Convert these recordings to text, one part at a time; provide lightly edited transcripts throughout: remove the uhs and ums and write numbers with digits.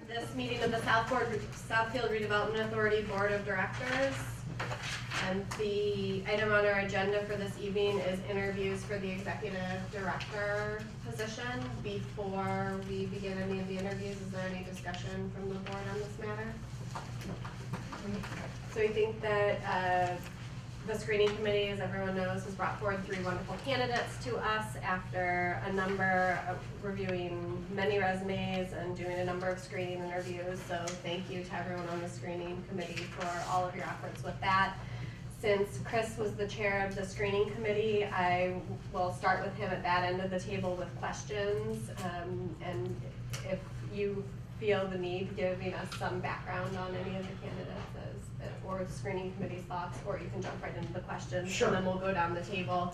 this meeting of the Southfield Redevelopment Authority Board of Directors. And the item on our agenda for this evening is interviews for the executive director position. Before we begin any of the interviews, is there any discussion from the board on this matter? So we think that the screening committee, as everyone knows, has brought forward 3 wonderful candidates to us after a number of reviewing many resumes and doing a number of screening interviews. So thank you to everyone on the screening committee for all of your efforts with that. Since Chris was the chair of the screening committee, I will start with him at that end of the table with questions. And if you feel the need, giving us some background on any of the candidates or the screening committee's thoughts, or you can jump right into the questions. Sure. And then we'll go down the table.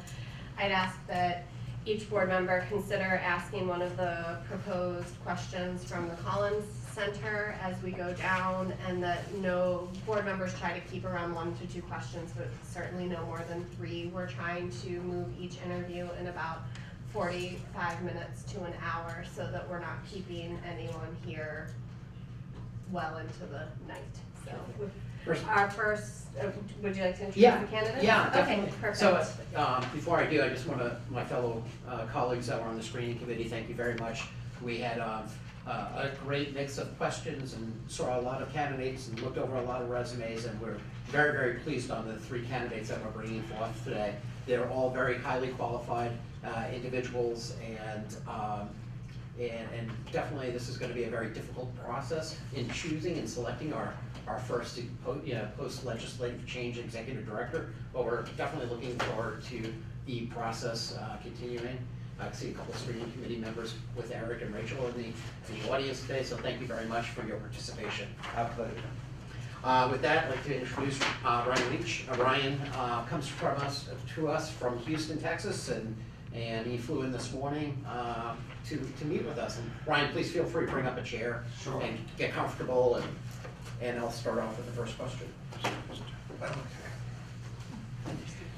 I'd ask that each board member consider asking one of the proposed questions from the Collins Center as we go down, and that no board members try to keep around 1 to 2 questions, but certainly no more than 3. We're trying to move each interview in about 45 minutes to an hour so that we're not keeping anyone here well into the night. So our first, would you like to introduce the candidates? Yeah, definitely. Okay, perfect. So before I do, I just want to, my fellow colleagues that were on the screening committee, thank you very much. We had a great mix of questions and saw a lot of candidates and looked over a lot of resumes, and we're very, very pleased on the 3 candidates that we're bringing forth today. They're all very highly qualified individuals, and definitely this is going to be a very difficult process in choosing and selecting our first post-legislative change executive director, but we're definitely looking forward to the process continuing. I see a couple of screening committee members with Eric and Rachel in the audience today, so thank you very much for your participation. Our pleasure. With that, I'd like to introduce Ryan Leach. Ryan comes to us from Houston, Texas, and he flew in this morning to meet with us. And Ryan, please feel free to bring up a chair. Sure. And get comfortable, and I'll start off with the first question. Okay.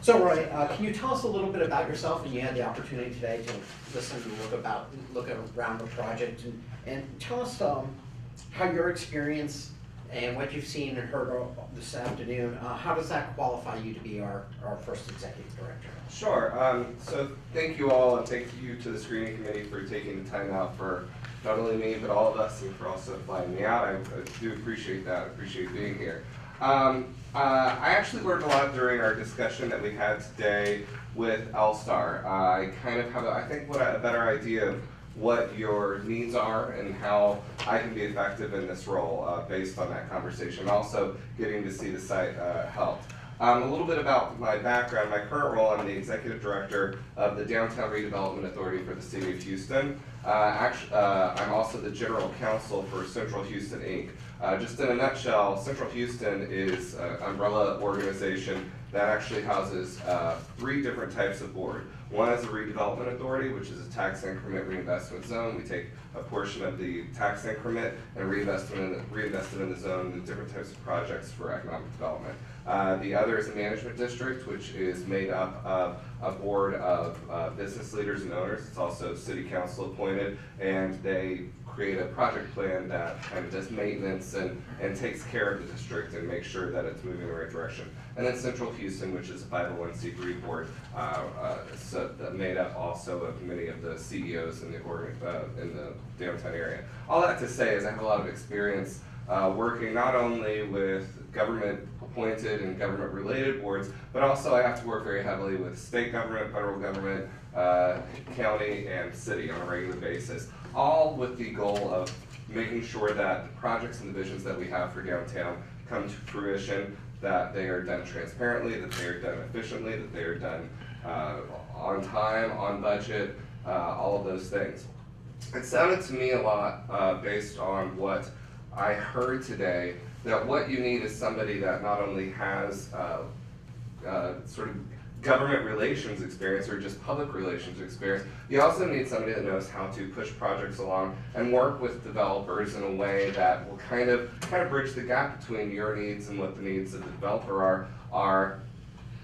So Roy, can you tell us a little bit about yourself? And you had the opportunity today to listen and look around the project, and tell us how your experience and what you've seen and heard this afternoon, how does that qualify you to be our first executive director? Sure. So thank you all, and thank you to the screening committee for taking the time out for not only me, but all of us, and for also flying me out. I do appreciate that. I appreciate being here. I actually learned a lot during our discussion that we had today with L-Star. I kind of have, a better idea of what your needs are and how I can be effective in this role based on that conversation. Also getting to see the site helped. A little bit about my background. My current role, I'm the executive director of the Downtown Redevelopment Authority for the City of Houston. I'm also the general counsel for Central Houston, Inc. Just in a nutshell, Central Houston is an umbrella organization that actually houses 3 different types of board. One is a redevelopment authority, which is a tax increment reinvestment zone. We take a portion of the tax increment and reinvest it in the zone in different types of projects for economic development. The other is a management district, which is made up of a board of business leaders and owners. It's also city council appointed, and they create a project plan that kind of does maintenance and takes care of the district and makes sure that it's moving in the right direction. And then Central Houston, which is a 501c3 board, made up also of many of the CEOs in the downtown area. All that to say is I have a lot of experience working not only with government appointed and government related boards, but also I have to work very heavily with state government, federal government, county, and city on a regular basis, all with the goal of making sure that the projects and the visions that we have for downtown come to fruition, that they are done transparently, that they are done efficiently, that they are done on time, on budget, all of those things. It sounded to me a lot based on what I heard today, that what you need is somebody that not only has sort of government relations experience or just public relations experience, you also need somebody that knows how to push projects along and work with developers in a way that will kind of bridge the gap between your needs and what the needs of the developer are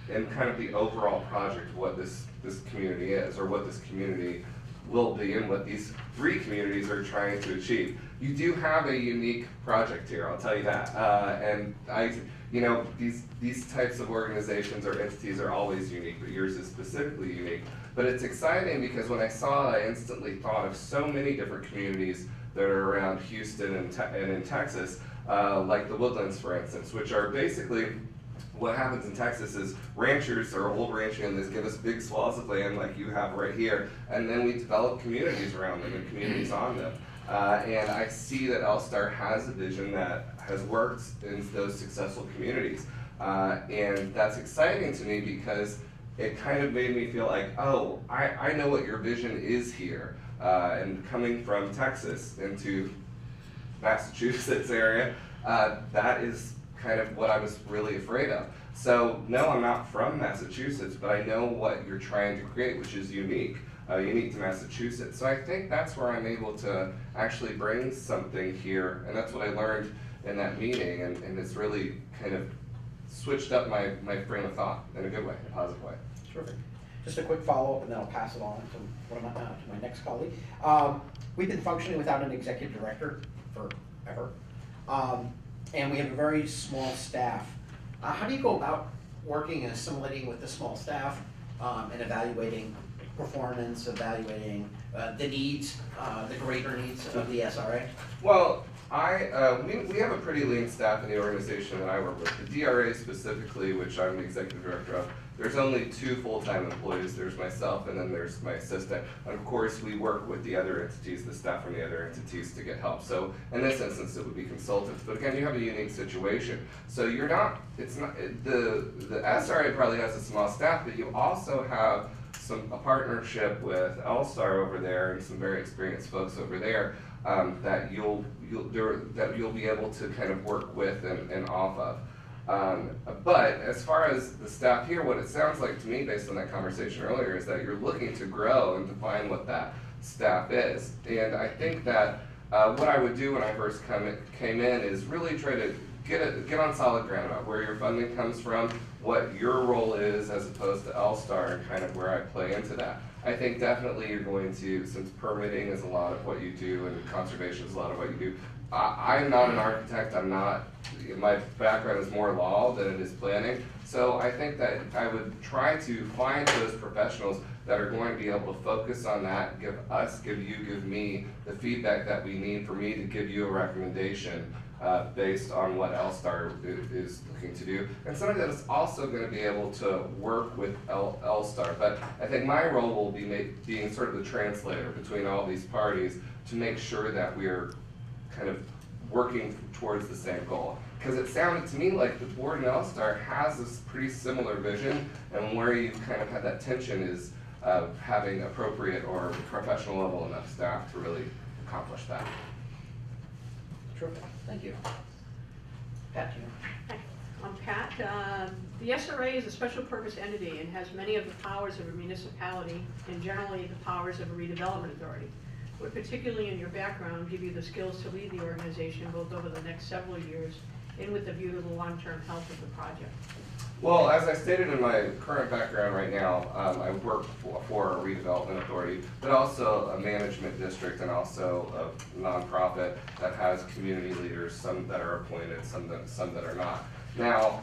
in kind of the overall project of what this community is, or what this community will be and what these 3 communities are trying to achieve. You do have a unique project here, I'll tell you that. And these types of organizations or entities are always unique, but yours is specifically unique. But it's exciting because when I saw it, I instantly thought of so many different communities that are around Houston and in Texas, like the Woodlands, for instance, which are basically, what happens in Texas is ranchers or old ranching, they give us big swaths of land like you have right here, and then we develop communities around them and communities on them. And I see that L-Star has a vision that has worked in those successful communities. And that's exciting to me because it kind of made me feel like, oh, I know what your vision is here. And coming from Texas into Massachusetts area, that is kind of what I was really afraid of. So no, I'm not from Massachusetts, but I know what you're trying to create, which is unique to Massachusetts. So I think that's where I'm able to actually bring something here, and that's what I learned in that meeting, and it's really kind of switched up my frame of thought in a good way, a positive way. Terrific. Just a quick follow-up, and then I'll pass it on to to my next colleague. We've been functioning without an executive director forever, and we have a very small staff. How do you go about working and assimilating with the small staff and evaluating performance, evaluating the needs, the greater needs of the SRA? Well, we have a pretty lean staff in the organization that I work with. The DRA specifically, which I'm the executive director of, there's only 2 full-time employees. There's myself and then there's my assistant. And of course, we work with the other entities, the staff from the other entities to get help. So in this instance, it would be consultants. But again, you have a unique situation. So the SRA probably has a small staff, but you also have a partnership with L-Star over there and some very experienced folks over there that you'll be able to kind of work with and off of. But as far as the staff here, what it sounds like to me based on that conversation earlier is that you're looking to grow and define what that staff is. And I think that what I would do when I first came in is really try to get on solid ground about where your funding comes from, what your role is as opposed to L-Star, and kind of where I play into that. I think definitely you're going to, since permitting is a lot of what you do and conservation is a lot of what you do, I'm not an architect, my background is more law than it is planning, so I think that I would try to find those professionals that are going to be able to focus on that, give me the feedback that we need for me to give you a recommendation based on what L-Star is looking to do. And somebody that is also going to be able to work with L-Star. But I think my role will be being sort of the translator between all these parties to make sure that we're kind of working towards the same goal. Because it sounded to me like the board and L-Star has this pretty similar vision, and where you kind of had that tension is having appropriate or professional level enough staff to really accomplish that. Terrific. Thank you. Pat, you. Hi, I'm Pat. The SRA is a special purpose entity and has many of the powers of a municipality and generally the powers of a redevelopment authority. Would particularly in your background give you the skills to lead the organization both over the next several years and with a view to the long-term health of the project? Well, as I stated in my current background right now, I work for a redevelopment authority, but also a management district and also a nonprofit that has community leaders, some that are appointed, some that are not. Now,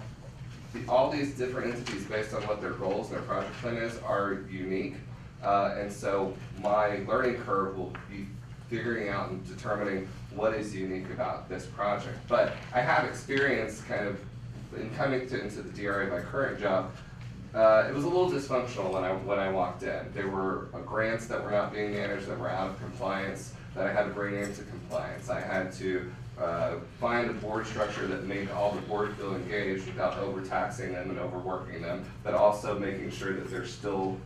all these different entities, based on what their goals and their project plan is, are unique. And so my learning curve will be figuring out and determining what is unique about this project. But I have experience kind of in coming into the DRA, my current job. It was a little dysfunctional when I walked in. There were grants that were not being managed, that were out of compliance, that I had to bring into compliance. I had to find a board structure that made all the board feel engaged without overtaxing them and overworking them, but also making sure that they're still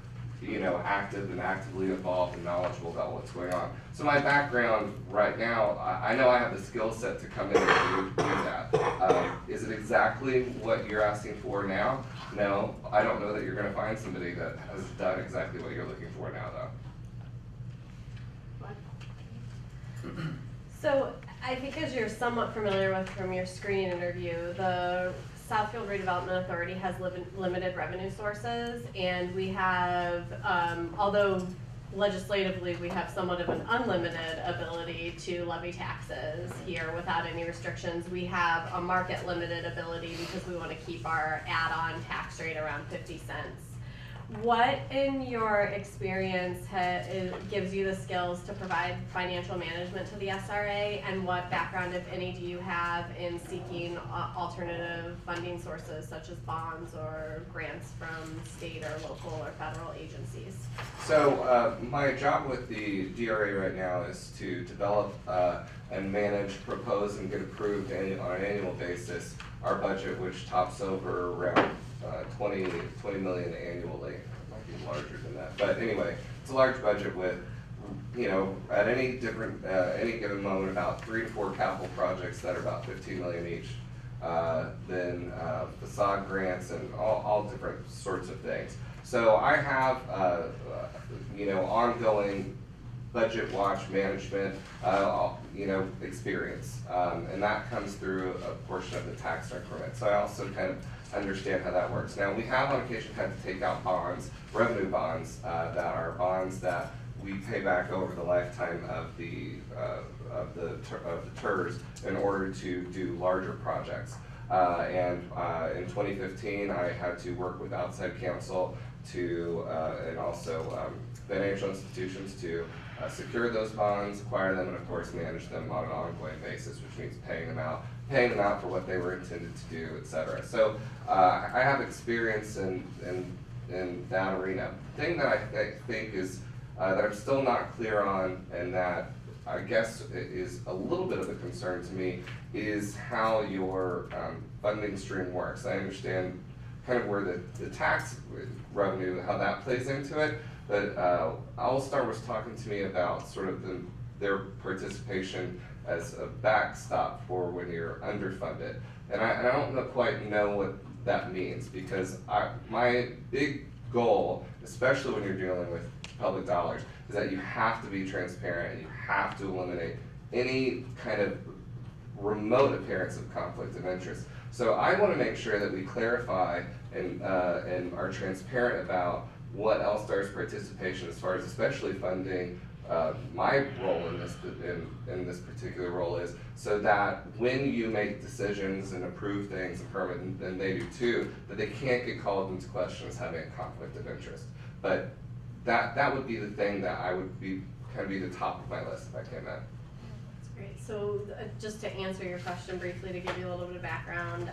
active and actively involved and knowledgeable about what's going on. So my background right now, I know I have the skill set to come in and do that. Is it exactly what you're asking for now? No, I don't know that you're going to find somebody that has done exactly what you're looking for now, though. So I think as you're somewhat familiar with from your screening interview, the Southfield Redevelopment Authority has limited revenue sources, and we have, although legislatively, we have somewhat of an unlimited ability to levy taxes here without any restrictions. We have a market limited ability because we want to keep our add-on tax rate around 50 cents. What in your experience gives you the skills to provide financial management to the SRA, and what background, if any, do you have in seeking alternative funding sources such as bonds or grants from state or local or federal agencies? So my job with the DRA right now is to develop and manage, propose, and get approved on an annual basis our budget, which tops over around 20 million annually. It might be larger than that, but anyway, it's a large budget with, you know, at any given moment, about 3 to 4 capital projects that are about 15 million each. Then facade grants and all different sorts of things. So I have, you know, ongoing budget watch management, you know, experience, and that comes through a portion of the tax increment. So I also kind of understand how that works. Now, we have on occasion had to take out bonds, revenue bonds, that are bonds that we pay back over the lifetime of the TERS in order to do larger projects. In 2015, I had to work with outside counsel to, and also financial institutions to secure those bonds, acquire them, and of course manage them on an ongoing basis, which means paying them out for what they were intended to do, et cetera. So I have experience in that arena. The thing that I think is that I'm still not clear on, and that I guess is a little bit of a concern to me, is how your funding stream works. I understand kind of where the tax revenue, how that plays into it, but All-Star was talking to me about sort of their participation as a backstop for when you're underfunded. And I don't quite know what that means, because my big goal, especially when you're dealing with public dollars, is that you have to be transparent and you have to eliminate any kind of remote appearance of conflict of interest. So I want to make sure that we clarify and are transparent about what All-Star's participation, as far as especially funding my role in this particular role is, so that when you make decisions and approve things and permit, and they do too, that they can't get called into question as having a conflict of interest. But that would be the thing that I would be kind of be the top of my list if I came in. That's great. So just to answer your question briefly, to give you a little bit of background,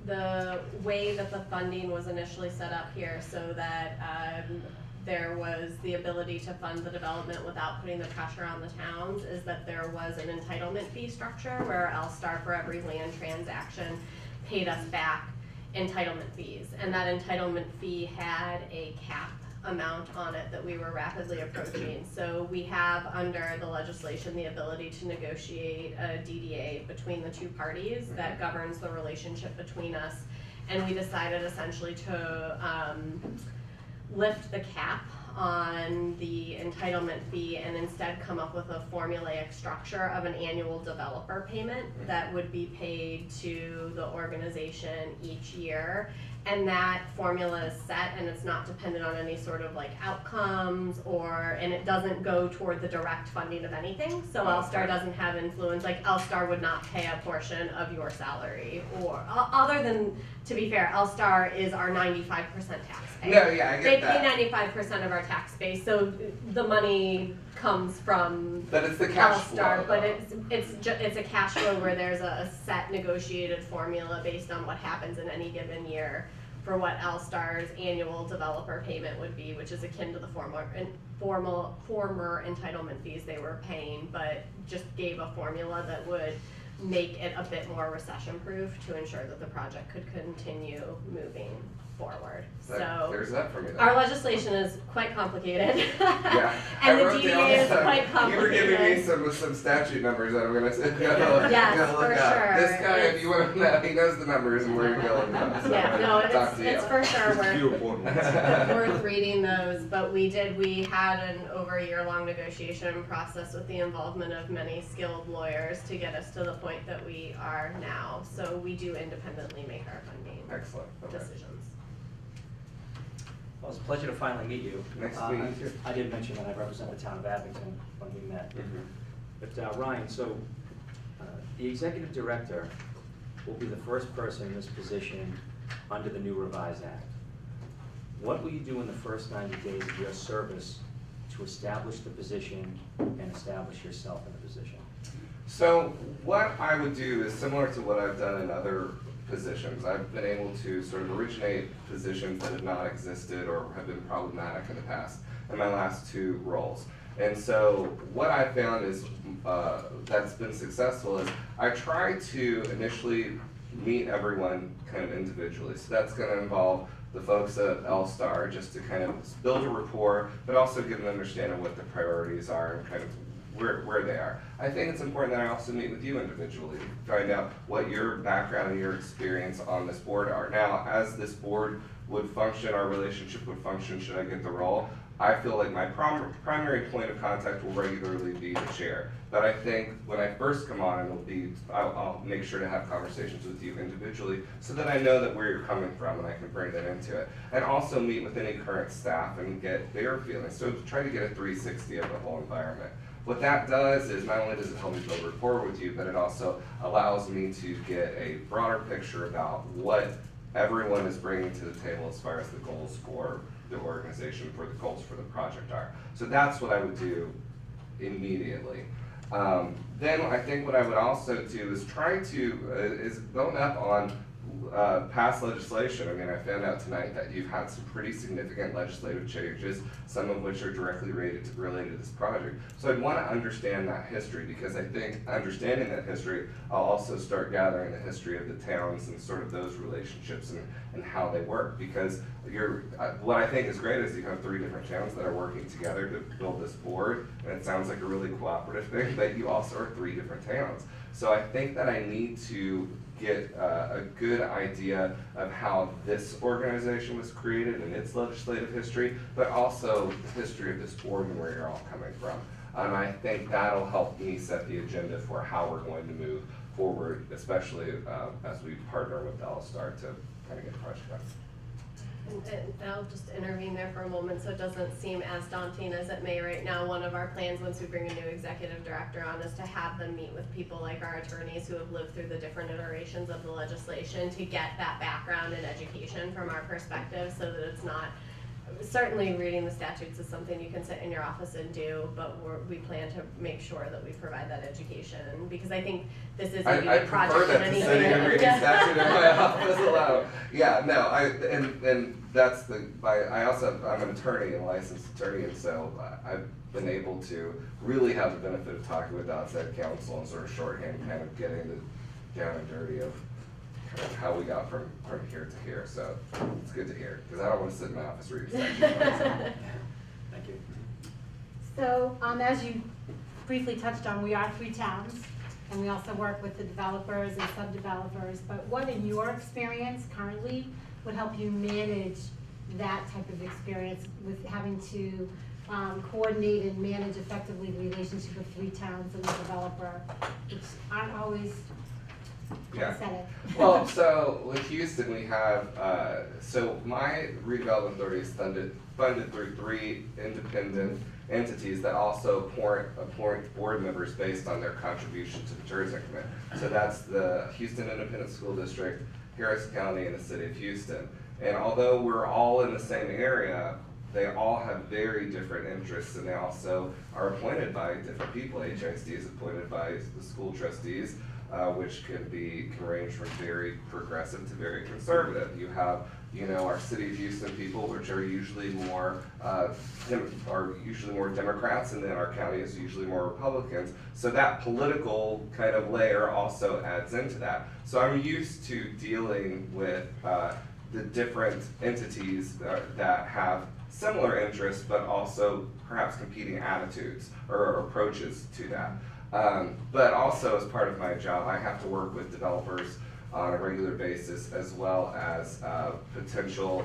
the way that the funding was initially set up here, so that there was the ability to fund the development without putting the pressure on the towns, is that there was an entitlement fee structure where All-Star, for every land transaction, paid us back entitlement fees. And that entitlement fee had a cap amount on it that we were rapidly approaching. So we have, under the legislation, the ability to negotiate a DDA between the two parties that governs the relationship between us. And we decided essentially to lift the cap on the entitlement fee and instead come up with a formulaic structure of an annual developer payment that would be paid to the organization each year. And that formula is set, and it's not dependent on any sort of like outcomes, and it doesn't go toward the direct funding of anything. So All-Star doesn't have influence. Like All-Star would not pay a portion of your salary, or other than, to be fair, All-Star is our 95% taxpayer. No, yeah, I get that. They pay 95% of our tax base, so the money comes from But it's the cash All-Star, flow. but it's a cash flow where there's a set negotiated formula based on what happens in any given year for what All-Star's annual developer payment would be, which is akin to the former entitlement fees they were paying, but just gave a formula that would make it a bit more recession-proof to ensure that the project could continue moving forward. So There's that for me. Then. our legislation is quite complicated. Yeah. And I the wrote down DDA is some- quite You complicated. were giving me some statute numbers that I'm gonna Yes, look for up. sure. This guy, if you want to know, he knows the numbers and where you're going. So Yeah, no, talk to it's you. for sure Few important ones. worth reading those, but we had an over a year-long negotiation process with the involvement of many skilled lawyers to get us to the point that we are now. So we do independently make our funding Excellent. Okay. decisions. Well, it's a pleasure to finally meet you. Nice to meet you too. I did mention that I represent the town of Abington when we met. But Ryan, so the executive director will be the first person in this position under the new revised act. What will you do in the first 90 days of your service to establish the position and establish yourself in the position? So what I would do is similar to what I've done in other positions. I've been able to sort of originate positions that have not existed or have been problematic in the past in my last 2 roles. And so what I found is that's been successful is I try to initially meet everyone kind of individually. So that's going to involve the folks at L-Star just to kind of build a rapport, but also get an understanding of what the priorities are and kind of where they are. I think it's important that I also meet with you individually, find out what your background and your experience on this board are. Now, as this board would function, our relationship would function should I get the role, I feel like my primary point of contact will regularly be the chair. But I think when I first come on, I'll make sure to have conversations with you individually so that I know that where you're coming from and I can bring that into it. And also meet with any current staff and get their feelings. So try to get a 360 of the whole environment. What that does is not only does it help me build rapport with you, but it also allows me to get a broader picture about what everyone is bringing to the table as far as the goals for the organization, for the goals for the project are. So that's what I would do immediately. Then I think what I would also do is try to is bone up on past legislation. I mean, I found out tonight that you've had some pretty significant legislative changes, some of which are directly related to this project. So I'd want to understand that history, because I think understanding that history, I'll also start gathering the history of the towns and sort of those relationships and how they work. Because what I think is great is you have 3 different towns that are working together to build this board, and it sounds like a really cooperative thing, but you also are 3 different towns. So I think that I need to get a good idea of how this organization was created and its legislative history, but also the history of this board and where you're all coming from. And I think that'll help me set the agenda for how we're going to move forward, especially as we partner with L-Star to kind of get the project done. And I'll just intervene there for a moment so it doesn't seem as daunting as it may right now. One of our plans once we bring a new executive director on is to have them meet with people like our attorneys who have lived through the different iterations of the legislation to get that background and education from our perspective so that it's not, certainly reading the statutes is something you can sit in your office and do, but we plan to make sure that we provide that education, because I think this is a unique project in any sitting and reading statute in my office alone. Yeah, no, and that's I'm an attorney, a licensed attorney, and so I've been able to really have the benefit of talking with outside counsel and sort of shorthand, kind of getting the down and dirty of how we got from here to here. So it's good to hear, because I don't want to sit in my office reading statutes. Thank you. So, as you briefly touched on, we are 3 towns, and we also work with the developers and sub-developers, but what in your experience currently would help you manage that type of experience with having to coordinate and manage effectively the relationship of 3 towns and the developer, which aren't always Yeah. Well, so with Houston, we have, so my redevelopment authority is funded through 3 independent entities that also appoint board members based on their contribution to the tourism committee. So that's the Houston Independent School District, Harris County, and the City of Houston. And although we're all in the same area, they all have very different interests, and they also are appointed by different people. HISD is appointed by the school trustees, which can range from very progressive to very conservative. You have, our City of Houston people, which are usually more Democrats, and then our county is usually more Republicans. So that political kind of layer also adds into that. So I'm used to dealing with the different entities that have similar interests, but also perhaps competing attitudes or approaches to that. But also as part of my job, I have to work with developers on a regular basis, as well as potential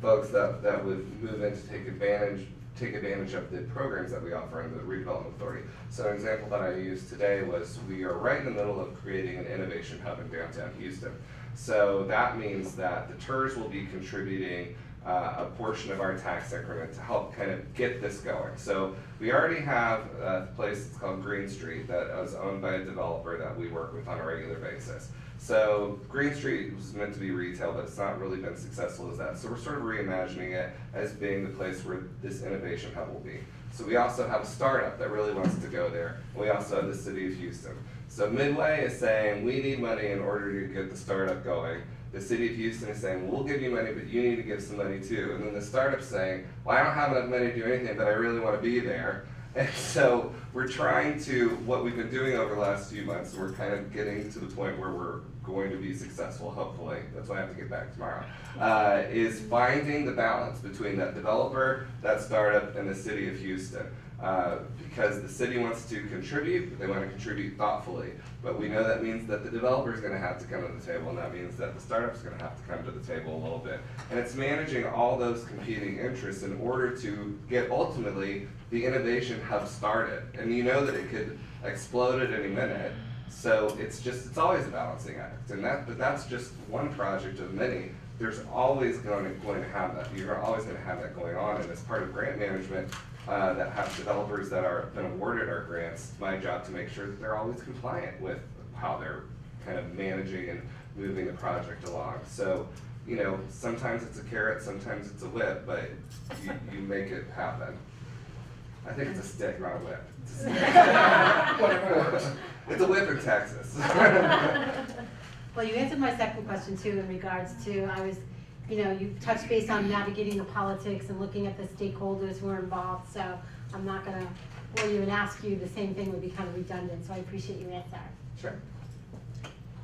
folks that would move in to take advantage of the programs that we offer in the redevelopment authority. So an example that I used today was we are right in the middle of creating an innovation hub in downtown Houston. So that means that the TERS will be contributing a portion of our tax increment to help kind of get this going. So we already have a place, it's called Green Street, that is owned by a developer that we work with on a regular basis. So Green Street was meant to be retail, but it's not really been successful as that. So we're sort of reimagining it as being the place where this innovation hub will be. So we also have a startup that really wants to go there. We also have the city of Houston. So Midway is saying, we need money in order to get the startup going. The city of Houston is saying, we'll give you money, but you need to give some money too. And then the startup's saying, well, I don't have enough money to do anything, but I really want to be there. And so we're trying to, what we've been doing over the last few months, we're kind of getting to the point where we're going to be successful, hopefully. That's why I have to get back tomorrow. Is finding the balance between that developer, that startup, and the city of Houston. Because the city wants to contribute, but they want to contribute thoughtfully. But we know that means that the developer is going to have to come to the table, and that means that the startup is going to have to come to the table a little bit. And it's managing all those competing interests in order to get ultimately the innovation hub started. And you know that it could explode at any minute. So it's always a balancing act. And that's just one project of many. There's always going to have that. You're always going to have that going on. And as part of grant management, that have developers that are been awarded our grants, it's my job to make sure that they're always compliant with how they're kind of managing and moving the project along. So, you know, sometimes it's a carrot, sometimes it's a whip, but you make it happen. I think it's a stick, not a whip. It's a stick. Whatever works. It's a whip in Texas. Well, you answered my second question too in regards to, you touched base on navigating the politics and looking at the stakeholders who are involved, so I'm not gonna bore you and ask you the same thing, would be kind of redundant, so I appreciate your answer. Sure.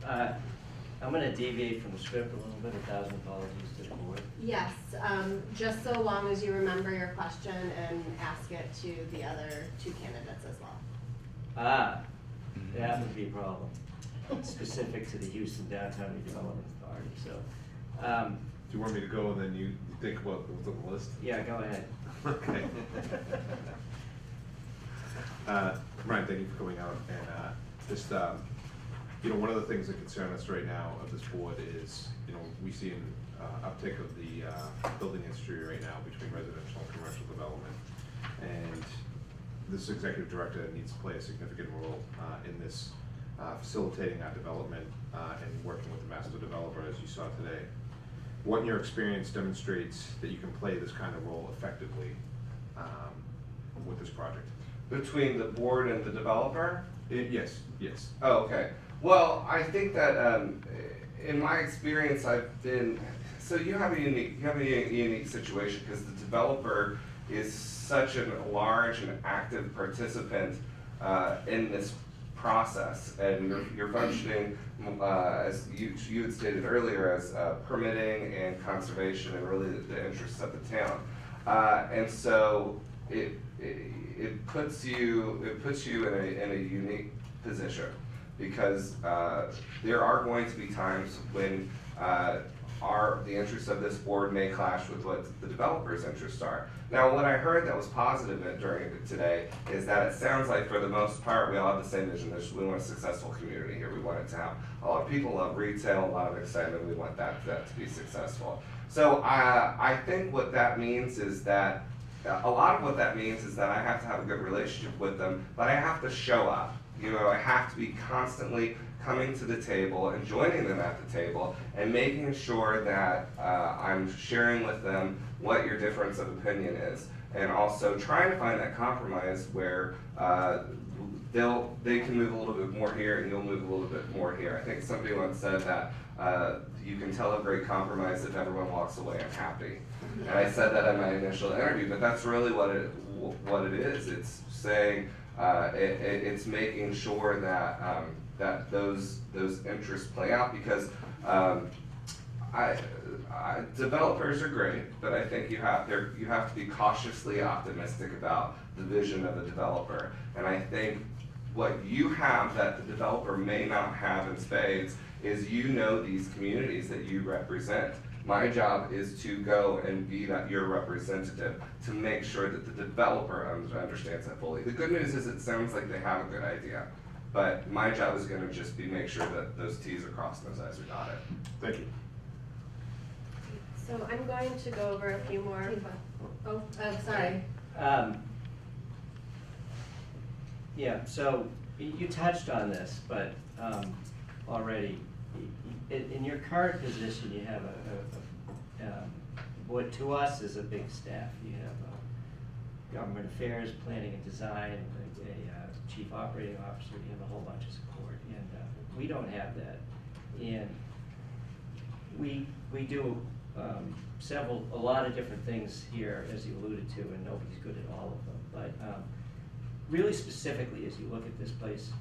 I'm gonna deviate from the script a little bit, 1,000 apologies to the board. Yes, just so long as you remember your question and ask it to the other two candidates as well. That would be a problem. It's specific to the Houston Downtown Redevelopment Authority, so. Do you want me to go and then you think about what's on the list? Yeah, go ahead. Okay. Ryan, thank you for coming out and just, one of the things that concern us right now of this board is, we see an uptick of the building industry right now between residential and commercial development. And this executive director needs to play a significant role in this facilitating that development and working with the master developer, as you saw today. What in your experience demonstrates that you can play this kind of role effectively with this project? Between the board and the developer? Yes. Oh, okay. Well, I think that in my experience, so you have a unique situation because the developer is such a large and active participant in this process, and you're functioning as you had stated earlier as permitting and conservation and really the interests of the town, and so it puts you in a unique position because there are going to be times when the interests of this board may clash with what the developer's interests are. Now, what I heard that was positive during today is that it sounds like for the most part we all have the same vision. We want a successful community here. We want it to have a lot of people love retail, a lot of excitement. We want that to be successful. So I think what that means is that a lot of what that means is that I have to have a good relationship with them, but I have to show up. I have to be constantly coming to the table and joining them at the table and making sure that I'm sharing with them what your difference of opinion is, and also trying to find that compromise where they can move a little bit more here and you'll move a little bit more here. I think somebody once said that you can tell a great compromise if everyone walks away unhappy. And I said that in my initial interview, but that's really what it is. It's saying it's making sure that that those interests play out, because developers are great, but I think you have to be cautiously optimistic about the vision of the developer. And I think what you have that the developer may not have in spades is these communities that you represent. My job is to go and be your representative to make sure that the developer understands that fully. The good news is it sounds like they have a good idea. but my job is gonna just be make sure that those Ts are crossed and those Is are dotted. Thank you. So I'm going to go over a few more. Oh, sorry. Yeah, so you touched on this, but already, in your current position, you have what to us is a big staff. You have government affairs, planning and design, a chief operating officer, you have a whole bunch of support, and we don't have that. And we do a lot of different things here, as you alluded to, and nobody's good at all of them. But really specifically, as you look at this place,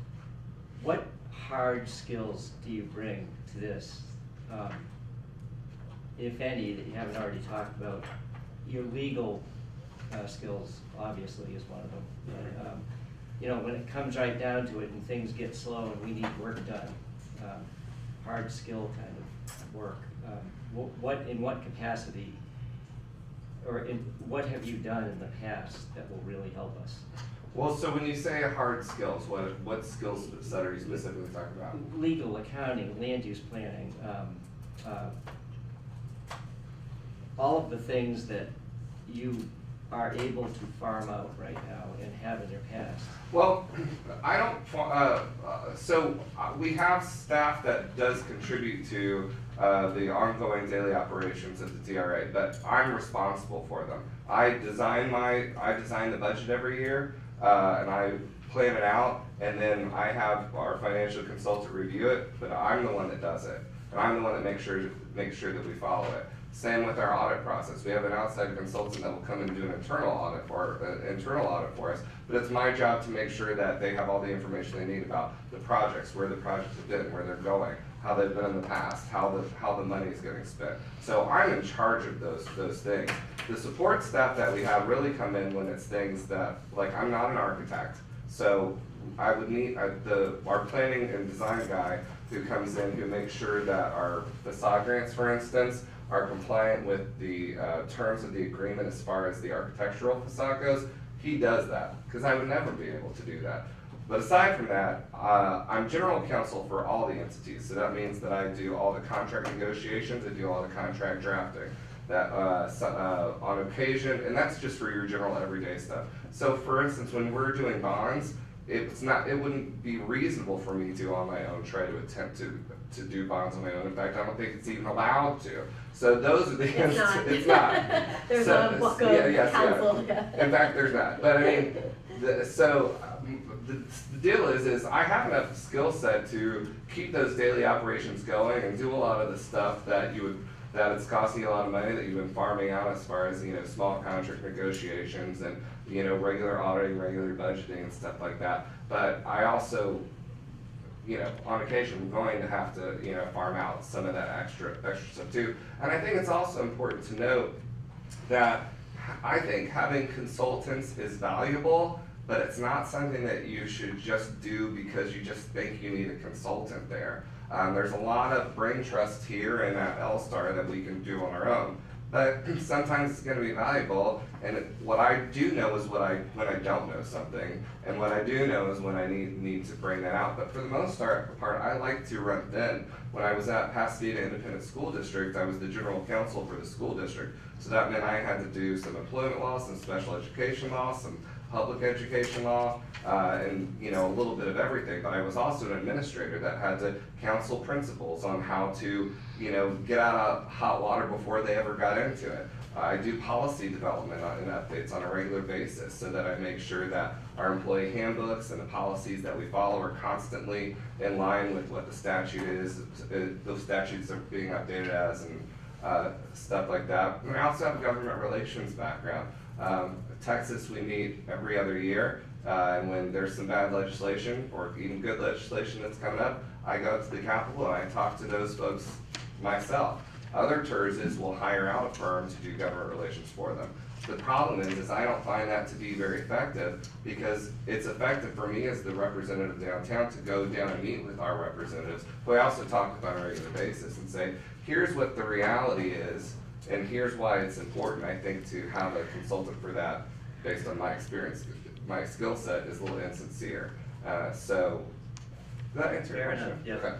what hard skills do you bring to this, if any, that you haven't already talked about? Your legal skills, obviously, is one of them. And, you know, when it comes right down to it and things get slow and we need work done, hard skill kind of work, in what capacity, or what have you done in the past that will really help us? Well, so when you say hard skills, what skills set are you specifically talking about? Legal, accounting, land use planning, all of the things that you are able to farm out right now and have in your past. Well, I don't, we have staff that does contribute to the ongoing daily operations of the DRA, but I'm responsible for them. I design the budget every year, and I plan it out, and then I have our financial consultant review it, but I'm the one that does it. And I'm the one that makes sure that we follow it. Same with our audit process. We have an outside consultant that will come and do an internal audit for us, but it's my job to make sure that they have all the information they need about the projects, where the projects have been, where they're going, how they've been in the past, how the money is getting spent. So I'm in charge of those things. The support staff that we have really come in when it's things that, like, I'm not an architect, so I would need our planning and design guy who comes in, who makes sure that our facade grants, for instance, are compliant with the terms of the agreement as far as the architectural facade goes. He does that, because I would never be able to do that. But aside from that, I'm general counsel for all the entities, so that means that I do all the contract negotiations, I do all the contract drafting, that on occasion, and that's just for your general everyday stuff. So for instance, when we're doing bonds, it wouldn't be reasonable for me to on my own try to attempt to do bonds on my own. In fact, I don't think it's even allowed to. So those are the It's not. There's a book of counsel. Yeah. In fact, there's not. But I mean, the deal is I have enough skill set to keep those daily operations going and do a lot of the stuff that it's costing you a lot of money that you've been farming out, as far as, you know, small contract negotiations and, you know, regular auditing, regular budgeting and stuff like that. But I also, you know, on occasion, I'm going to have to, you know, farm out some of that extra stuff too. And I think it's also important to note that I think having consultants is valuable, but it's not something that you should just do because you just think you need a consultant there. There's a lot of brain trust here and at L-Star that we can do on our own, but sometimes it's going to be valuable. And what I do know is when I don't know something, and what I do know is when I need to bring that out. But for the most part, I like to run thin. When I was at Pasadena Independent School District, I was the general counsel for the school district. So that meant I had to do some employment law, some special education law, some public education law, and, you know, a little bit of everything. But I was also an administrator that had to counsel principals on how to, you know, get out of hot water before they ever got into it. I do policy development and updates on a regular basis, so that I make sure that our employee handbooks and the policies that we follow are constantly in line with what the statute is, those statutes are being updated as, and stuff like that. And I also have a government relations background. Texas, we meet every other year, and when there's some bad legislation or even good legislation that's coming up, I go to the Capitol and I talk to those folks myself. Other TERSs will hire out a firm to do government relations for them. The problem is I don't find that to be very effective, because it's effective for me as the representative downtown to go down and meet with our representatives, who I also talk about on a regular basis, and say, here's what the reality is, and here's why it's important, I think, to have a consultant for that. Based on my experience, my skill set is a little insincere. So Did that answer your Fair question? enough, yeah. Okay.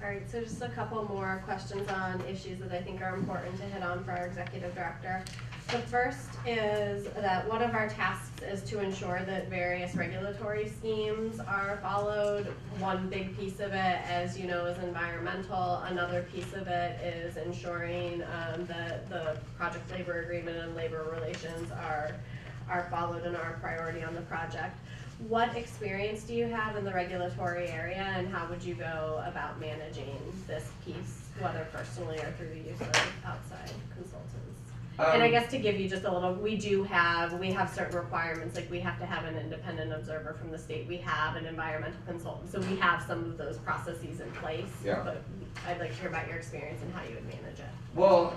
All right, so just a couple more questions on issues that I think are important to hit on for our executive director. The first is that one of our tasks is to ensure that various regulatory schemes are followed. One big piece of it, as you know, is environmental. Another piece of it is ensuring that the project labor agreement and labor relations are followed and are a priority on the project. What experience do you have in the regulatory area, and how would you go about managing this piece, whether personally or through the use of outside consultants? And I guess to give you just a little, we have certain requirements, like we have to have an independent observer from the state, we have an environmental consultant, so we have some of those processes in place. Yeah. But I'd like to hear about your experience and how you would manage it. Well,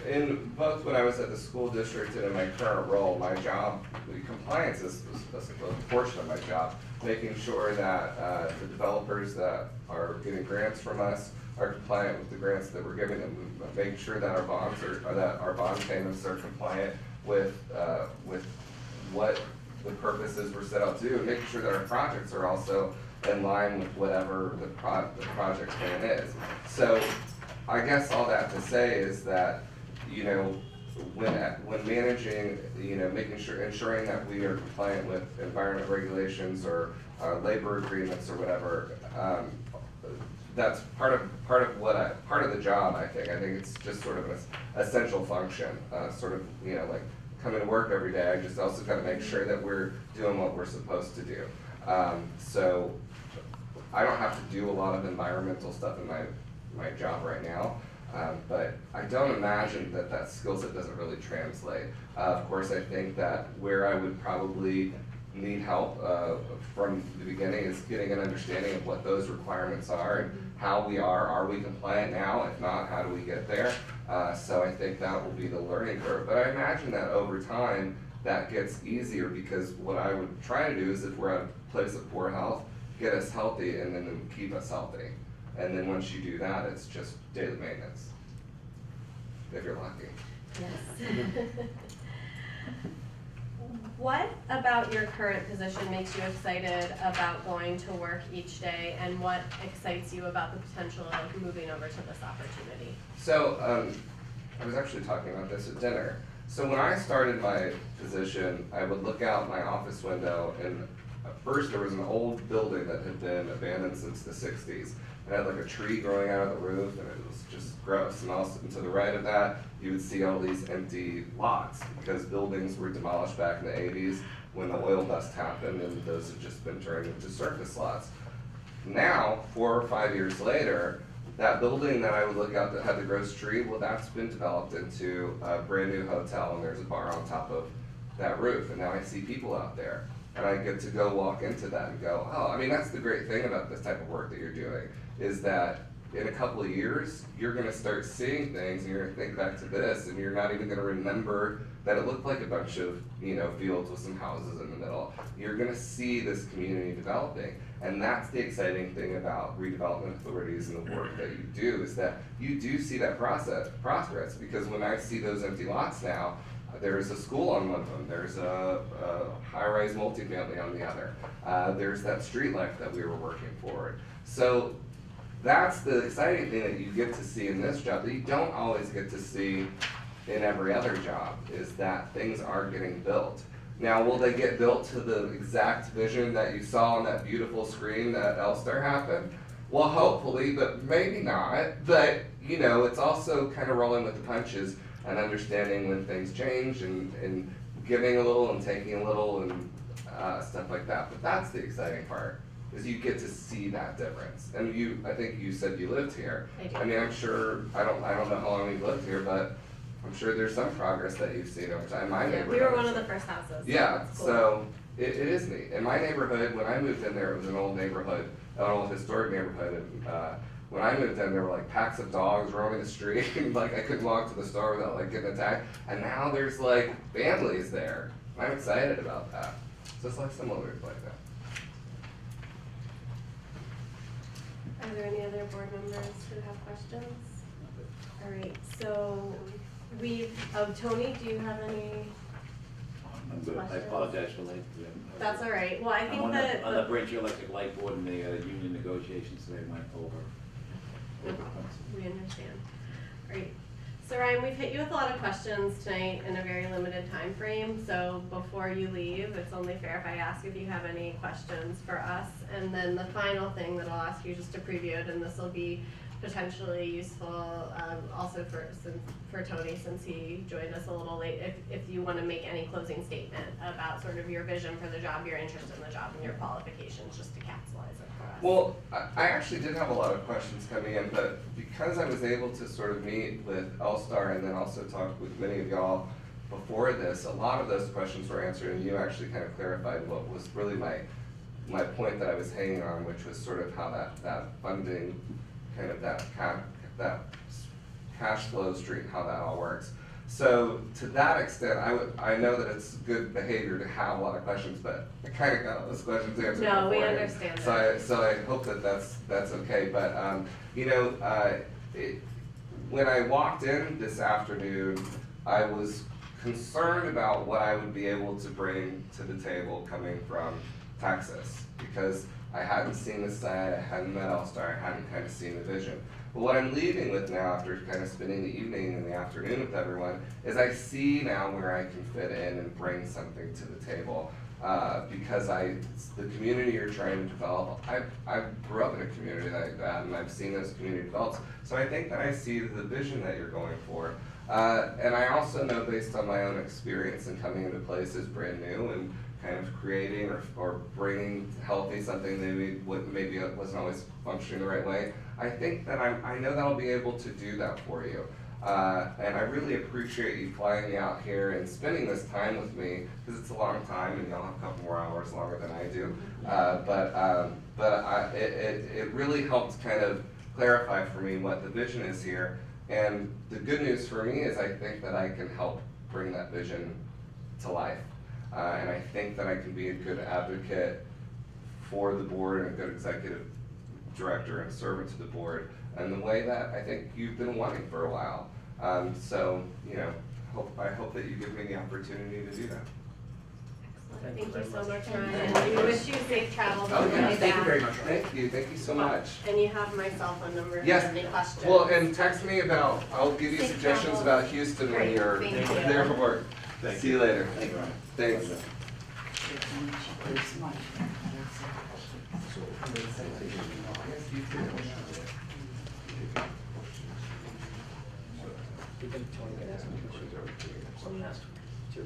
in both when I was at the school district and in my current role, my job, the compliance is a portion of my job, making sure that the developers that are getting grants from us are compliant with the grants that we're giving them, making sure that our bonds that our bond payments are compliant with what the purposes were set out to do, and making sure that our projects are also in line with whatever the project plan is. So I guess all that to say is that, you know, when managing, you know, ensuring that we are compliant with environment regulations or labor agreements or whatever, that's part of the job. I think it's just sort of an essential function, sort of, you know, like coming to work every day. I just also got to make sure that we're doing what we're supposed to do. So I don't have to do a lot of environmental stuff in my job right now. But I don't imagine that skill set doesn't really translate. Of course, I think that where I would probably need help from the beginning is getting an understanding of what those requirements are and how we are we compliant now? If not, how do we get there? So I think that will be the learning curve. But I imagine that over time, that gets easier, because what I would try to do is, if we're at a place of poor health, get us healthy and then keep us healthy. And then once you do that, it's just daily maintenance, if you're lucky. Yes. What about your current position makes you excited about going to work each day, and what excites you about the potential of moving over to this opportunity? So I was actually talking about this at dinner. So when I started my position, I would look out my office window, and at first there was an old building that had been abandoned since the 60s. It had like a tree growing out of the roof, and it was just gross. And also to the right of that, you would see all these empty lots, because buildings were demolished back in the 80s when the oil bust happened, and those had just been turned into surface lots. Now, 4 or 5 years later, that building that I would look out that had the gross tree, well, that's been developed into a brand new hotel, and there's a bar on top of that roof. And now I see people out there, and I get to go walk into that and go, oh, I mean, that's the great thing about this type of work that you're doing, is that in a couple of years, you're gonna start seeing things, and you're gonna think back to this, and you're not even gonna remember that it looked like a bunch of, you know, fields with some houses in the middle. You're gonna see this community developing. And that's the exciting thing about redevelopment authorities and the work that you do, is that you do see that progress, because when I see those empty lots now, there's a school on one of them, there's a high-rise multifamily on the other, there's that street light that we were working for. So that's the exciting thing that you get to see in this job that you don't always get to see in every other job, is that things are getting built. Now, will they get built to the exact vision that you saw on that beautiful screen that Elster happened? Well, hopefully, but maybe not. But, you know, it's also kind of rolling with the punches and understanding when things change, and giving a little and taking a little and stuff like that. But that's the exciting part, is you get to see that difference. And I think you said you lived here. I do. I mean, I'm sure, I don't know how long you've lived here, but I'm sure there's some progress that you've seen over time. My neighborhood. We were one of the first houses. Yeah, It's cool. so it is neat. In my neighborhood, when I moved in there, it was an old neighborhood, an old historic neighborhood, and when I moved in, there were like packs of dogs roaming the street, and like I couldn't walk to the store without like getting attacked. And now there's like families there. I'm excited about that. So it's like similar like that. Are there any other board members who have questions? All right, so Tony, do you have any? I'm good. I apologize for late. That's all right. Well, I I'm think on that. the Braintree Electric Light Board and the union negotiations today went over. No problem. We understand. All right. So Ryan, we've hit you with a lot of questions tonight in a very limited time frame. So before you leave, it's only fair if I ask if you have any questions for us. And then the final thing that I'll ask you just to preview it, and this will be potentially useful also for Tony, since he joined us a little late, if you want to make any closing statement about sort of your vision for the job, your interest in the job, and your qualifications, just to capsulize it for us. Well, I actually did have a lot of questions coming in, but because I was able to sort of meet with L-Star and then also talk with many of y'all before this, a lot of those questions were answered, and you actually kind of clarified what was really my point that I was hanging on, which was sort of how that funding, kind of that cash flow stream, how that all works. So to that extent, I know that it's good behavior to have a lot of questions, but I kind of got all those questions answered. No, we beforehand. understand So I hope that that's okay. But you know, when I walked in this afternoon, I was concerned about what I would be able to bring to the table coming from Texas, because I hadn't seen the site, I hadn't met L-Star, I hadn't kind of seen the vision. But what I'm leaving with now, after kind of spending the evening and the afternoon with everyone, is I see now where I can fit in and bring something to the table. Because the community you're trying to develop, I grew up in a community like that, and I've seen those community develop. So I think that I see the vision that you're going for. And I also know, based on my own experience in coming into places brand new and kind of creating or bringing healthy something maybe it wasn't always functioning the right way. I think that I know that I'll be able to do that for you. And I really appreciate you flying me out here and spending this time with me, because it's a long time and y'all have a couple more hours longer than I do. It really helped kind of clarify for me what the vision is here. And the good news for me is I think that I can help bring that vision to life. And I think that I can be a good advocate for the board and a good executive director and servant to the board in the way that I think you've been wanting for a while. So, you know, I hope that you give me the opportunity to do that. Thank you so much, Ryan, and we wish you safe travels on the way back. Thank you very much, Ryan. Thank you so much. And you have my cell phone number if you Yes, have any questions. well, and text me I'll give you Safe suggestions travels. about Houston when Great, you're thank you. there for work. Thank See you later. Thank you, Ryan. Thanks. You think Tony can ask me questions or someone asked too?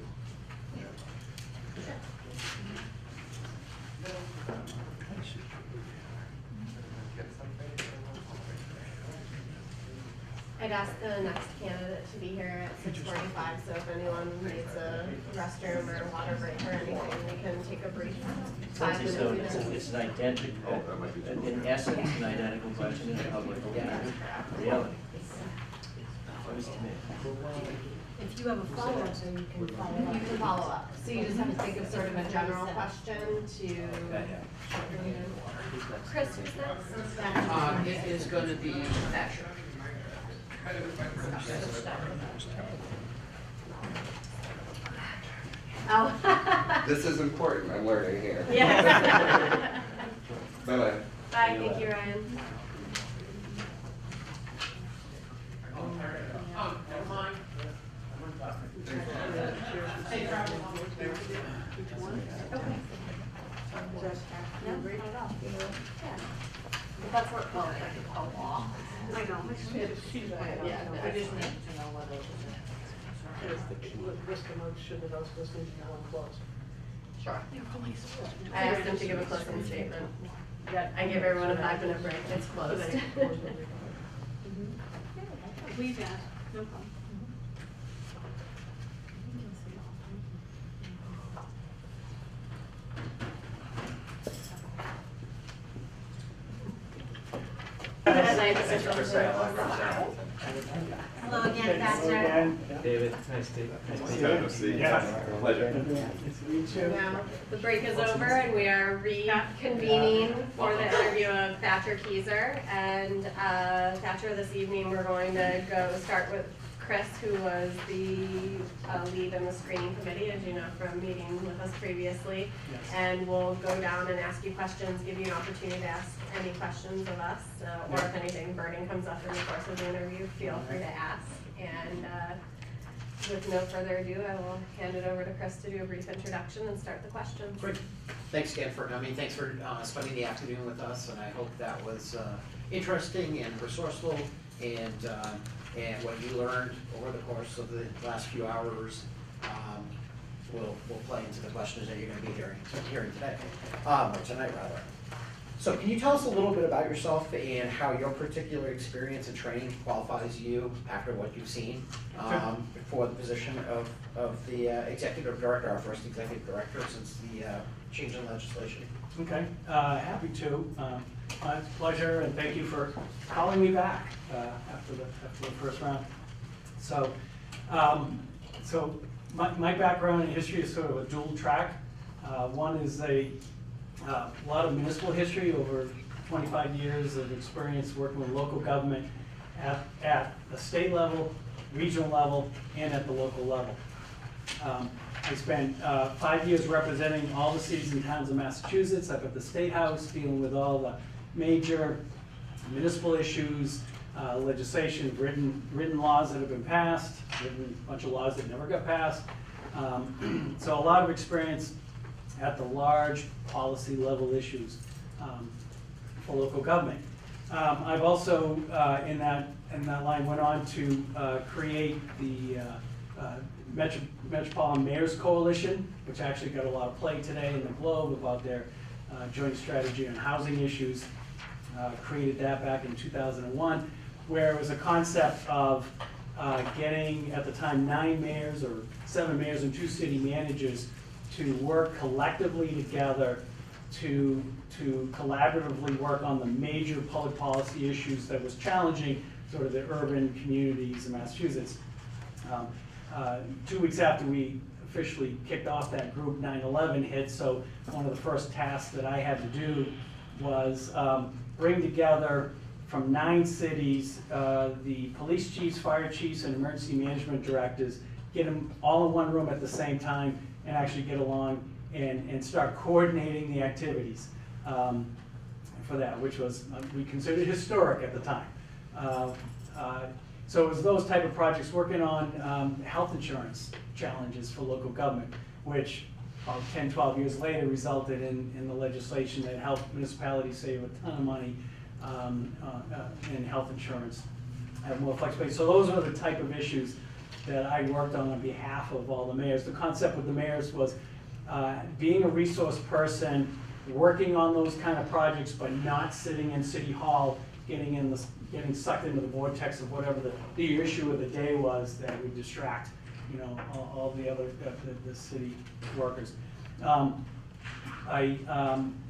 I'd ask the next candidate to be here at 6:45, so if anyone needs a restroom or water break or anything, we can take a brief 5 minute So recess. it's an identical, in essence, an identical question in a public reality. If you have a follow-up, then you can follow up. You can follow up, so you just have to think of sort of a general question to. Chris, who's next? It is going to be Thatcher. Oh. This is important, I'm learning here. Yes. Bye-bye. Bye, thank you, Ryan. That's what, well, like a law. I know, she's right. Yeah, I just need to know whether the risk of most, should the votes just need to go unclosed. Sure. I asked them to give a closing statement. I give everyone a 5-minute break, it's closed. We've asked, no problem. Hello again, Thatcher. David, nice to Good to see you. Pleasure. Now, the break is over and we are reconvening for the interview of Thatcher Keyser. And Thatcher, this evening we're going to start with Chris, who was the lead in the screening committee, as you know from meeting with us previously. Yes. And we'll go down and ask you questions, give you an opportunity to ask any questions of us, or if anything burning comes up in the course of the interview, feel free to ask. And with no further ado, I will hand it over to Chris to do a brief introduction and start the questions. Great. Thanks again for coming. Thanks for spending the afternoon with us, and I hope that was interesting and resourceful, and what you learned over the course of the last few hours will play into the questions that you're going to be hearing today, or tonight rather. So can you tell us a little bit about yourself and how your particular experience and training qualifies you after what you've seen for the position of the executive director, our first executive director since the change in legislation? Okay, happy to. My pleasure, and thank you for calling me back after the first round. So, my background in history is sort of a dual track. One is a lot of municipal history, over 25 years of experience working with local government at the state level, regional level, and at the local level. I spent 5 years representing all the cities and towns of Massachusetts up at the State House, dealing with all the major municipal issues, legislation, written laws that have been passed, written a bunch of laws that never got passed. So a lot of experience at the large policy level issues for local government. I've also, in that line, went on to create the Metropolitan Mayors Coalition, which actually got a lot of play today in the Globe about their joint strategy on housing issues. Created that back in 2001, where it was a concept of getting, at the time, 9 mayors or 7 mayors and 2 city managers to work collectively together to collaboratively work on the major public policy issues that was challenging sort of the urban communities in Massachusetts. 2 weeks after we officially kicked off that group, 9/11 hit, so one of the first tasks that I had to do was bring together from 9 cities, the police chiefs, fire chiefs, and emergency management directors, get them all in one room at the same time, and actually get along and start coordinating the activities for that, which was, we considered historic at the time. So it was those type of projects, working on health insurance challenges for local government, which 10, 12 years later resulted in the legislation that helped municipalities save a ton of money in health insurance, have more flexibility. So those are the type of issues that I worked on behalf of all the mayors. The concept with the mayors was being a resource person, working on those kind of projects, but not sitting in City Hall, getting sucked into the vortex of whatever the issue of the day was that would distract, all the other the city workers. After I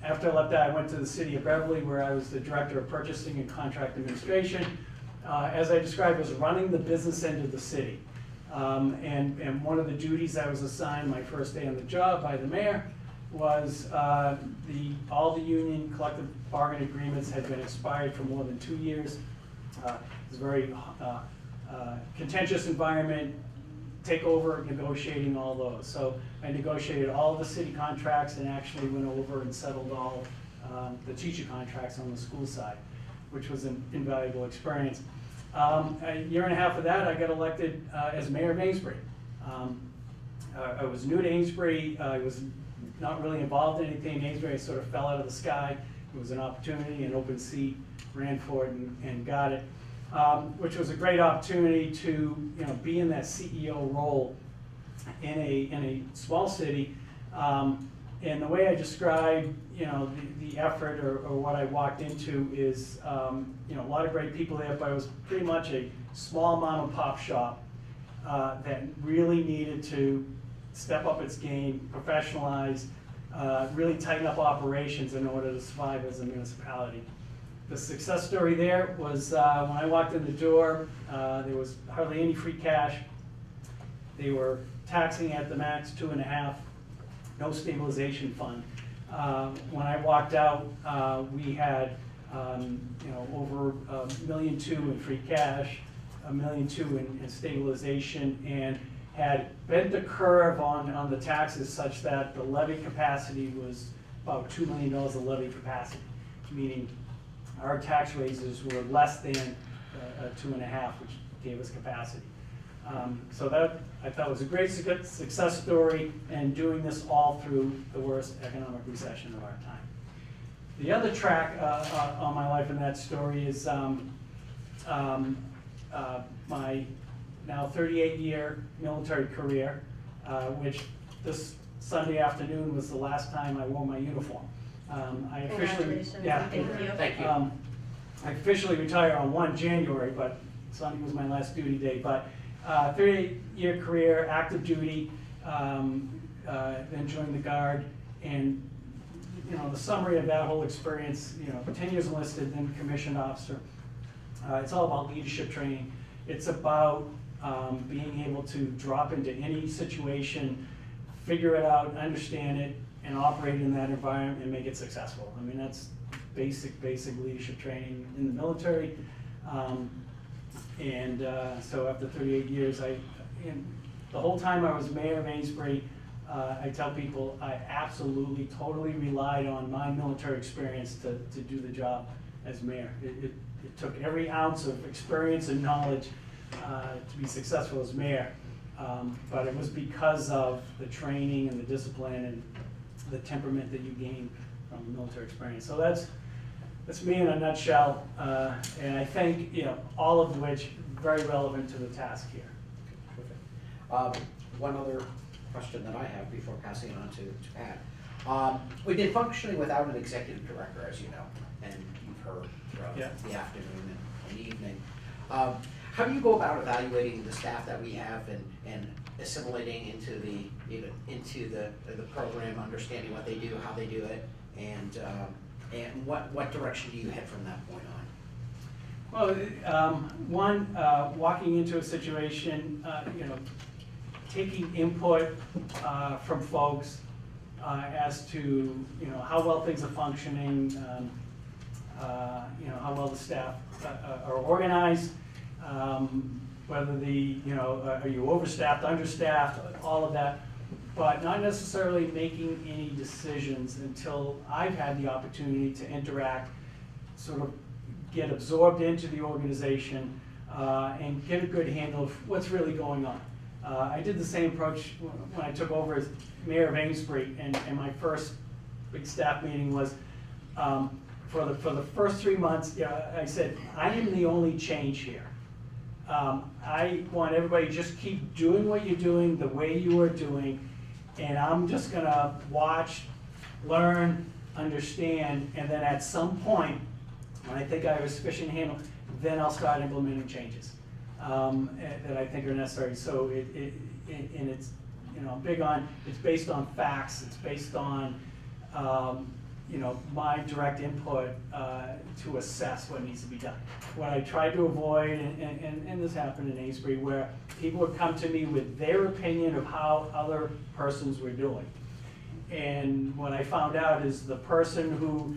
left that, I went to the city of Beverly, where I was the director of purchasing and contract administration. As I described, was running the business end of the city. And one of the duties I was assigned my first day on the job by the mayor was all the union collective bargaining agreements had been expired for more than 2 years. It was a very contentious environment, take over negotiating all those. So I negotiated all the city contracts and actually went over and settled all the teacher contracts on the school side, which was an invaluable experience. A year and a half of that, I got elected as mayor of Amesbury. I was new to Amesbury. I was not really involved in anything in Amesbury. I sort of fell out of the sky. It was an opportunity, an open seat, ran for it and got it, which was a great opportunity to be in that CEO role in a small city. And the way I describe the effort or what I walked into is a lot of great people there, but it was pretty much a small mom and pop shop that really needed to step up its game, professionalize, really tighten up operations in order to survive as a municipality. The success story there was when I walked in the door, there was hardly any free cash. They were taxing at the max 2.5, no stabilization fund. When I walked out, we had over $1.2 million in free cash, $1.2 million in stabilization, and had bent the curve on the taxes such that the levy capacity was about $2 million of levy capacity, meaning our tax raises were less than 2.5, which gave us capacity. So that, I thought, was a great success story, and doing this all through the worst economic recession of our time. The other track on my life in that story is my now 38-year military career, which this Sunday afternoon was the last time I wore my uniform. I officially, Congratulations. yeah, Thank you. Thank you. I officially retired on 1 January, but Sunday was my last duty day. But 38-year career, active duty, then joined the Guard, and the summary of that whole experience, 10 years enlisted, then commissioned officer. It's all about leadership training. It's about being able to drop into any situation, figure it out, understand it, and operate in that environment and make it successful. I mean, that's basic leadership training in the military. So after 38 years, the whole time I was mayor of Amesbury, I tell people I absolutely, totally relied on my military experience to do the job as mayor. It took every ounce of experience and knowledge to be successful as mayor. But it was because of the training and the discipline and the temperament that you gain from the military experience. So that's me in a nutshell, and I think all of which very relevant to the task here. Perfect. One other question that I have before passing it on to Pat. We've been functioning without an executive director, as you know, and you've heard throughout the afternoon and evening. How do you go about evaluating the staff that we have and assimilating into the program, understanding what they do, how they do it, and what direction do you head from that point on? Well, walking into a situation, taking input from folks as to how well things are functioning, how well the staff are organized, whether are you overstaffed, understaffed, all of that, but not necessarily making any decisions until I've had the opportunity to interact, sort of get absorbed into the organization, and get a good handle of what's really going on. I did the same approach when I took over as mayor of Amesbury, and my first big staff meeting was, for the first 3 months, I said, I am the only change here. I want everybody to just keep doing what you're doing the way you are doing, and I'm just gonna watch, learn, understand, and then at some point, when I think I have a sufficient handle, then I'll start implementing changes that I think are necessary. So it's big on, it's based on facts, it's based on my direct input to assess what needs to be done. What I tried to avoid, and this happened in Amesbury, where people would come to me with their opinion of how other persons were doing. And what I found out is the person who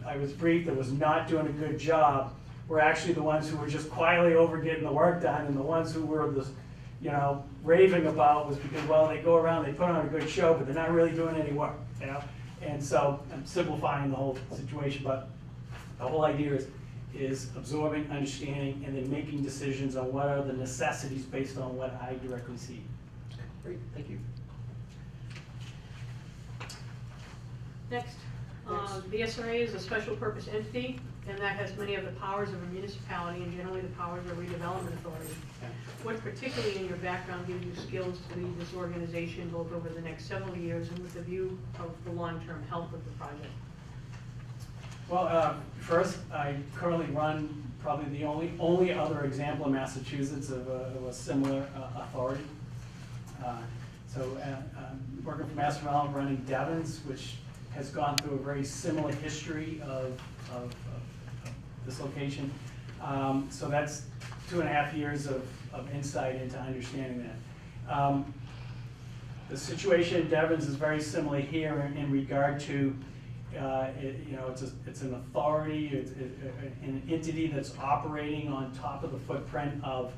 I was briefed that was not doing a good job were actually the ones who were just quietly over getting the work done, and the ones who were raving about was because, well, they go around, they put on a good show, but they're not really doing any work, And so I'm simplifying the whole situation, but the whole idea is absorbing, understanding, and then making decisions on what are the necessities based on what I directly see. Great, thank you. Next, the SRA is a special purpose entity, and that has many of the powers of a municipality and generally the powers of a redevelopment authority. What particularly in your background gives you skills to lead this organization both over the next several years and with the view of the long-term health of the project? Well, first, I currently run probably the only other example in Massachusetts of a similar authority. Working for Mass Development, running Devon's, which has gone through a very similar history of this location. So that's 2.5 years of insight into understanding that. The situation at Devon's is very similar here in regard to It's an authority, it's an entity that's operating on top of the footprint of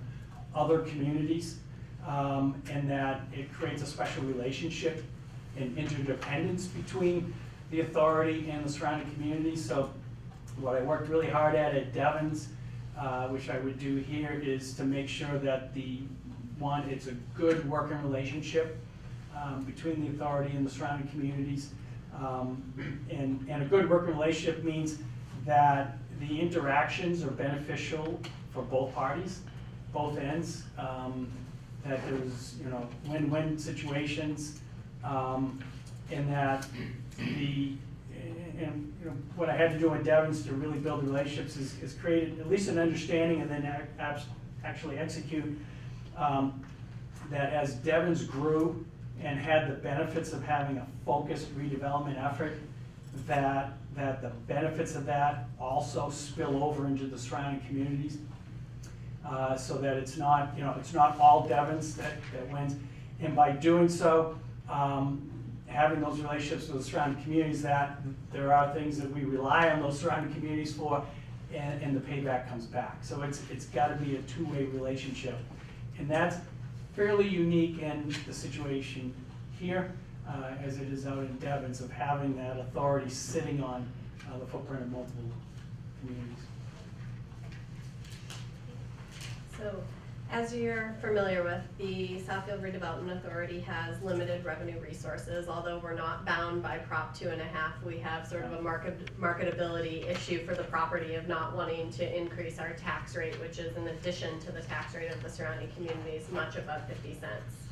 other communities, and that it creates a special relationship and interdependence between the authority and the surrounding communities. So what I worked really hard at Devon's, which I would do here, is to make sure that it's a good working relationship between the authority and the surrounding communities. And a good working relationship means that the interactions are beneficial for both parties, both ends, that there's, win-win situations, and that what I had to do in Devon's to really build the relationships is create at least an understanding and then actually execute that as Devon's grew and had the benefits of having a focused redevelopment effort, that the benefits of that also spill over into the surrounding communities, so that it's not all Devon's that wins. And by doing so, having those relationships with the surrounding communities, that there are things that we rely on those surrounding communities for, and the payback comes back. So it's got to be a two-way relationship, and that's fairly unique in the situation here, as it is out in Devon's, of having that authority sitting on the footprint of multiple communities. So, as you're familiar with, the Southfield Redevelopment Authority has limited revenue resources. Although we're not bound by Prop 2.5, we have sort of a marketability issue for the property of not wanting to increase our tax rate, which is in addition to the tax rate of the surrounding communities, much above 50 cents.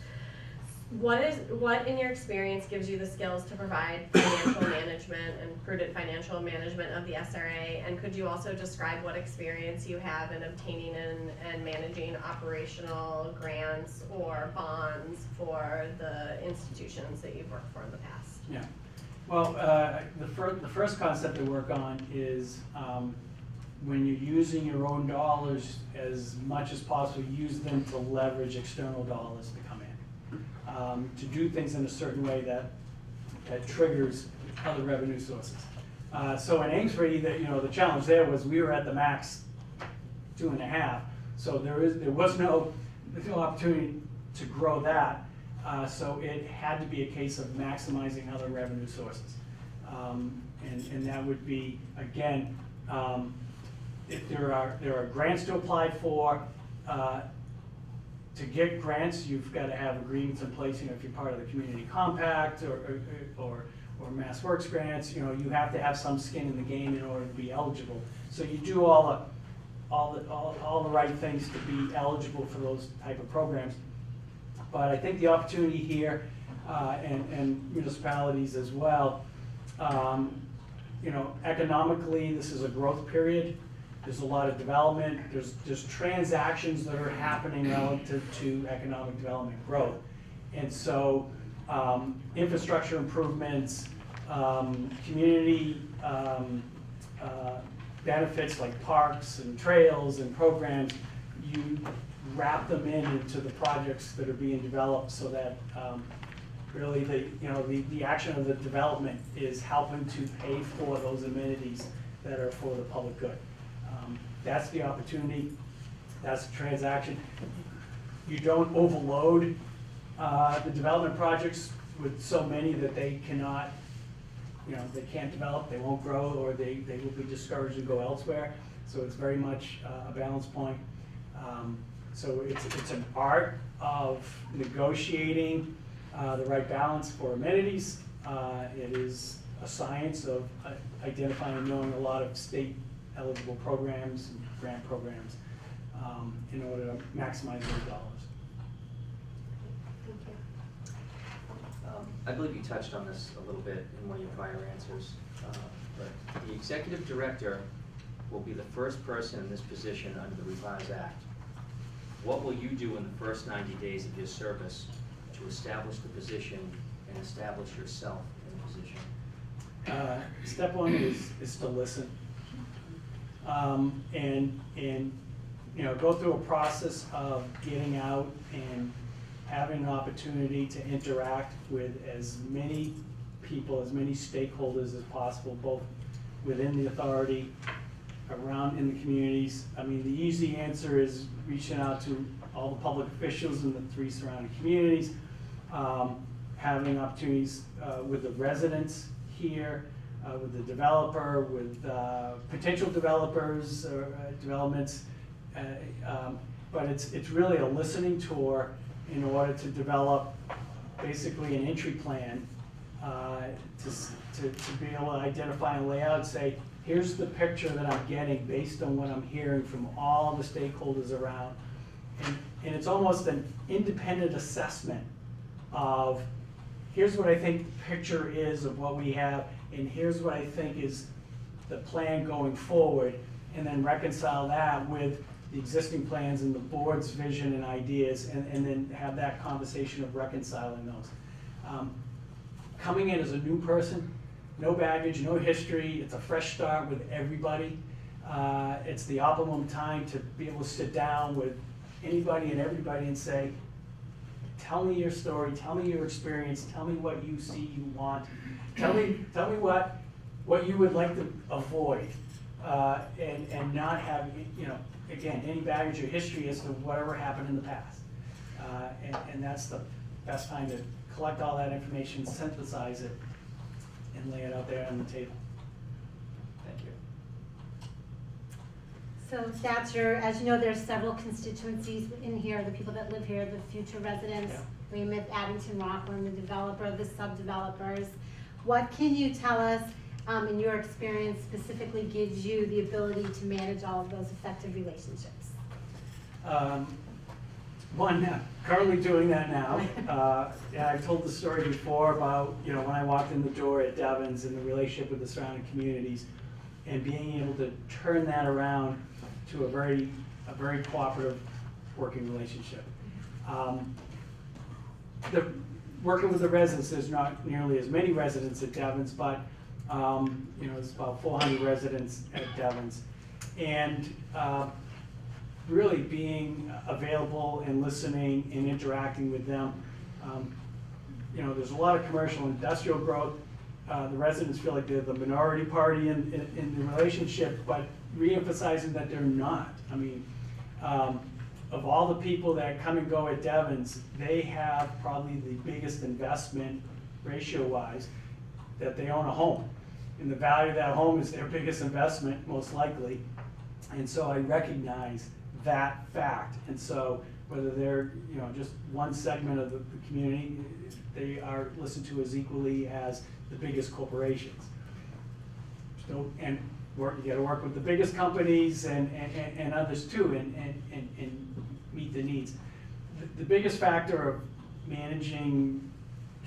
What in your experience gives you the skills to provide financial management and prudent financial management of the SRA? And could you also describe what experience you have in obtaining and managing operational grants or bonds for the institutions that you've worked for in the past? Yeah. Well, the first concept to work on is when you're using your own dollars, as much as possible, use them to leverage external dollars to come in. To do things in a certain way that triggers other revenue sources. So in Amesbury, the challenge there was we were at the max 2.5, so there was no opportunity to grow that. So it had to be a case of maximizing other revenue sources, and that would be, again, if there are grants to apply for. To get grants, you've got to have agreements in place. If you're part of the community compact or Mass Works grants, you have to have some skin in the game in order to be eligible. So you do all the right things to be eligible for those type of programs. But I think the opportunity here, and municipalities as well, economically, this is a growth period. There's a lot of development, there's transactions that are happening relative to economic development growth. And so infrastructure improvements, community benefits like parks and trails and programs, you wrap them into the projects that are being developed, so that really the action of the development is helping to pay for those amenities that are for the public good. That's the opportunity, that's the transaction. You don't overload the development projects with so many that they cannot, they can't develop, they won't grow, or they will be discouraged and go elsewhere. So it's very much a balance point. So it's an art of negotiating the right balance for amenities. It is a science of identifying and knowing a lot of state eligible programs and grant programs in order to maximize those dollars. Thank you. I believe you touched on this a little bit in one of your prior answers, but the executive director will be the first person in this position under the Revised Act. What will you do in the first 90 days of your service to establish the position and establish yourself in the position? Step one is to listen. And go through a process of getting out and having an opportunity to interact with as many people, as many stakeholders as possible, both within the authority, around in the communities. I mean, the easy answer is reaching out to all the public officials in the 3 surrounding communities, having opportunities with the residents here, with the developer, with potential developers or developments. But it's really a listening tour in order to develop basically an entry plan to be able to identify and lay out and say, here's the picture that I'm getting based on what I'm hearing from all the stakeholders around. And it's almost an independent assessment of, here's what I think the picture is of what we have, and here's what I think is the plan going forward, and then reconcile that with the existing plans and the board's vision and ideas, and then have that conversation of reconciling those. Coming in as a new person, no baggage, no history, it's a fresh start with everybody. It's the optimum time to be able to sit down with anybody and everybody and say, tell me your story, tell me your experience, tell me what you see you want, tell me what you would like to avoid, and not have, again, any baggage or history as to whatever happened in the past. And that's the best time to collect all that information, synthesize it, and lay it out there on the table. Thank you. So that's as you know, there's several constituencies in here, the people that live here, the future residents, Yeah. Weymouth, Abington, Rockland, the developer, the sub-developers. What can you tell us, in your experience, specifically gives you the ability to manage all of those effective relationships? One, currently doing that now. And I've told the story before about, when I walked in the door at Devon's and the relationship with the surrounding communities, and being able to turn that around to a very cooperative working relationship. Working with the residents, there's not nearly as many residents at Devon's, but there's about 400 residents at Devon's. And really being available and listening and interacting with them. There's a lot of commercial and industrial growth. The residents feel like they're the minority party in the relationship, but re-emphasizing that they're not. I mean, of all the people that come and go at Devon's, they have probably the biggest investment ratio-wise, that they own a home. And the value of that home is their biggest investment, most likely. And so I recognize that fact. And so whether they're just one segment of the community, they are listened to as equally as the biggest corporations. So, and you got to work with the biggest companies and others too, and meet the needs. The biggest factor of managing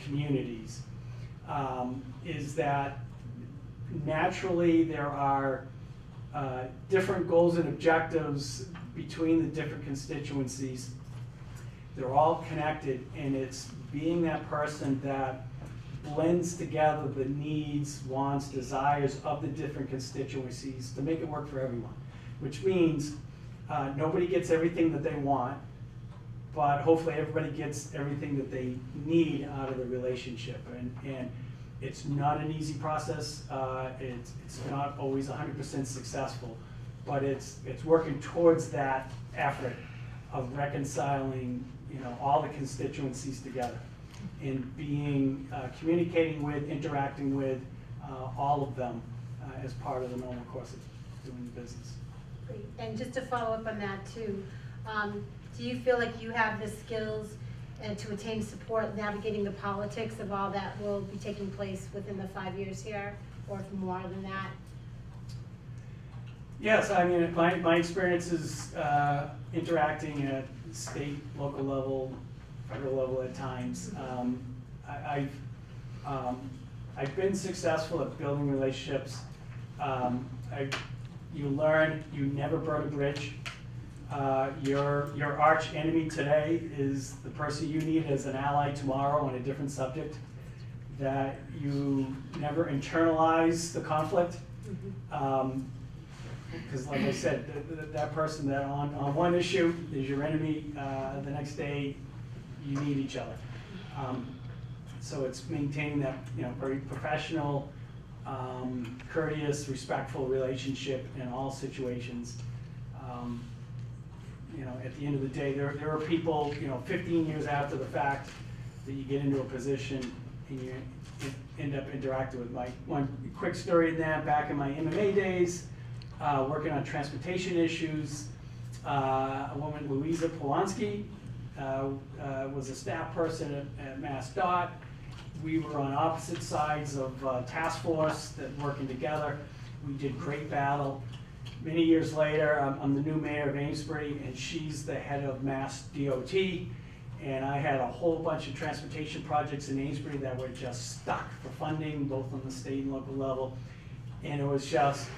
communities is that naturally there are different goals and objectives between the different constituencies. They're all connected, and it's being that person that blends together the needs, wants, desires of the different constituencies to make it work for everyone. Which means nobody gets everything that they want, but hopefully everybody gets everything that they need out of the relationship. And it's not an easy process. It's not always 100% successful, but it's working towards that effort of reconciling all the constituencies together, and being communicating with, interacting with all of them as part of the normal course of doing business. Great. And just to follow up on that too, do you feel like you have the skills to attain support navigating the politics of all that will be taking place within the 5 years here, or more than that? Yes, I mean, my experience is interacting at state, local level, federal level at times. I've been successful at building relationships. You learn, you never burn a bridge. Your arch enemy today is the person you need as an ally tomorrow on a different subject. That you never internalize the conflict. Because like I said, that person that on one issue is your enemy, the next day you need each other. So it's maintaining that, very professional, courteous, respectful relationship in all situations. At the end of the day, there are people, 15 years after the fact that you get into a position and you end up interacting with. One quick story in that, back in my MMA days, working on transportation issues, a woman, Louisa Polanski, was a staff person at MassDOT. We were on opposite sides of task force that working together. We did great battle. Many years later, I'm the new mayor of Amesbury, and she's the head of Mass DOT. And I had a whole bunch of transportation projects in Amesbury that were just stuck for funding, both on the state and local level. And it was just,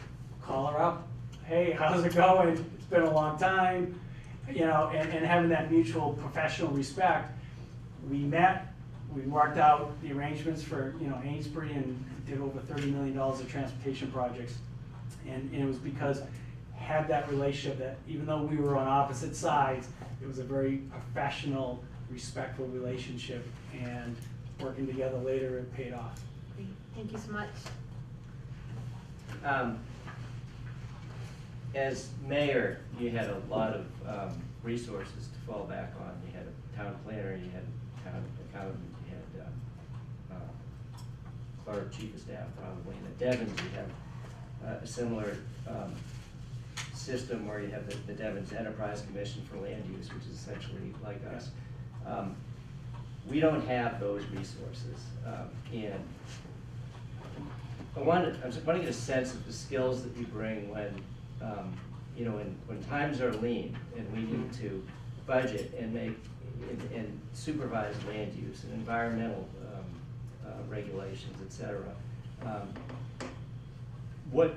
call her up, hey, how's it going? It's been a long time. And having that mutual professional respect. We met, we worked out the arrangements for, Amesbury, and did over $30 million of transportation projects. And it was because had that relationship that even though we were on opposite sides, it was a very professional, respectful relationship, and working together later, it paid off. Great. Thank you so much. As mayor, you had a lot of resources to fall back on. You had a town planner, you had a town accountant, you had clerk, chief of staff probably. And at Devon's, you have a similar system where you have the Devon's Enterprise Commission for Land Use, which is essentially like us. We don't have those resources. And I want to get a sense of the skills that you bring when, when times are lean and we need to budget and make and supervise land use and environmental regulations, et cetera. What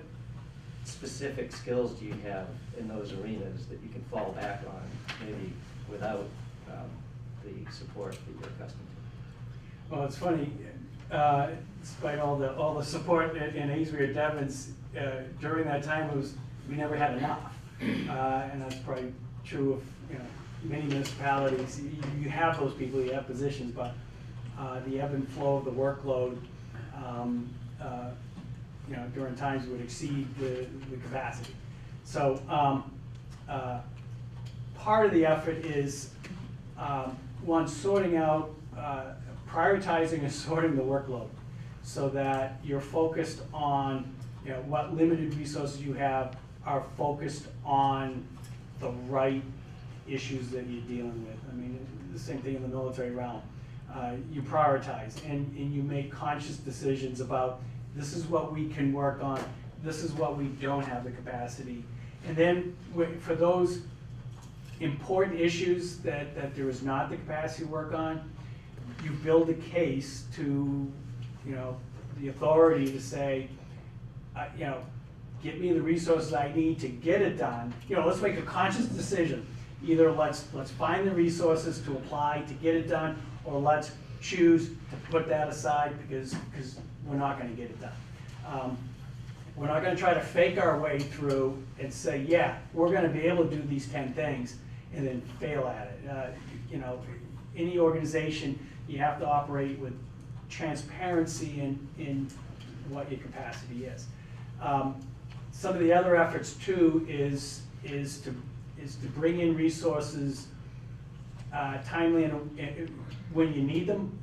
specific skills do you have in those arenas that you can fall back on, maybe without the support that you're accustomed to? Well, it's funny, despite all the support in Amesbury or Devon's, during that time, we never had enough. And that's probably true of many municipalities. You have those people, you have positions, but the ebb and flow of the workload during times would exceed the capacity. So part of the effort is one, sorting out, prioritizing and sorting the workload so that you're focused on what limited resources you have are focused on the right issues that you're dealing with. I mean, the same thing in the military realm. You prioritize and you make conscious decisions about this is what we can work on, this is what we don't have the capacity. And then for those important issues that there is not the capacity to work on, you build a case to the authority to say, get me the resources I need to get it done. Let's make a conscious decision. Either let's find the resources to apply to get it done, or let's choose to put that aside because we're not going to get it done. We're not going to try to fake our way through and say, yeah, we're going to be able to do these 10 things and then fail at it. Any organization, you have to operate with transparency in what your capacity is. Some of the other efforts too is to bring in resources timely and when you need them,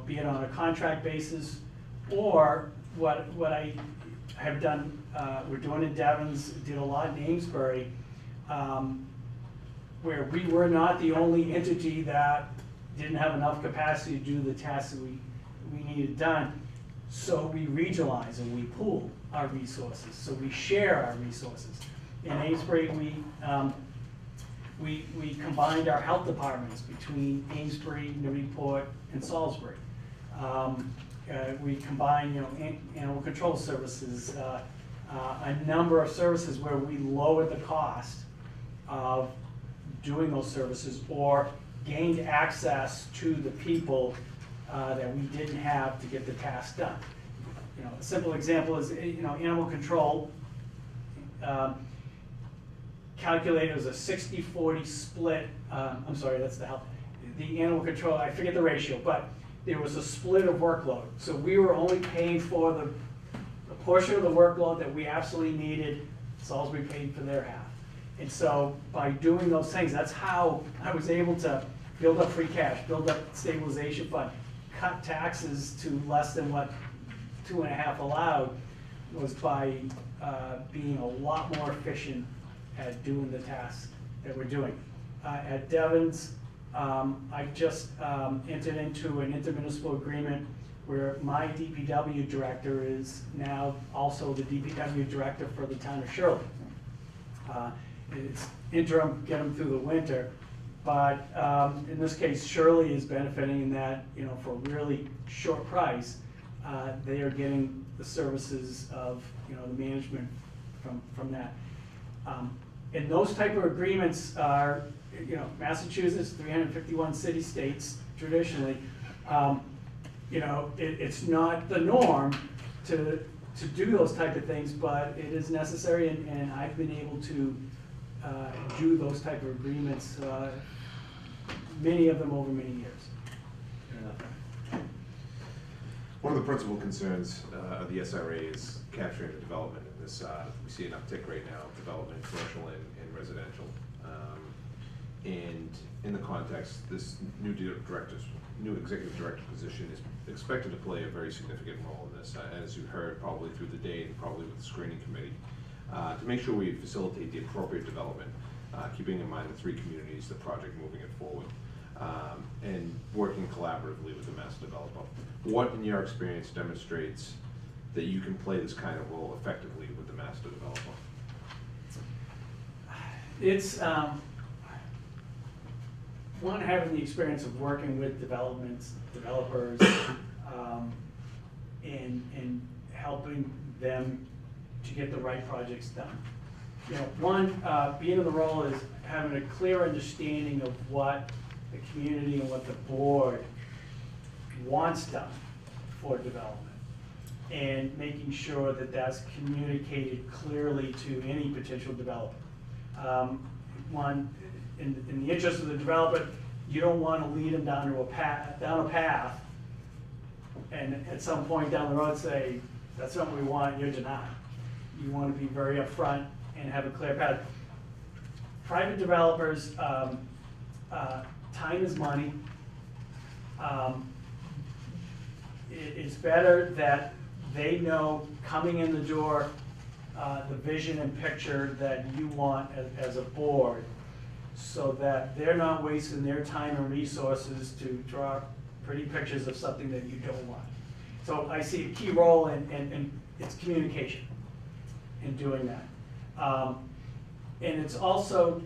be it on a contract basis, or what I have done, we're doing in Devon's, did a lot in Amesbury, where we were not the only entity that didn't have enough capacity to do the tasks that we needed done. So we regionalize and we pool our resources. So we share our resources. In Amesbury, we combined our health departments between Amesbury, Newburyport, and Salisbury. We combined, animal control services, a number of services where we lowered the cost of doing those services or gained access to the people that we didn't have to get the task done. A simple example is, animal control calculated as a 60-40 split. I'm sorry, that's the health. The animal control, I forget the ratio, but there was a split of workload. So we were only paying for the portion of the workload that we absolutely needed, it's all we paid for their half. And so by doing those things, that's how I was able to build up free cash, build up stabilization fund, cut taxes to less than what 2.5 allowed, was by being a lot more efficient at doing the tasks that we're doing. At Devon's, I just entered into an intermunicipal agreement where my DPW director is now also the DPW director for the town of Shirley. It's interim, get them through the winter, but in this case, Shirley is benefiting in that, you know, for a really short price, they are getting the services of, you know, the management from that. And those type of agreements are, you know, Massachusetts, 351 city-states traditionally, you know, it's not the norm to do those type of things, but it is necessary, and I've been able to do those type of agreements, many of them over many years. One of the principal concerns of the SRA is capturing the development in this. We see an uptick right now of development, commercial and residential. And in the context, this new executive director position is expected to play a very significant role in this, as you heard probably through the day and probably with the screening committee, to make sure we facilitate the appropriate development, keeping in mind the 3 communities, the project moving it forward, and working collaboratively with the master developer. What, in your experience, demonstrates that you can play this kind of role effectively with the master developer? It's, one, having the experience of working with developers, and helping them to get the right projects done. You know, one, being in the role is having a clear understanding of what the community and what the board wants done for development, and making sure that that's communicated clearly to any potential developer. One, in the interest of the developer, you don't want to lead them down a path, and at some point down the road say, that's not what we want, you're denied. You want to be very upfront and have a clear path. Private developers, time is money. It's better that they know coming in the door the vision and picture that you want as a board, so that they're not wasting their time and resources to draw pretty pictures of something that you don't want. So I see a key role in its communication in doing that. And it's also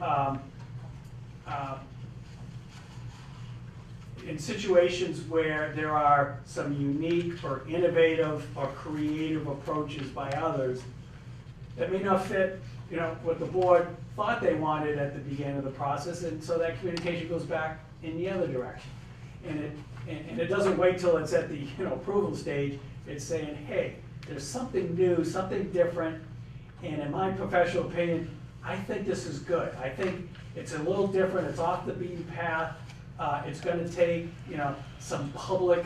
in situations where there are some unique or innovative or creative approaches by others that may not fit, you know, what the board thought they wanted at the beginning of the process, and so that communication goes back in the other direction. And it doesn't wait till it's at the, you know, approval stage. It's saying, hey, there's something new, something different, and in my professional opinion, I think this is good. I think it's a little different, it's off the beaten path. It's gonna take, you know, some public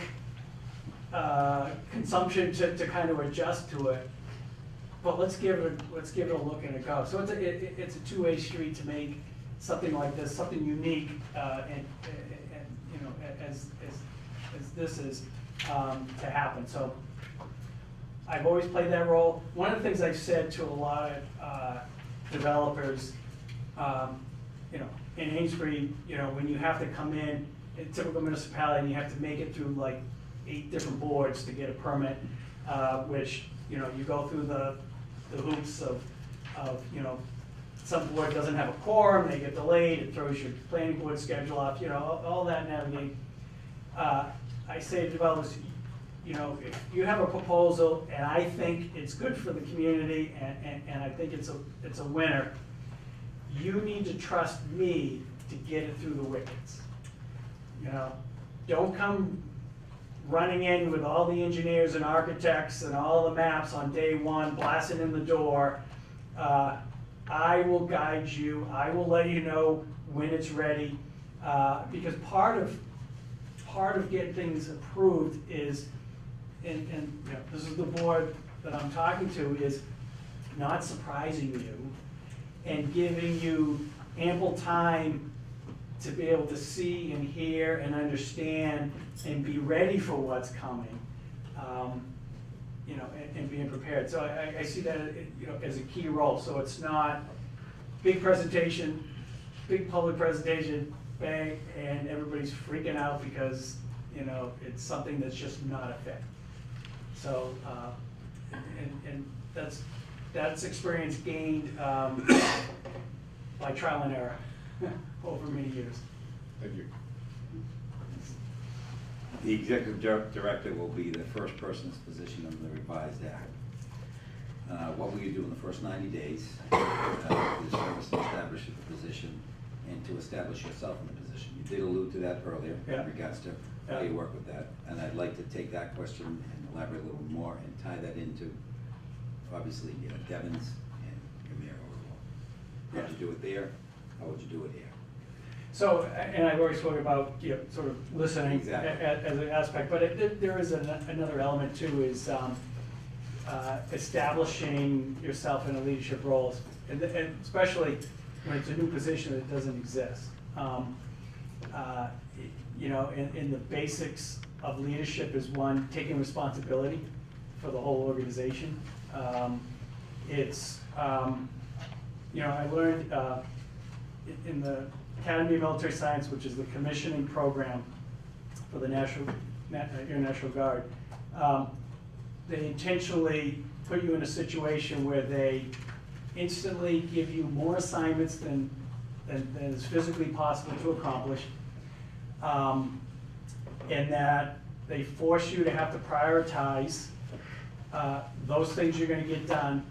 consumption to kind of adjust to it. But let's give it a look and a go. So it's a two-way street to make something like this, something unique, and you know, as this is to happen. So I've always played that role. One of the things I've said to a lot of developers, you know, in Amesbury, you know, when you have to come in a typical municipality and you have to make it through like 8 different boards to get a permit, which, you know, you go through the hoops of, you know, some board doesn't have a quorum, they get delayed, it throws your planning board schedule off, you know, all that navigate. I say to developers, you know, if you have a proposal and I think it's good for the community and I think it's a winner, you need to trust me to get it through the wickets. You know, don't come running in with all the engineers and architects and all the maps on day one, blasting in the door. I will guide you. I will let you know when it's ready, because part of part of getting things approved is, and you know, this is the board that I'm talking to, is not surprising you and giving you ample time to be able to see and hear and understand and be ready for what's coming, you know, and being prepared. So I see that, you know, as a key role. So it's not big presentation, big public presentation, bang, and everybody's freaking out because, you know, it's something that's just not a fit. So, and that's experience gained by trial and error over many years. Thank you. The executive director will be the first person that's positioned under the revised act. What will you do in the first 90 days to service and establish the position and to establish yourself in the position? You did allude to that earlier Yeah. in regards to how you work with that. And I'd like to take that question and elaborate a little more and tie that into, obviously, Devon's and your mayoral role. How'd you do it there? How would you do it here? So, and I've already spoken about, you know, sort of listening Exactly. as an aspect, but there is another element too, is establishing yourself in a leadership role, and especially when it's a new position that doesn't exist. You know, in the basics of leadership is one, taking responsibility for the whole organization. It's, you know, I learned in the Academy of Military Science, which is the commissioning program for the Air National Guard, they intentionally put you in a situation where they instantly give you more assignments than is physically possible to accomplish, and that they force you to have to prioritize those things you're going to get done,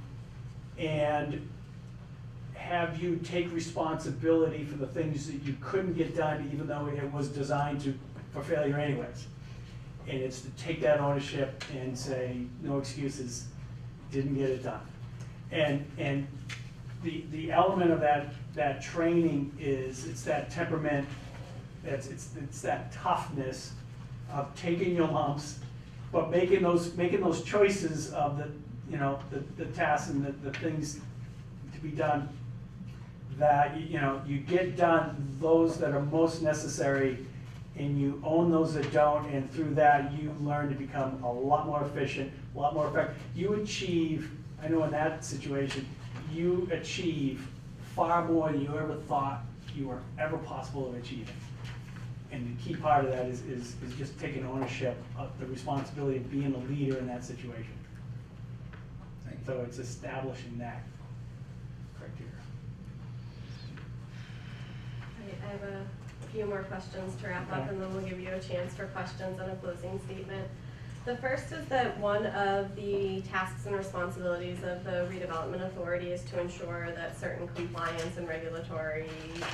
and have you take responsibility for the things that you couldn't get done, even though it was designed for failure anyways. And it's to take that ownership and say, no excuses, didn't get it done. And the element of that training is, it's that temperament, it's that toughness of taking your lumps, but making those choices of the tasks and the things to be done, that you get done those that are most necessary, and you own those that don't, and through that you learn to become a lot more efficient, a lot more effective. You achieve, I know in that situation, you achieve far more than you ever thought you were ever possible of achieving. And the key part of that is just taking ownership of the responsibility of being a leader in that situation. Thank you. So it's establishing that criteria. I have a few more questions to wrap up, Okay. and then we'll give you a chance for questions and a closing statement. The first is that one of the tasks and responsibilities of the redevelopment authority is to ensure that certain compliance and regulatory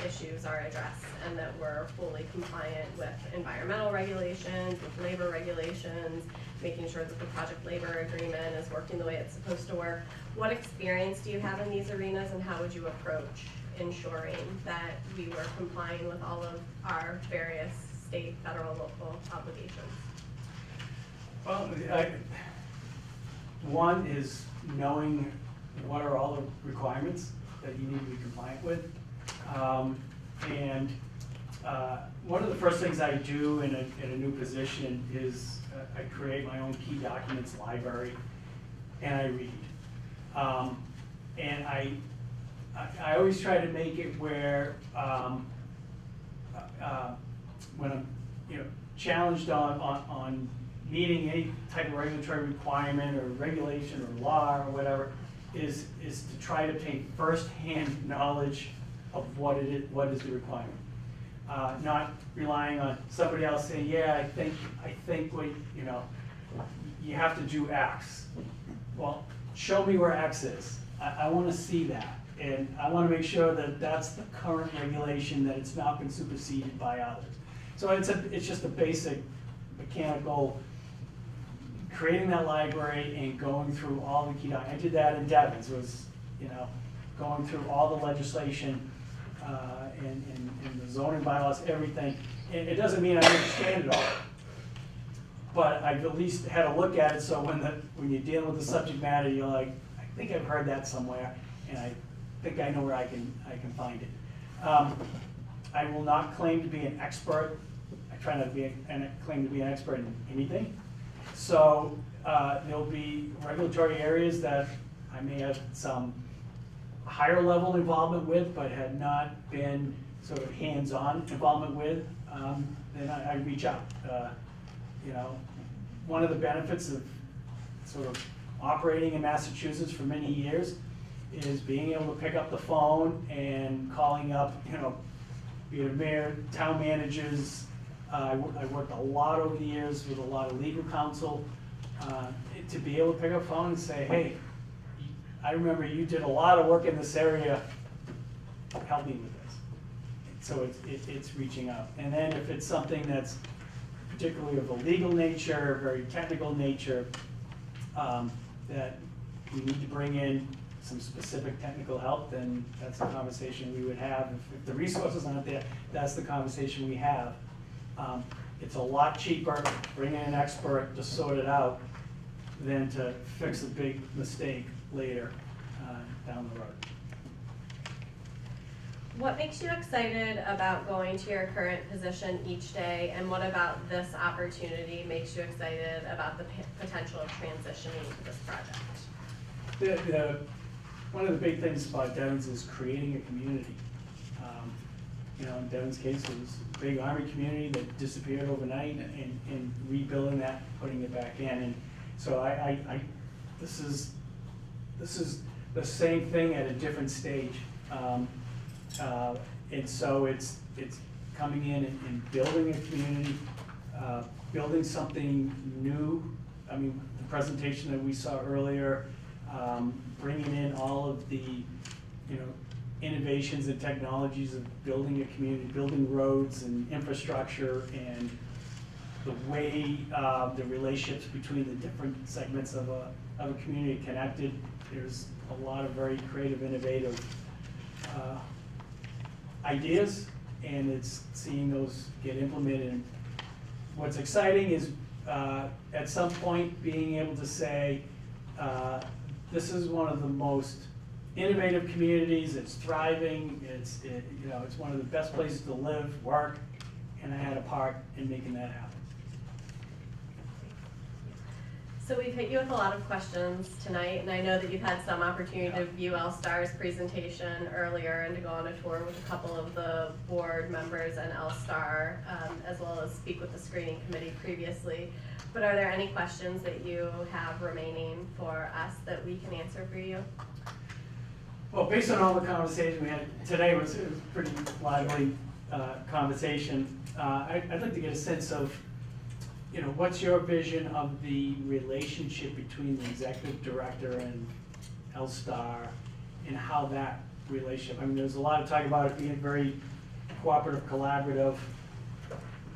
issues are addressed, and that we're fully compliant with environmental regulations, with labor regulations, making sure that the project labor agreement is working the way it's supposed to work. What experience do you have in these arenas, and how would you approach ensuring that we were complying with all of our various state, federal, local obligations? Well, one is knowing what are all the requirements that you need to be compliant with. And one of the first things I do in a new position is I create my own key documents library, and I read. And I always try to make it where when I'm challenged on meeting any type of regulatory requirement or regulation or law or whatever, is to try to obtain first-hand knowledge of what is the requirement. Not relying on somebody else saying, yeah, I think you have to do X. Well, show me where X is. I want to see that. And I want to make sure that that's the current regulation, that it's not been superseded by others. So it's just a basic mechanical, creating that library and going through all the key documents. I did that in Devon's, was going through all the legislation and the zoning bylaws, everything, it doesn't mean I understand it all, but I've at least had a look at it, so when you're dealing with the subject matter, you're like, I think I've heard that somewhere, and I think I know where I can find it. I will not claim to be an expert. I try not to claim to be an expert in anything. So there'll be regulatory areas that I may have some higher level involvement with, but had not been sort of hands-on involvement with, then I reach out. You know, one of the benefits of sort of operating in Massachusetts for many years is being able to pick up the phone and calling up, you know, be it mayor, town managers. I worked a lot over the years with a lot of legal counsel, to be able to pick up the phone and say, hey, I remember you did a lot of work in this area, help me with this. So it's reaching out. And then if it's something that's particularly of a legal nature, very technical nature, that we need to bring in some specific technical help, then that's a conversation we would have. If the resources aren't there, that's the conversation we have. It's a lot cheaper to bring in an expert to sort it out than to fix a big mistake later down the road. What makes you excited about going to your current position each day, and what about this opportunity makes you excited about the potential of transitioning to this project? One of the big things about Devon's is creating a community. You know, in Devon's case, it was a big Army community that disappeared overnight, and rebuilding that, putting it back in. And so this is the same thing at a different stage. And so it's coming in and building a community, building something new. I mean, the presentation that we saw earlier, bringing in all of the, you know, innovations and technologies of building a community, building roads and infrastructure, and the way the relationships between the different segments of a community connected. There's a lot of very creative, innovative ideas, and it's seeing those get implemented. What's exciting is at some point being able to say, this is one of the most innovative communities, it's thriving, it's one of the best places to live, work, and I had a part in making that happen. So we've hit you with a lot of questions tonight, and I know that you've had some opportunity to view L-STAR's presentation earlier and to go on a tour with a couple of the board members and L-STAR, as well as speak with the screening committee previously. But are there any questions that you have remaining for us that we can answer for you? Well, based on all the conversation we had today, it was a pretty lively conversation. I'd like to get a sense of, you know, what's your vision of the relationship between the executive director and L-STAR, and how that relationship, I mean, there's a lot of talk about it being very cooperative, collaborative,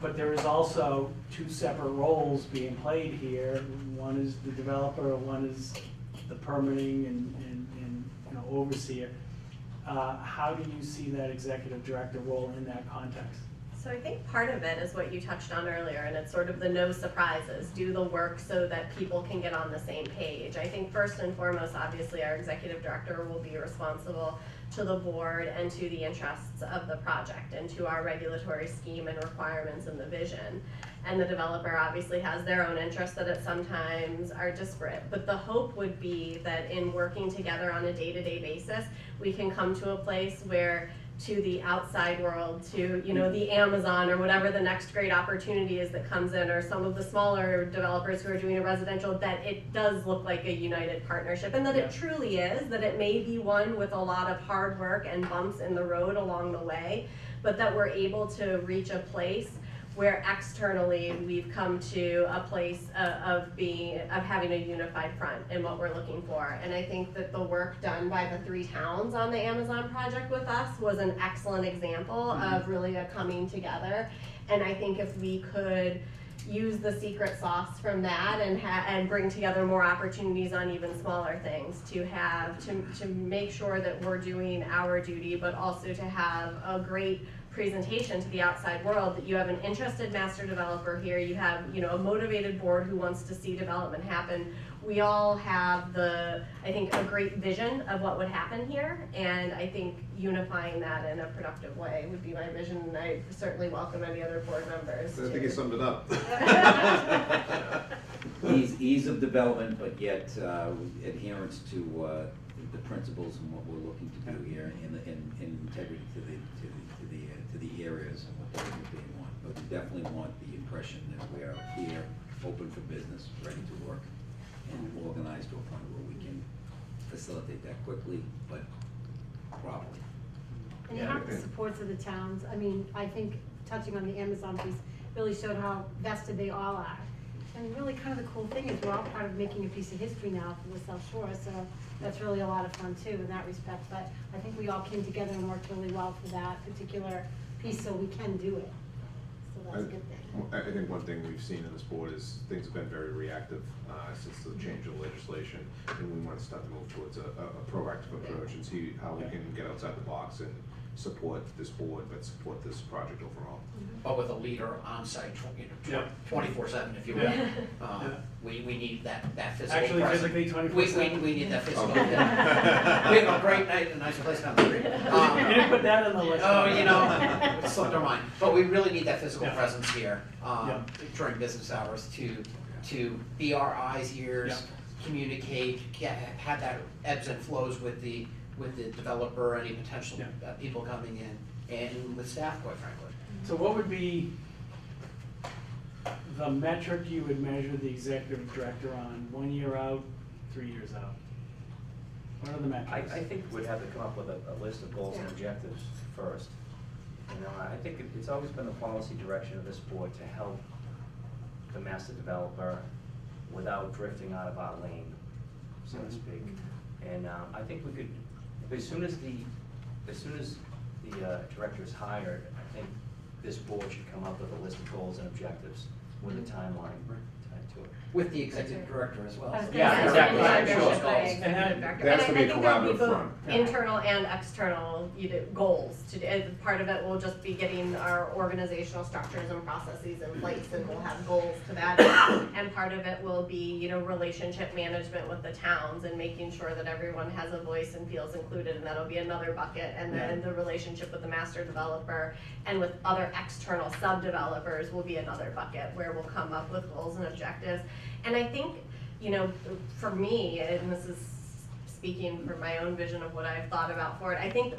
but there is also two separate roles being played here. One is the developer, one is the permitting and you know, overseer. How do you see that executive director role in that context? So I think part of it is what you touched on earlier, and it's sort of the no surprises, do the work so that people can get on the same page. I think first and foremost, obviously, our executive director will be responsible to the board and to the interests of the project and to our regulatory scheme and requirements and the vision. And the developer obviously has their own interests that sometimes are disparate. But the hope would be that in working together on a day-to-day basis, we can come to a place where to the outside world, to, you know, the Amazon or whatever the next great opportunity is that comes in, or some of the smaller developers who are doing a residential, that it does look like a united partnership, and that it truly is, that it may be one with a lot of hard work and bumps in the road along the way, but that we're able to reach a place where externally we've come to a place of having a unified front in what we're looking for. And I think that the work done by the 3 towns on the Amazon project with us was an excellent example of really a coming together. And I think if we could use the secret sauce from that and bring together more opportunities on even smaller things, to make sure that we're doing our duty, but also to have a great presentation to the outside world that you have an interested master developer here, you have, you know, a motivated board who wants to see development happen. We all have I think, a great vision of what would happen here, and I think unifying that in a productive way would be my vision, and I certainly welcome any other board members. I think you summed it up. Ease of development, but yet adherence to the principles and what we're looking to do here, and integrity to the areas and what they want. But we definitely want the impression that we are here, open for business, ready to work, and organized to a point where we can facilitate that quickly, but properly. And you have the supports of the towns. I mean, I think touching on the Amazon piece really showed how vested they all are. And really kind of the cool thing is we're all part of making a piece of history now for the South Shore, so that's really a lot of fun too in that respect. But I think we all came together and worked really well for that particular piece, so we can do it. So that's a good thing. I think one thing we've seen in this board is things have been very reactive since the change of legislation, and we want to start to move towards a proactive approach and see how we can get outside the box and support this board, but support this project overall. But with a leader on site, 24/7, if you will. Yeah. We need that physical Actually, presence. physically 24/7. We need that physical. Okay. We have a great night, a nice place down the street. You didn't put that on the list. Oh, you know, it slipped our mind. But we really need that physical Yeah. presence here Yeah. during business hours to be our eyes, ears, Yeah. communicate, have that ebbs and flows with the developer, any potential Yeah. people coming in, and with staff, quite frankly. So what would be the metric you would measure the executive director on 1 year out, 3 years out? What are the metrics? I think we'd have to come up with a list of goals and objectives first. You know, I think it's always been the policy direction of this board to help the master developer without drifting out of our lane, so to speak. And I think we could, as soon as the director is hired, I think this board should come up with a list of goals and objectives with a timeline tied to it. With the executive director as well. I was gonna Yeah, say, exactly. yeah, Sure. by And executive that- director. there has And to I be a think there'll be collaborative both front. internal and external, goals to do. Part of it will just be getting our organizational structures and processes in place, and we'll have goals to that. And part of it will be, relationship management with the towns and making sure that everyone has a voice and feels included, and that'll be another bucket. And then the relationship with the master developer and with other external sub-developers will be another bucket where we'll come up with goals and objectives. And I think, for me, and this is speaking for my own vision of what I've thought about for it, I think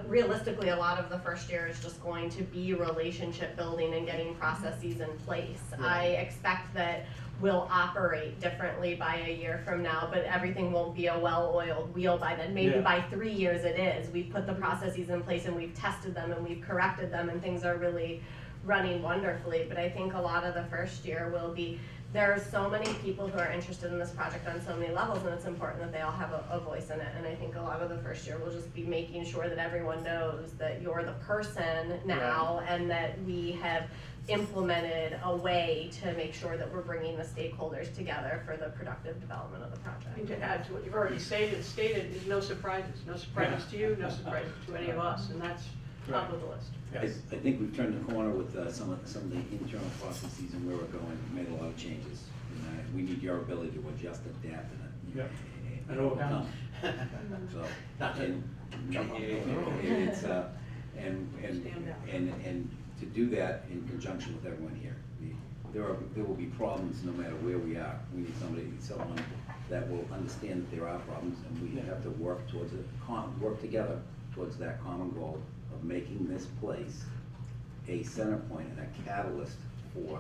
realistically, a lot of the first year is just going to be relationship building and getting processes in place. I expect that we'll operate differently by a year from now, but everything won't be a well-oiled wheel by then. Maybe by 3 years it is. We've put the processes in place and we've tested them and we've corrected them, and things are really running wonderfully. But I think a lot of the first year will be, there are so many people who are interested in this project on so many levels, and it's important that they all have a voice in it. And I think a lot of the first year will just be making sure that everyone knows that you're the person now, and that we have implemented a way to make sure that we're bringing the stakeholders together for the productive development of the project. And to add to what you've already stated is no surprises. No surprises to you, no surprises to any of us, and that's top of the list. Yes. I think we've turned the corner with some of the internal processes and where we're going. We made a lot of changes. And we need your ability to adjust, adapt, Yep. and And overcome. So, Not to jump on the it's, and to do that in conjunction with everyone here. There will be problems no matter where we are. We need someone that will understand that there are problems, and we have to work towards work together towards that common goal of making this place a center point and a catalyst for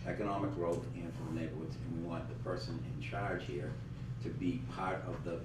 economic growth and for the neighborhoods. And we want the person in charge here to be part of that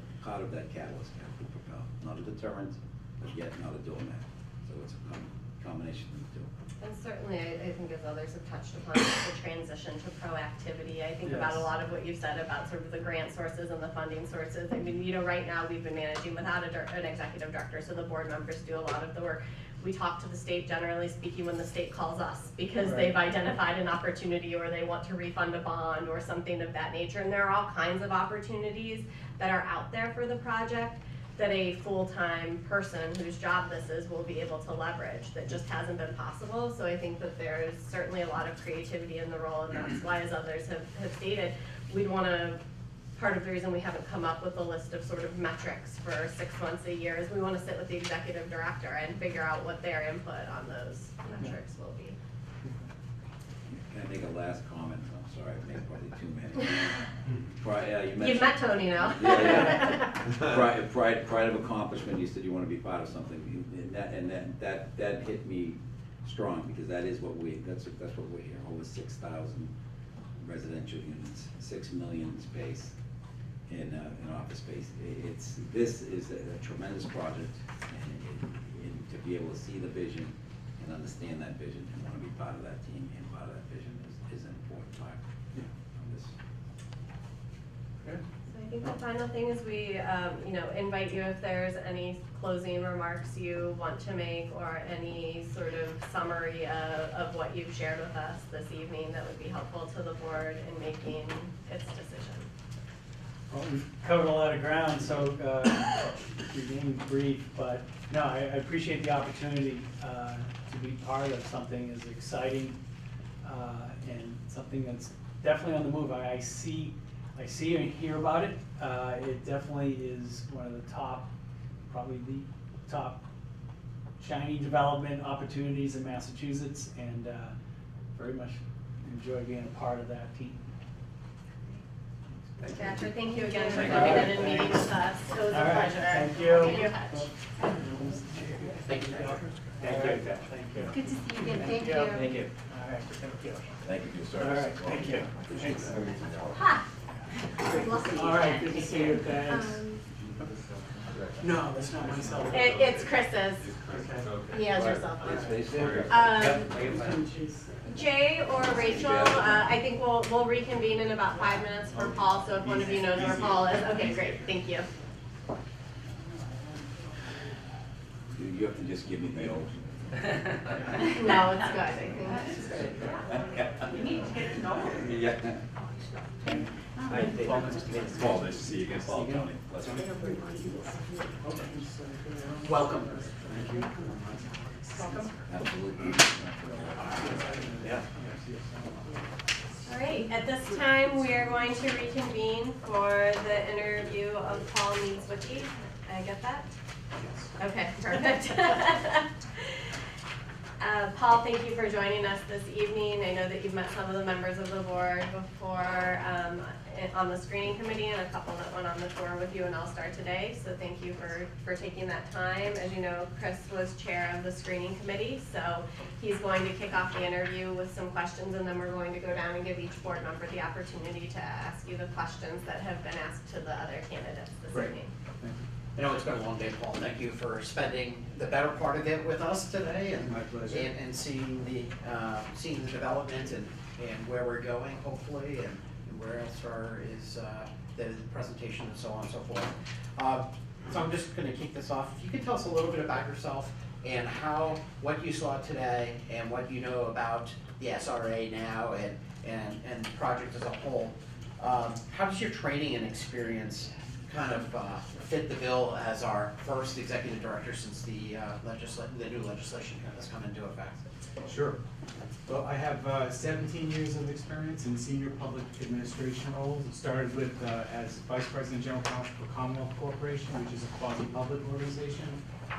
catalyst, to propel, not a deterrent, but yet not a doormat. So it's a combination of the two. And certainly, I think as others have touched upon, the transition to proactivity. I think about a lot of what you've said about sort of the grant sources and the funding sources. I mean, right now, we've been managing without an executive director, so the board members do a lot of the work. We talk to the state, generally speaking, when the state calls us, because they've identified an opportunity, or they want to refund a bond or something of that nature. And there are all kinds of opportunities that are out there for the project. that a full-time person whose job this is will be able to leverage, that just hasn't been possible. So I think that there's certainly a lot of creativity in the role, and that's why, as others have stated, we'd wanna, part of the reason we haven't come up with a list of sort of metrics for 6 months, a year, is we wanna sit with the executive director and figure out what their input on those metrics will be. Can I make a last comment? I'm sorry, I've made probably too many. You You've mentioned. met Tony now. Yeah. Pride of accomplishment, you said you want to be part of something, and that hit me strong, because that is what that's what we're here, over 6,000 residential units, 6 million space in office space. This is a tremendous project, and to be able to see the vision and understand that vision and want to be part of that team and part of that vision is an important part of this. So I think the final thing is we, invite you if there's any closing remarks you want to make, or any sort of summary of what you've shared with us this evening that would be helpful to the board in making its decision. Well, we've covered a lot of ground, so being brief, but no, I appreciate the opportunity to be part of something as exciting and something that's definitely on the move. I see and hear about it. It definitely is one of the top, probably the top shiny development opportunities in Massachusetts, and very much enjoy being a part of that team. Patrick, thank you again for coming in and meeting with us. It was a All right, pleasure. thank you. Thank you. Thank you. Thank you. Thank you. Good to see you again, thank you. Thank you. All right, thank you. Thank you for your All service. right, thank you. Thanks. Ha! Lucky. All right, good to see you, thanks. No, that's not my cell phone. It's Chris's. Okay. He has your cell phone. Yep. Jay or Rachel, I think we'll reconvene in about 5 minutes for Paul, so if one of you knows where Paul is, okay, great, thank you. You have to just give me the old. No, it's good, I think. Yeah. Paul, nice to see you again. Paul, Tony, let's go. Welcome. Absolutely. Yeah. All right, at this time, we are going to reconvene for the interview of Paul Niedzwiecki. Did I get that? Okay, perfect. Paul, thank you for joining us this evening. I know that you've met some of the members of the board before on the screening committee, and a couple that went on the tour with you and All-Star today, so thank you for taking that time. As you know, Chris was chair of the screening committee, so he's going to kick off the interview with some questions, and then we're going to go down and give each board member the opportunity to ask you the questions that have been asked to the other candidates this Great. evening. I know it's been a long day, Paul. Thank you for spending the better part of it with us today, and My pleasure. and seeing the development and where we're going, hopefully, and where else is the presentation and so on and so forth. So I'm just going to kick this off. If you could tell us a little bit about yourself and what you saw today and what you know about the SRA now and the project as a whole. How does your training and experience kind of fit the bill as our first executive director since the new legislation has come into effect? Sure. Well, I have 17 years of experience in senior public administration roles. It started with as Vice President General Counsel for Commonwealth Corporation, which is a quasi-public organization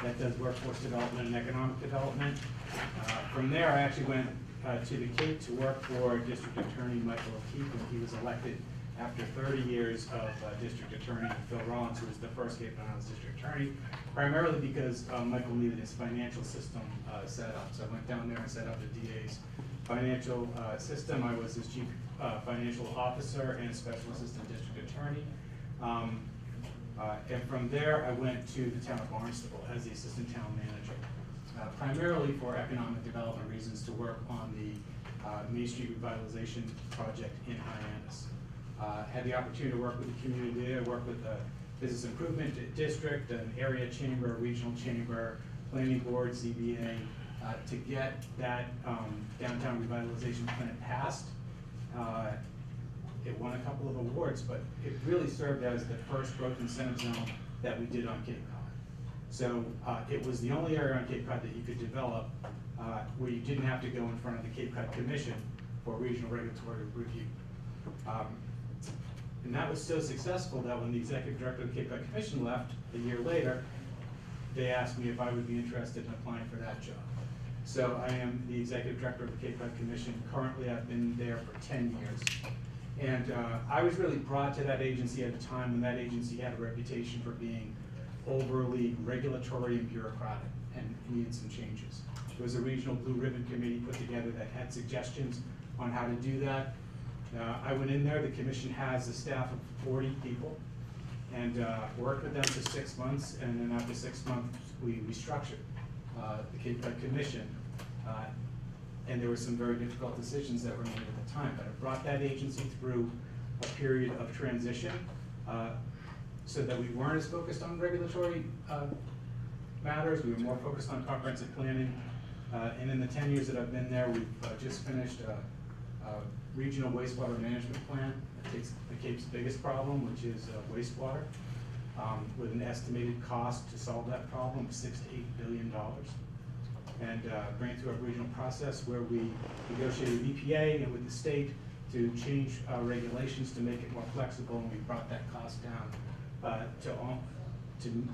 that does workforce development and economic development. From there, I actually went to the Cape to work for District Attorney Michael O'Keefe, and he was elected after 30 years of District Attorney Phil Rollins, who was the first Cape Islands District Attorney, primarily because Michael needed his financial system set up. So I went down there and set up the DA's financial system. I was his chief financial officer and special assistant district attorney. And from there, I went to the town of Barnstable as the assistant town manager, primarily for economic development reasons, to work on the Main Street revitalization project in Hyannis. Had the opportunity to work with the community there, work with the Business Improvement District, an area chamber, regional chamber, planning board, ZBA, to get that downtown revitalization plan passed. It won a couple of awards, but it really served as the first growth incentive zone that we did on Cape Cod. So it was the only area on Cape Cod that you could develop where you didn't have to go in front of the Cape Cod Commission for regional regulatory review. And that was so successful that when the executive director of the Cape Cod Commission left a year later, they asked me if I would be interested in applying for that job. So I am the executive director of the Cape Cod Commission. Currently, I've been there for 10 years. And I was really brought to that agency at a time when that agency had a reputation for being overly regulatory and bureaucratic and needed some changes. There was a regional blue ribbon committee put together that had suggestions on how to do that. I went in there, the commission has a staff of 40 people, and worked with them for 6 months, and then after 6 months, we restructured the Cape Cod Commission. And there were some very difficult decisions that were made at the time, but it brought that agency through a period of transition so that we weren't as focused on regulatory matters, we were more focused on comprehensive planning. And in the 10 years that I've been there, we've just finished a regional wastewater management plan that takes the Cape's biggest problem, which is wastewater, with an estimated cost to solve that problem of $6 to $8 billion. And bring it through a regional process where we negotiated with EPA and with the state to change regulations to make it more flexible, and we brought that cost down to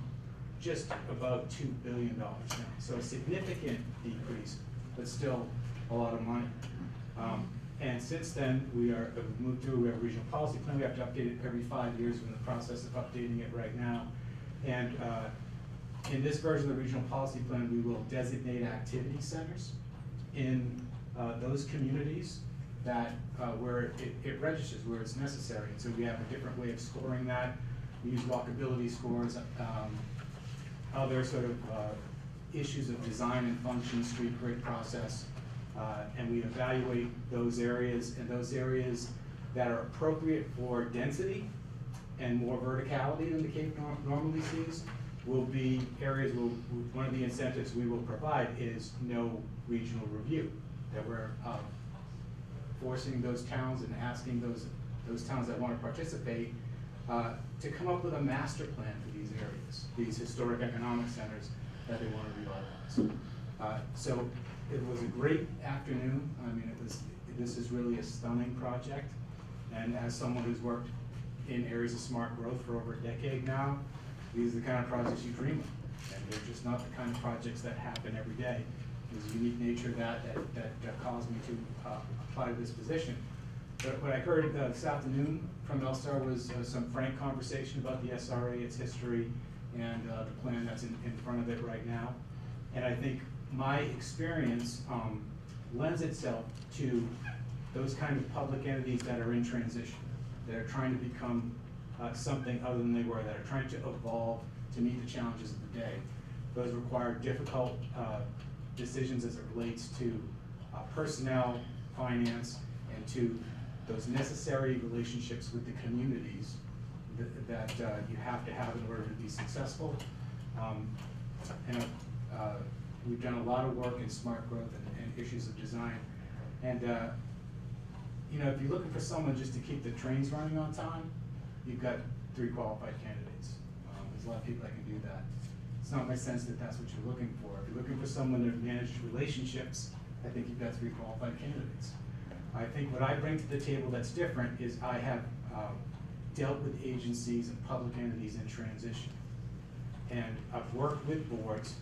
just about $2 billion now. So a significant decrease, but still a lot of money. And since then, we've moved through a regional policy plan. We have to update it every 5 years. We're in the process of updating it right now. And in this version of the regional policy plan, we will designate activity centers in those communities that where it registers, where it's necessary. And so we have a different way of scoring that. We use walkability scores, other sort of issues of design and function, street grid process, and we evaluate those areas, and those areas that are appropriate for density and more verticality than the Cape normally sees will be areas where one of the incentives we will provide is no regional review, that we're forcing those towns and asking those towns that want to participate to come up with a master plan for these areas, these historic economic centers that they want to revitalize. So it was a great afternoon. I mean, this is really a stunning project. And as someone who's worked in areas of smart growth for over a decade now, these are the kind of projects you dream of. And they're just not the kind of projects that happen every day. There's a unique nature of that caused me to apply to this position. But what I heard this afternoon from Elstar was some frank conversation about the SRA, its history, and the plan that's in front of it right now. And I think my experience lends itself to those kind of public entities that are in transition, that are trying to become something other than they were, that are trying to evolve to meet the challenges of the day. Those require difficult decisions as it relates to personnel, finance, and to those necessary relationships with the communities that you have to have in order to be successful. We've done a lot of work in smart growth and issues of design. And you know, if you're looking for someone just to keep the trains running on time, you've got 3 qualified candidates. There's a lot of people that can do that. It's not my sense that that's what you're looking for. If you're looking for someone to manage relationships, I think you've got 3 qualified candidates. I think what I bring to the table that's different is I have dealt with agencies and public entities in transition. And I've worked with boards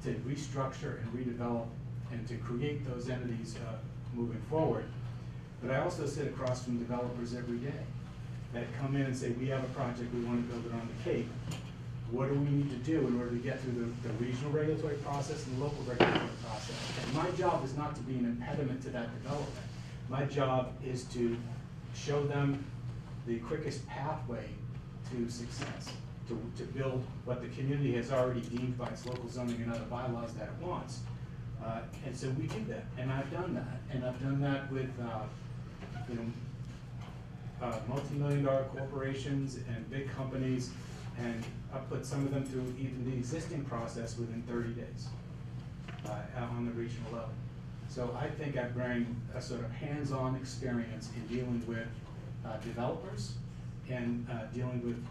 to restructure and redevelop and to create those entities moving forward. But I also sit across from developers every day that come in and say, we have a project, we want to build it on the Cape. What do we need to do in order to get through the regional regulatory process and the local regulatory process? And my job is not to be an impediment to that development. My job is to show them the quickest pathway to success, to build what the community has already deemed by its local zoning and other bylaws that it wants. And so we do that, and I've done that. And I've done that with multi-million-dollar corporations and big companies, and I've put some of them through even the existing process within 30 days on the regional level. So I think I bring a sort of hands-on experience in dealing with developers and dealing with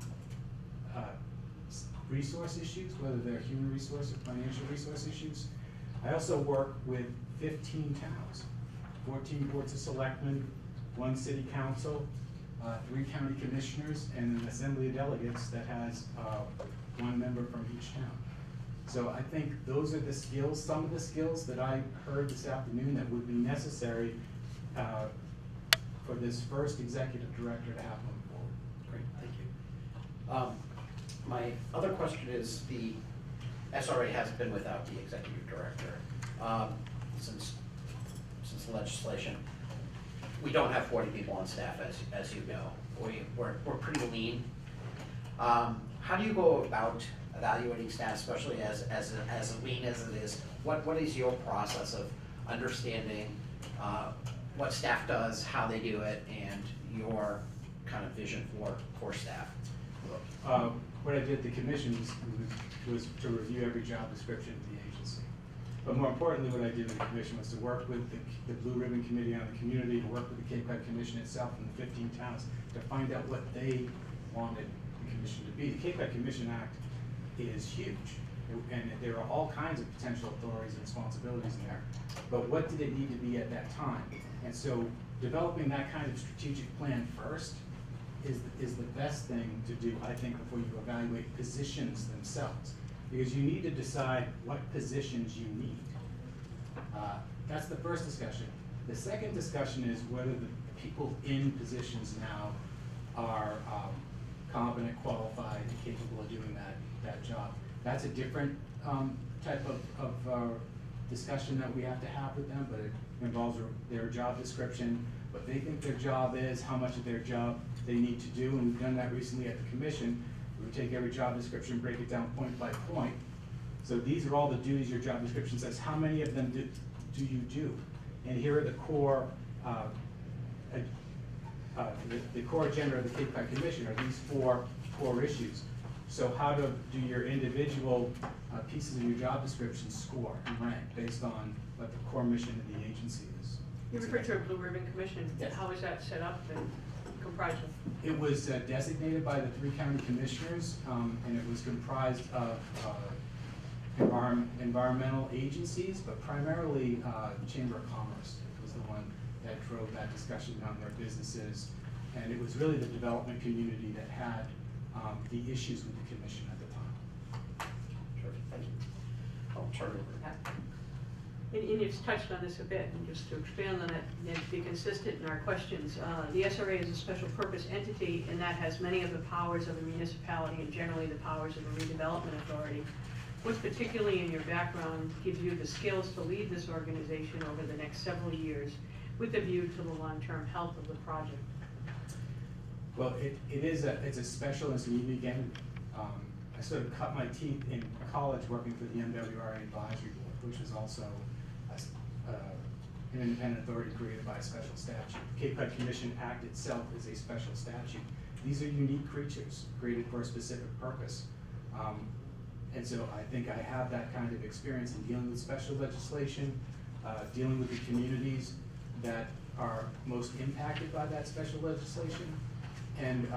resource issues, whether they're human resource or financial resource issues. I also work with 15 towns, 14 boards of selectmen, 1 city council, 3 county commissioners, and an assembly of delegates that has 1 member from each town. So I think those are the skills, some of the skills that I heard this afternoon that would be necessary for this first executive director to have moving forward. Great, thank you. My other question is, the SRA has been without the executive director since the legislation. We don't have 40 people on staff, as you know. We're pretty lean. How do you go about evaluating staff, especially as lean as it is? What is your process of understanding what staff does, how they do it, and your kind of vision for staff? What I did at the commission was to review every job description of the agency. But more importantly, what I did in the commission was to work with the Blue Ribbon Committee on the Community, to work with the Cape Cod Commission itself and the 15 towns to find out what they wanted the commission to be. The Cape Cod Commission Act is huge, and there are all kinds of potential authorities and responsibilities in there. But what did it need to be at that time? And so developing that kind of strategic plan first is the best thing to do, I think, before you evaluate positions themselves. Because you need to decide what positions you need. That's the first discussion. The second discussion is whether the people in positions now are competent, qualified, and capable of doing that job. That's a different type of discussion that we have to have with them, but it involves their job description, what they think their job is, how much of their job they need to do, and we've done that recently at the commission. We take every job description, break it down point by point. So these are all the duties your job description says. How many of them do you do? And here are the core, the core agenda of the Cape Cod Commission are these 4 core issues. So how do your individual pieces of your job description score and rank based on what the core mission of the agency is? You referred to a Blue Ribbon Commission. Yes. How is that set up and comprised of? It was designated by the 3 county commissioners, and it was comprised of environmental agencies, but primarily the Chamber of Commerce was the one that drove that discussion on their businesses. And it was really the development community that had the issues with the commission at the time. Sure, thank you. I'll turn it over to Pat. And you've touched on this a bit, and just to expand on it and to be consistent in our questions, the SRA is a special purpose entity, and that has many of the powers of a municipality and generally the powers of a redevelopment authority. What particularly in your background gives you the skills to lead this organization over the next several years with a view to the long-term health of the project? Well, it's a special, it's a unique end. I sort of cut my teeth in college working for the MWRA Advisory Board, which is also an independent authority created by a special statute. The Cape Cod Commission Act itself is a special statute. These are unique creatures created for a specific purpose. And so I think I have that kind of experience in dealing with special legislation, dealing with the communities that are most impacted by that special legislation. And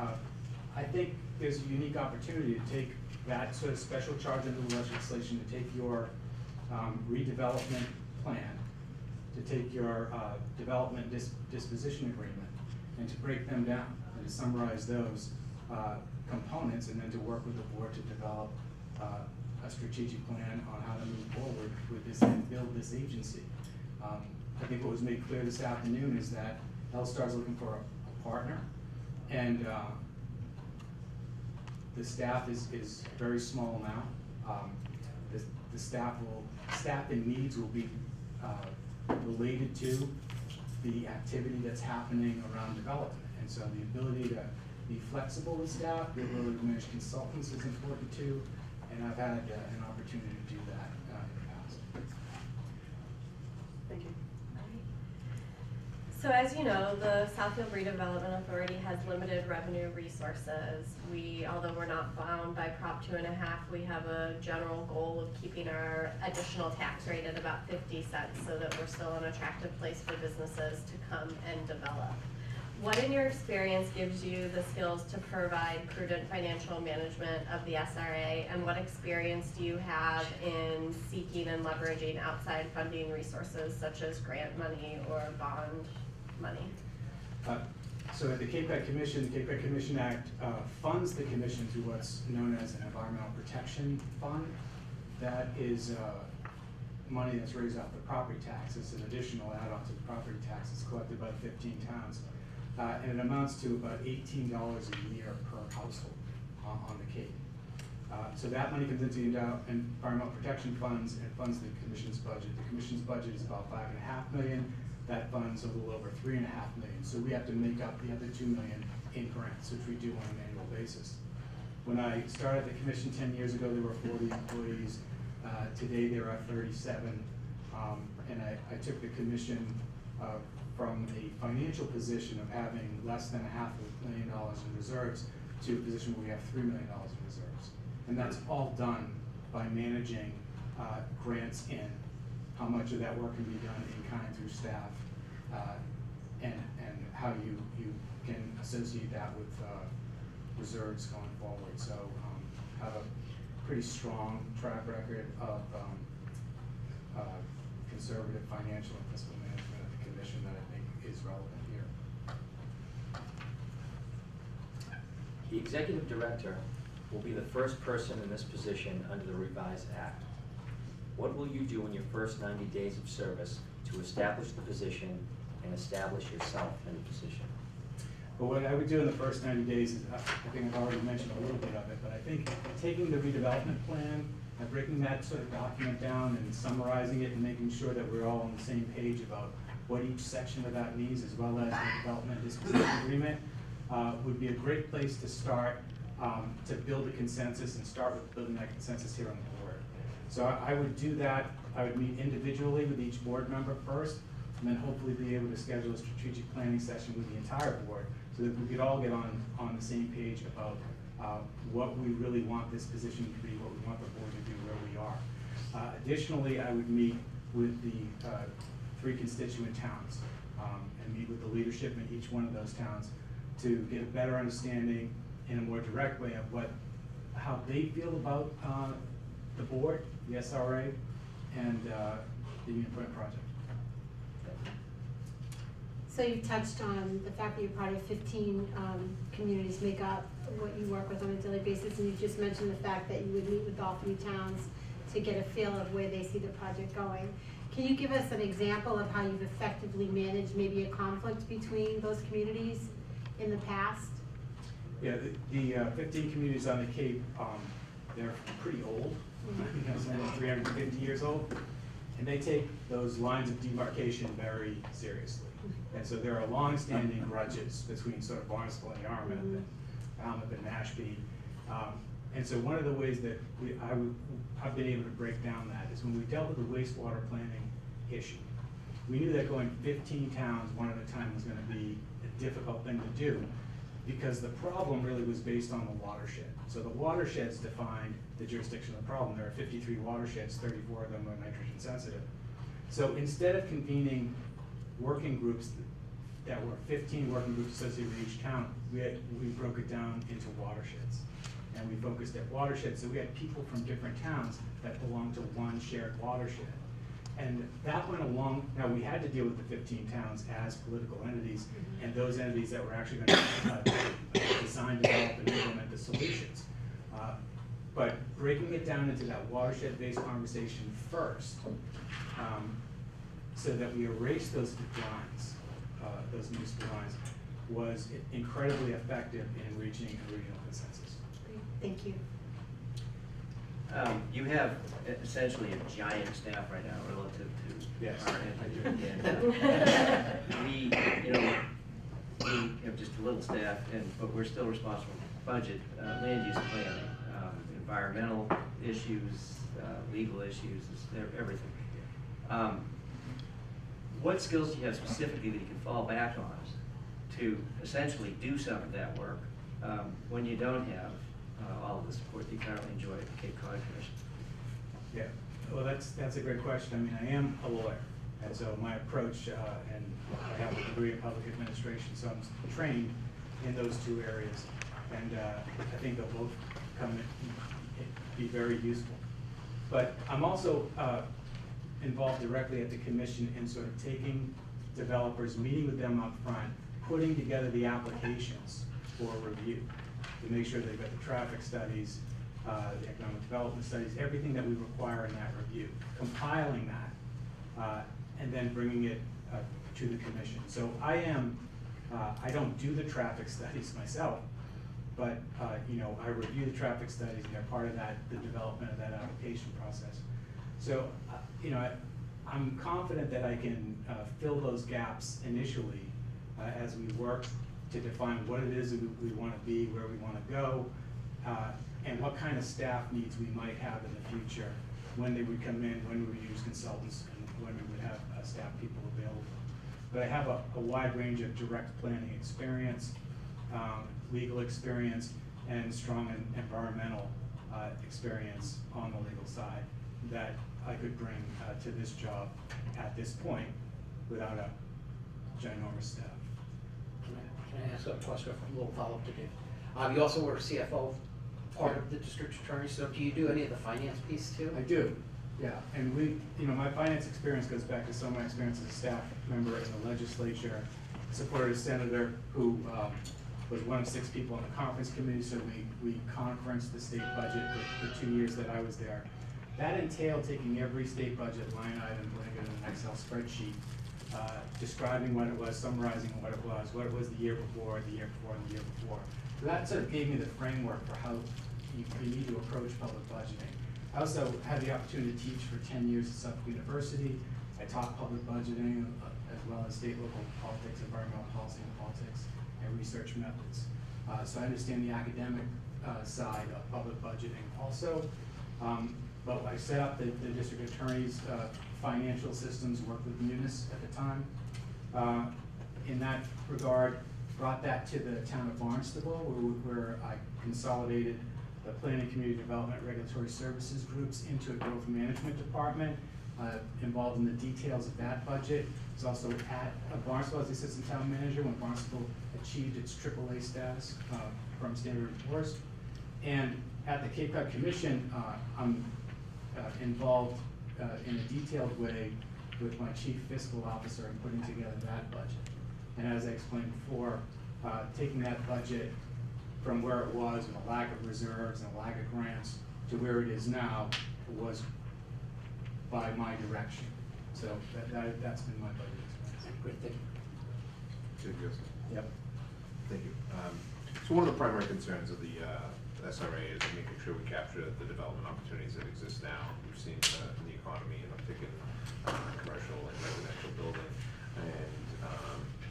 I think there's a unique opportunity to take that sort of special charge under the legislation, to take your redevelopment plan, to take your development disposition agreement, and to break them down and to summarize those components, and then to work with the board to develop a strategic plan on how to move forward with this and build this agency. I think what was made clear this afternoon is that HealthStar is looking for a partner, and the staff is very small now. The staffing needs will be related to the activity that's happening around development. And so the ability to be flexible with staff, be able to manage consultants is important too. And I've had an opportunity to do that in the past. Thank you. So as you know, the Southfield Redevelopment Authority has limited revenue resources. Although we're not bound by Prop 2.5, we have a general goal of keeping our additional tax rate at about 50 cents so that we're still an attractive place for businesses to come and develop. What in your experience gives you the skills to provide prudent financial management of the SRA, and what experience do you have in seeking and leveraging outside funding resources such as grant money or bond money? So at the Cape Cod Commission, the Cape Cod Commission Act funds the commission through what's known as an environmental protection fund. That is money that's raised off the property tax. It's an additional add-on to the property taxes collected by the 15 towns. And it amounts to about $18 a year per household on the Cape. So that money comes into the environmental protection funds and funds the commission's budget. The commission's budget is about $5.5 million. That funds a little over $3.5 million. So we have to make up the other $2 million in grants, which we do on an annual basis. When I started the commission 10 years ago, there were 40 employees. Today there are 37. And I took the commission from a financial position of having less than $500,000 in reserves to a position where we have $3 million in reserves. And that's all done by managing grants in, how much of that work can be done in kind through staff, and how you can associate that with reserves going forward. So have a pretty strong track record of conservative financial and fiscal management of the commission that I think is relevant here. The executive director will be the first person in this position under the revised act. What will you do in your first 90 days of service to establish the position and establish yourself in the position? But what I would do in the first 90 days is, I think I've already mentioned a little bit of it, but I think taking the redevelopment plan and breaking that sort of document down and summarizing it and making sure that we're all on the same page about what each section of that means, as well as the development disposition agreement, would be a great place to start to build a consensus and start with building that consensus here on the board. So I would do that. I would meet individually with each board member first, and then hopefully be able to schedule a strategic planning session with the entire board so that we could all get on the same page about what we really want this position to be, what we want the board to do, where we are. Additionally, I would meet with the 3 constituent towns and meet with the leadership in each one of those towns to get a better understanding in a more direct way of how they feel about the board, the SRA, and the Union Point project. So you touched on the fact that you're part of 15 communities make up what you work with on a daily basis, and you just mentioned the fact that you would meet with all 3 towns to get a feel of where they see the project going. Can you give us an example of how you've effectively managed maybe a conflict between those communities in the past? Yeah, the 15 communities on the Cape, they're pretty old. I think some of them 350 years old, and they take those lines of demarcation very seriously. And so there are long-standing grudges between sort of Barnstable and Yarmouth, and Falmouth and Mashpee. And so one of the ways that I've been able to break down that is when we dealt with the wastewater planning issue. We knew that going 15 towns one at a time was going to be a difficult thing to do, because the problem really was based on the watershed. So the watersheds defined the jurisdiction of the problem. There are 53 watersheds, 34 of them are nitrogen sensitive. So instead of convening working groups that were 15 working groups associated with each town, we broke it down into watersheds. And we focused at watersheds, so we had people from different towns that belonged to one shared watershed. And that went along. Now, we had to deal with the 15 towns as political entities, and those entities that were actually going to design, develop, and implement the solutions. But breaking it down into that watershed-based conversation first, so that we erase those lines, those municipal lines, was incredibly effective in reaching a regional consensus. Great. Thank you. You have essentially a giant staff right now relative to Yes, our entity. We have just a little staff, but we're still responsible for budget, land use planning, environmental issues, legal issues, everything. What skills do you have specifically that you can fall back on to essentially do some of that work when you don't have all of the support that you currently enjoy at the Cape Cod Commission? Yeah, well, that's a great question. I mean, I am a lawyer, And so my approach, and I have a degree in public administration, so I'm trained in those two areas. And I think they'll both be very useful. But I'm also involved directly at the commission in sort of taking developers, meeting with them up front, putting together the applications for review to make sure they've got the traffic studies, the economic development studies, everything that we require in that review, compiling that, and then bringing it to the commission. So I don't do the traffic studies myself, but I review the traffic studies, and they're part of the development of that application process. So I'm confident that I can fill those gaps initially as we work to define what it is that we want to be, where we want to go, and what kind of staff needs we might have in the future, when they would come in, when we would use consultants, and when we would have staff people available. But I have a wide range of direct planning experience, legal experience, and strong environmental experience on the legal side that I could bring to this job at this point without a ginormous staff. Can I ask a question, a little follow-up to Dave? You also were CFO, part of the district attorney, so do you do any of the finance piece too? I do, yeah. And my finance experience goes back to some of my experience as a staff member in the legislature. I supported a senator who was one of 6 people on the conference committee, so we conferenced the state budget the 2 years that I was there. That entailed taking every state budget line item, putting it in an Excel spreadsheet, describing what it was, summarizing what it was the year before, the year before, and the year before. So that sort of gave me the framework for how you need to approach public budgeting. I also had the opportunity to teach for 10 years at Suffolk University. I taught public budgeting as well as state local politics, environmental policy and politics, and research methods. So I understand the academic side of public budgeting also. But I set up the district attorney's financial systems, worked with Munis at the time. In that regard, brought that to the town of Barnstable, where I consolidated the planning, community development, regulatory services groups into a growth management department, involved in the details of that budget. I was also at Barnstable as the assistant town manager when Barnstable achieved its AAA status from Standard & Poor's. And at the Cape Cod Commission, I'm involved in a detailed way with my chief fiscal officer in putting together that budget. And as I explained before, taking that budget from where it was and a lack of reserves and a lack of grants to where it is now was by my direction. So that's been my budget experience. Great, thank you. Yep. Thank you. So one of the primary concerns of the SRA is making sure we capture the development opportunities that exist now. We've seen in the economy an uptick in commercial and residential building. And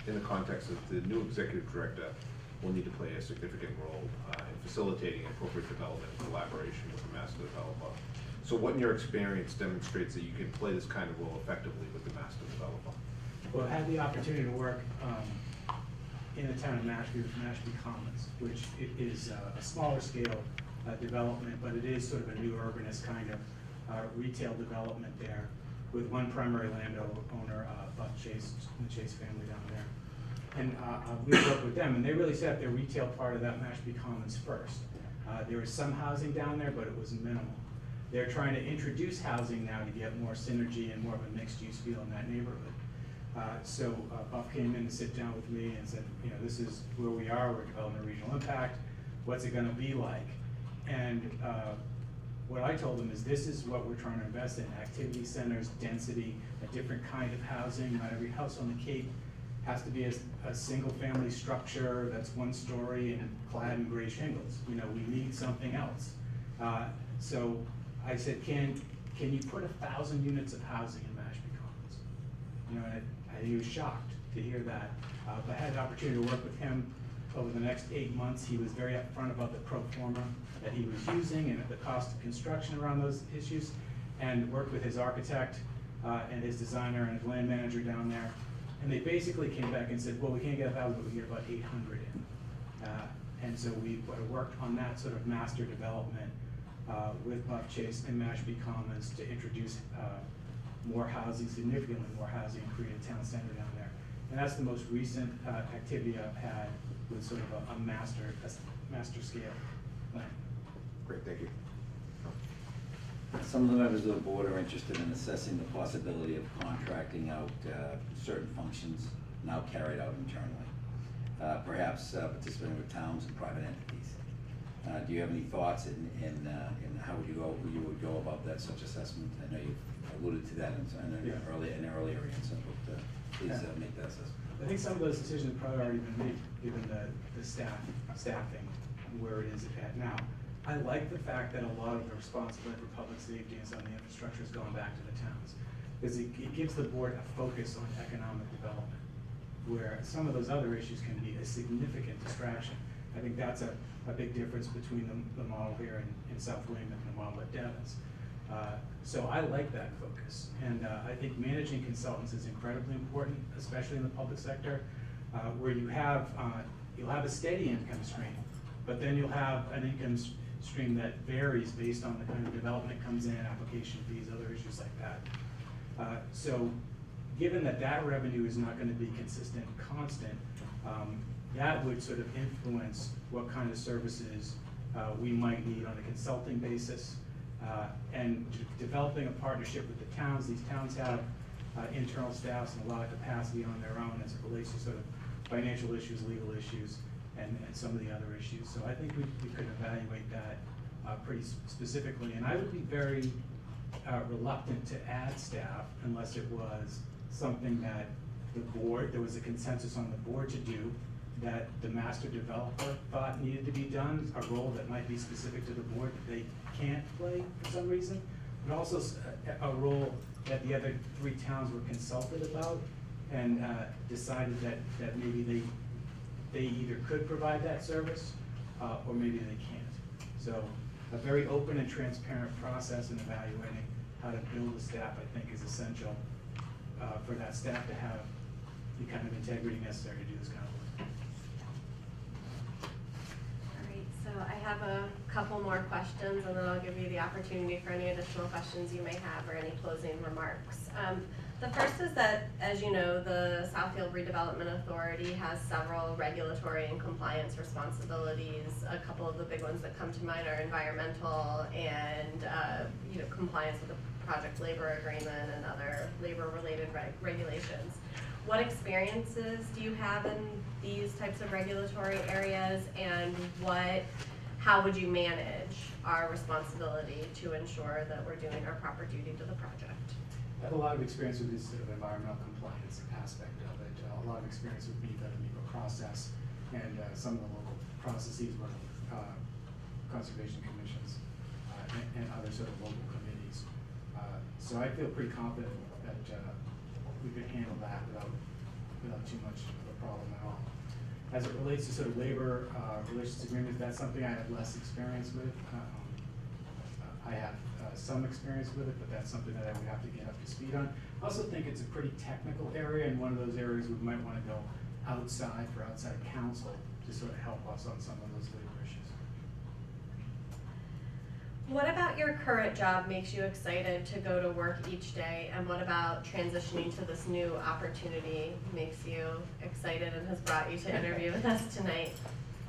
in the context of the new executive director will need to play a significant role in facilitating appropriate development and collaboration with the master developer. So what in your experience demonstrates that you can play this kind of role effectively with the master developer? Well, I had the opportunity to work in the town of Mashpee with Mashpee Commons, which is a smaller scale development, but it is sort of a new urbanist kind of retail development there with one primary landowner, Buck Chase, and the Chase family down there. And we worked with them, and they really set up their retail part of that Mashpee Commons first. There was some housing down there, but it was minimal. They're trying to introduce housing now to get more synergy and more of a mixed-use feel in that neighborhood. So Buff came in to sit down with me and said, this is where we are, we're developing a regional impact, what's it gonna be like? And what I told them is this is what we're trying to invest in, activity centers, density, a different kind of housing. Not every house on the Cape has to be a single family structure that's one story and clad in gray shingles. We need something else. So I said, can you put 1,000 units of housing in Mashpee Commons? And he was shocked to hear that. But I had the opportunity to work with him over the next 8 months. He was very upfront about the pro forma that he was using and the cost of construction around those issues, and worked with his architect and his designer and his land manager down there. And they basically came back and said, well, we can't get 1,000, but we can get about 800 in. And so we worked on that sort of master development with Buff Chase and Mashpee Commons to introduce more housing, significantly more housing, and create a town center down there. And that's the most recent activity I've had with sort of a master scale plan. Great, thank you. Some of the members of the board are interested in assessing the possibility of contracting out certain functions now carried out internally, perhaps participating with towns and private entities. Do you have any thoughts in how you would go about that such assessment? I know you alluded to that in an earlier answer, but please make that assessment. I think some of those decisions have probably already been made, given the staffing, where it is at now. I like the fact that a lot of the responsibility for public safety and some of the infrastructure is going back to the towns, because it gives the board a focus on economic development, where some of those other issues can be a significant distraction. I think that's a big difference between the model here in South William and the model at Devon's. So I like that focus, and I think managing consultants is incredibly important, especially in the public sector, where you'll have a steady income stream, but then you'll have an income stream that varies based on the kind of development that comes in, application fees, other issues like that. So given that revenue is not going to be consistent and constant, that would sort of influence what kind of services we might need on a consulting basis. And developing a partnership with the towns. These towns have internal staffs and a lot of capacity on their own as it relates to sort of financial issues, legal issues, and some of the other issues. So I think we could evaluate that pretty specifically. And I would be very reluctant to add staff unless it was something that there was a consensus on the board to do, that the master developer thought needed to be done, a role that might be specific to the board that they can't play for some reason, but also a role that the other 3 towns were consulted about and decided that maybe they either could provide that service or maybe they can't. So a very open and transparent process in evaluating how to build a staff, I think, is essential for that staff to have the kind of integrity necessary to do this kind of work. So I have a couple more questions, and then I'll give you the opportunity for any additional questions you may have or any closing remarks. The first is that, as you know, the Southfield Redevelopment Authority has several regulatory and compliance responsibilities. A couple of the big ones that come to mind are environmental and compliance with the project labor agreement and other labor-related regulations. What experiences do you have in these types of regulatory areas, and how would you manage our responsibility to ensure that we're doing our proper duty to the project? I have a lot of experience with this sort of environmental compliance aspect of it, a lot of experience with the NEPA process and some of the local processes with conservation commissions and other sort of local committees. So I feel pretty confident that we could handle that without too much of a problem at all. As it relates to sort of labor relations agreements, that's something I have less experience with. I have some experience with it, but that's something that I would have to get up to speed on. I also think it's a pretty technical area, and one of those areas we might want to go outside counsel to sort of help us on some of those labor issues. What about your current job makes you excited to go to work each day, and what about transitioning to this new opportunity makes you excited and has brought you to interview with us tonight?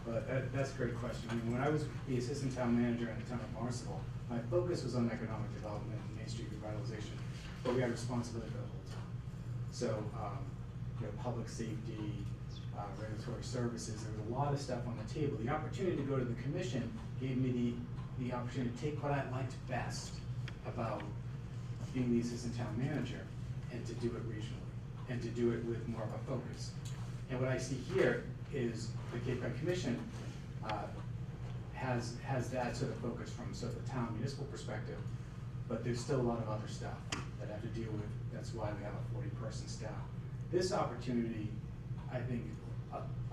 Well, that's a great question. I mean, when I was the assistant town manager in the town of Barnstable, my focus was on economic development and Main Street revitalization, but we had responsibility for the whole town. So, public safety, regulatory services, there was a lot of stuff on the table. The opportunity to go to the commission gave me the opportunity to take what I liked best about being the assistant town manager and to do it regionally and to do it with more of a focus. And what I see here is the Cape Cod Commission has that sort of focus from sort of the town municipal perspective, but there's still a lot of other stuff that I have to deal with. That's why we have a 40-person staff. This opportunity, I think,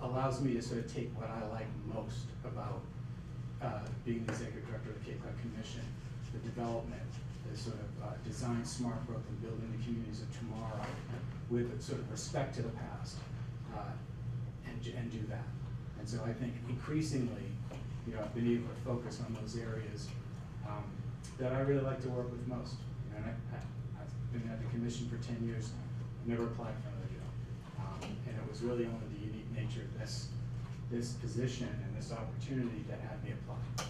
allows me to sort of take what I like most about being the executive director of the Cape Cod Commission, the development, the sort of design smart growth and building the communities of tomorrow with sort of respect to the past, and do that. And so I think increasingly, I've been able to focus on those areas that I really like to work with most. And been at the commission for 10 years, never applied for another job. And it was really only the unique nature of this position and this opportunity that had me apply.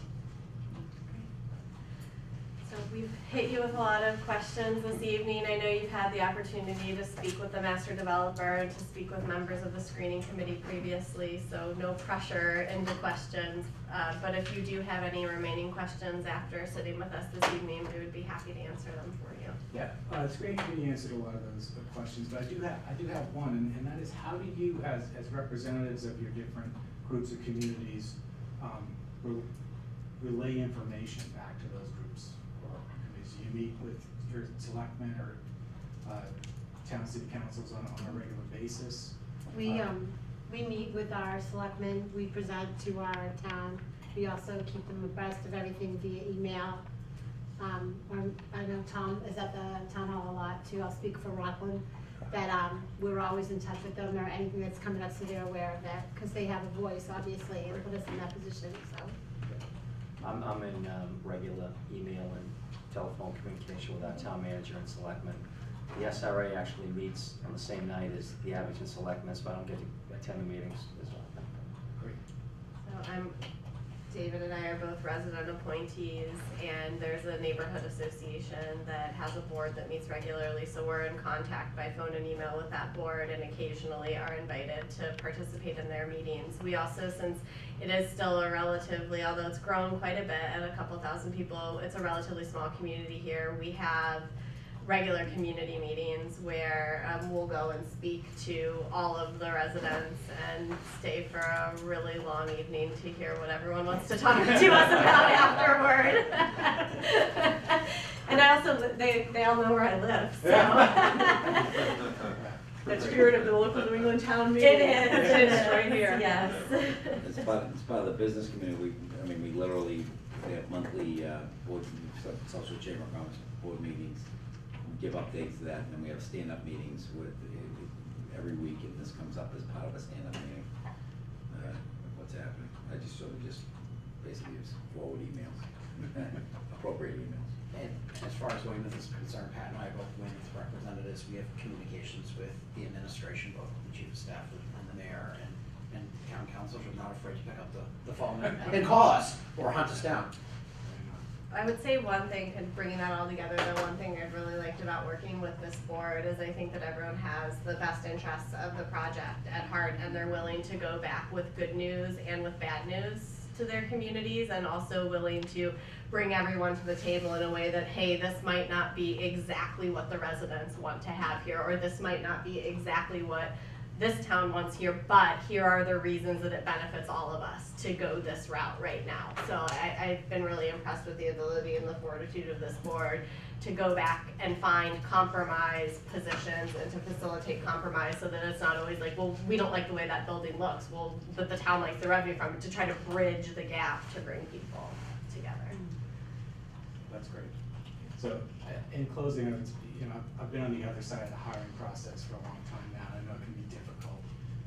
So we've hit you with a lot of questions this evening. I know you've had the opportunity to speak with the master developer and to speak with members of the screening committee previously, so no pressure into questions. But if you do have any remaining questions after sitting with us this evening, we would be happy to answer them for you. Yeah, the screening committee answered a lot of those questions, but I do have one, and that is, how do you, as representatives of your different groups or communities, relay information back to those groups or committees? Do you meet with your selectmen or town city councils on a regular basis? We meet with our selectmen, we present to our town, we also keep them abreast of everything via email. I know Tom is at the town hall a lot too, I'll speak for Rockland, that we're always in touch with them or anything that's coming up so they're aware of that, because they have a voice obviously and put us in that position, so. I'm in regular email and telephone communication with our town manager and selectmen. The SRA actually meets on the same night as the Abington Selectmen, so I don't get to attend the meetings as well. Great. So David and I are both resident appointees, and there's a neighborhood association that has a board that meets regularly, so we're in contact by phone and email with that board and occasionally are invited to participate in their meetings. We also, since it is still a relatively, although it's grown quite a bit at a couple thousand people, it's a relatively small community here. We have regular community meetings where we'll go and speak to all of the residents and stay for a really long evening to hear what everyone wants to talk to us about afterward. And I also, they all know where I live, so. That spirit of the local New England town meeting. It is right here. Yes. It's part of the business community. We literally, we have monthly board, social chamber conference, board meetings. We give updates to that, and then we have stand-up meetings with, every week, and this comes up as part of a stand-up meeting. What's happening? I just sort of basically just forward emails, appropriate emails. And as far as Weymouth is concerned, Pat and I are both Weymouth representatives. We have communications with the administration, both the chief of staff and the mayor, and town councils are not afraid to pick up the phone and call us or hunt us down. I would say one thing, bringing that all together, the one thing I've really liked about working with this board is I think that everyone has the best interests of the project at heart, and they're willing to go back with good news and with bad news to their communities, and also willing to bring everyone to the table in a way that, hey, this might not be exactly what the residents want to have here, or this might not be exactly what this town wants here, but here are the reasons that it benefits all of us to go this route right now. So I've been really impressed with the ability and the fortitude of this board to go back and find compromise positions and to facilitate compromise, so that it's not always like, well, we don't like the way that building looks, well, but the town likes the revenue from it, to try to bridge the gap to bring people together. That's great. So, in closing, I've been on the other side of the hiring process for a long time now. I know it can be difficult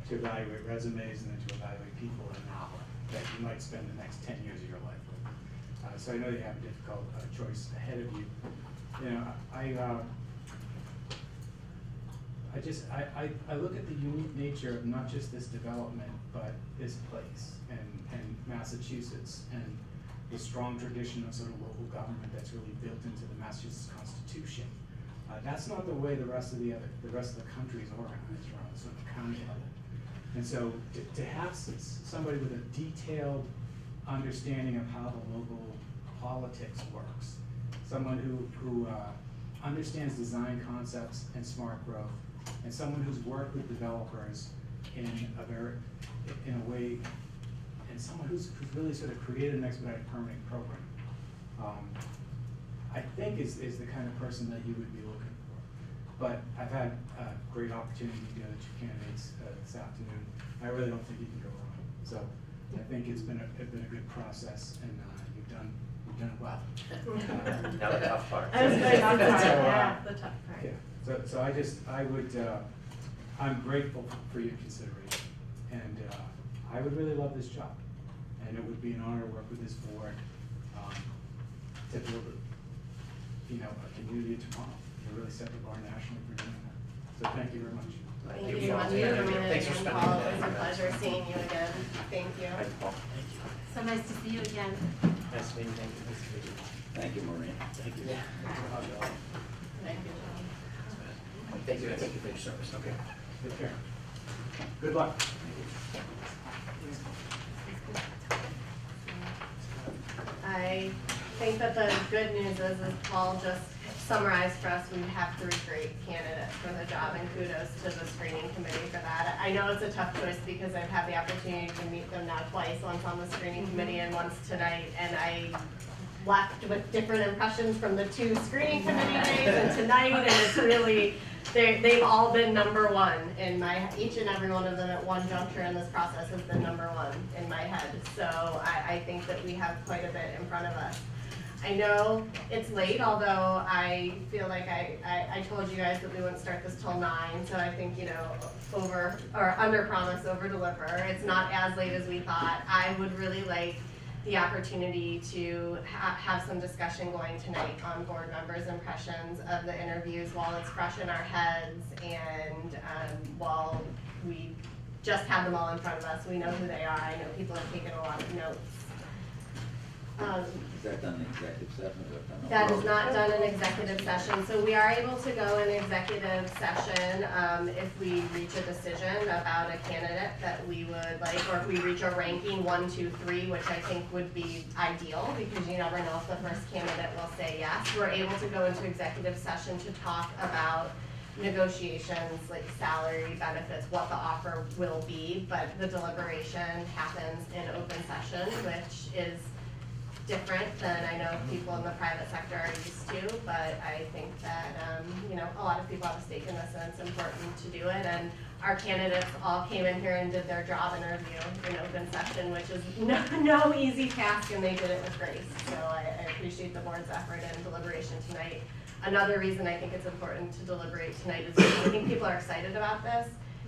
to evaluate resumes and then to evaluate people in an hour that you might spend the next 10 years of your life with. So I know you have a difficult choice ahead of you. I look at the unique nature of not just this development, but this place and Massachusetts, and the strong tradition of sort of local government that's really built into the Massachusetts Constitution. That's not the way the rest of the country is organized around sort of county level. And so to have somebody with a detailed understanding of how the local politics works, someone who understands design concepts and smart growth, and someone who's worked with developers in a way, and someone who's really sort of created an expedited permitting program, I think is the kind of person that you would be looking for. But I've had a great opportunity to meet the other two candidates this afternoon. I really don't think you can go wrong. So I think it's been a good process, and you've done well. Now the tough part. I was going to say the tough part. Yeah. The tough part. Yeah. I'm grateful for your consideration, and I would really love this job, and it would be an honor to work with this board to build a community of tomorrow. really set the bar nationally for doing that. So thank you very much. Thank you so much for coming in, Thanks for and spending Paul, the it was day. a pleasure seeing you again. Thank you. So nice to see you again. Nice meeting, thank you. Thank you, Maureen. Thank you. Thank you for your service. Okay. Take care. Good luck. I think that the good news is, as Paul just summarized for us, we have 3 great candidates for the job, and kudos to the screening committee for that. I know it's a tough choice because I've had the opportunity to meet them now twice, once on the screening committee and once tonight, and I left with different impressions from the 2 screening committee days and tonight, and it's really, they've all been number 1 in my, each and every one of them at one juncture in this process has been number 1 in my head. So I think that we have quite a bit in front of us. I know it's late, although I feel like I told you guys that we wouldn't start this till 9, so I think, you know, under promise, over deliver. It's not as late as we thought. I would really like the opportunity to have some discussion going tonight on board members' impressions of the interviews while it's fresh in our heads, and while we just have them all in front of us. We know who they are. I know people have taken a lot of notes. Is that done in executive session or is that done? That is not done in executive session, so we are able to go in executive session if we reach a decision about a candidate that we would like, or if we reach a ranking 1, 2, 3, which I think would be ideal, because you never know if the first candidate will say yes. We're able to go into executive session to talk about negotiations, like salary, benefits, what the offer will be, but the deliberation happens in open session, which is different than I know people in the private sector are used to, but I think that, you know, a lot of people have a stake in this, and it's important to do it. And our candidates all came in here and did their job interview in open session, which is no easy task, and they did it with grace. So I appreciate the board's effort and deliberation tonight. Another reason I think it's important to deliberate tonight is because I think people are excited about this.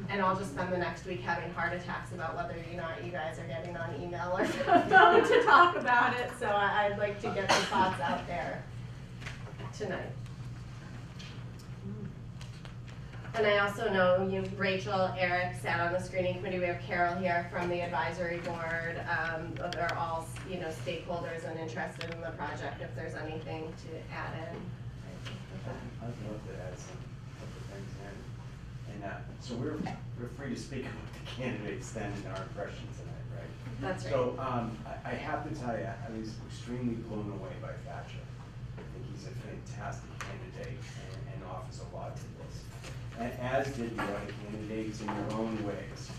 And I'll just spend the next week having heart attacks about whether or not you guys are getting on email or phone to talk about it. So I'd like to get the thoughts out there tonight. And I also know Rachel, Eric sat on the screening committee. We have Carol here from the advisory board. They're all, you know, stakeholders and interested in the project. If there's anything to add in. I'd love to add some couple things in. And so we're free to speak about the candidates then in our impressions tonight, right? That's right. So I have to tell you, I was extremely blown away by Thatcher. I think he's a fantastic candidate and offers a lot to this. And as did the other candidates in their own ways.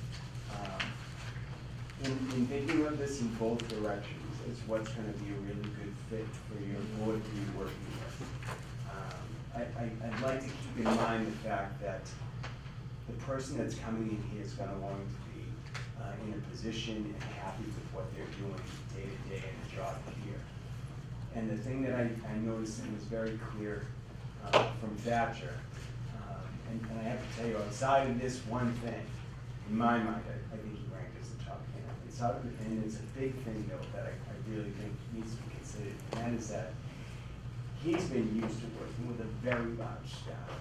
In thinking of this in both directions, is what's going to be a really good fit for your board to be working with. I'd like to keep in mind the fact that the person that's coming in here is going to want to be in a position and happy with what they're doing day to day in the job here. And the thing that I noticed and was very clear from Thatcher, and I have to tell you, outside of this one thing, in my mind, I think he ranked as the top candidate. And it's a big thing, though, that I really think needs to be considered, and that is that he's been used to working with a very large staff.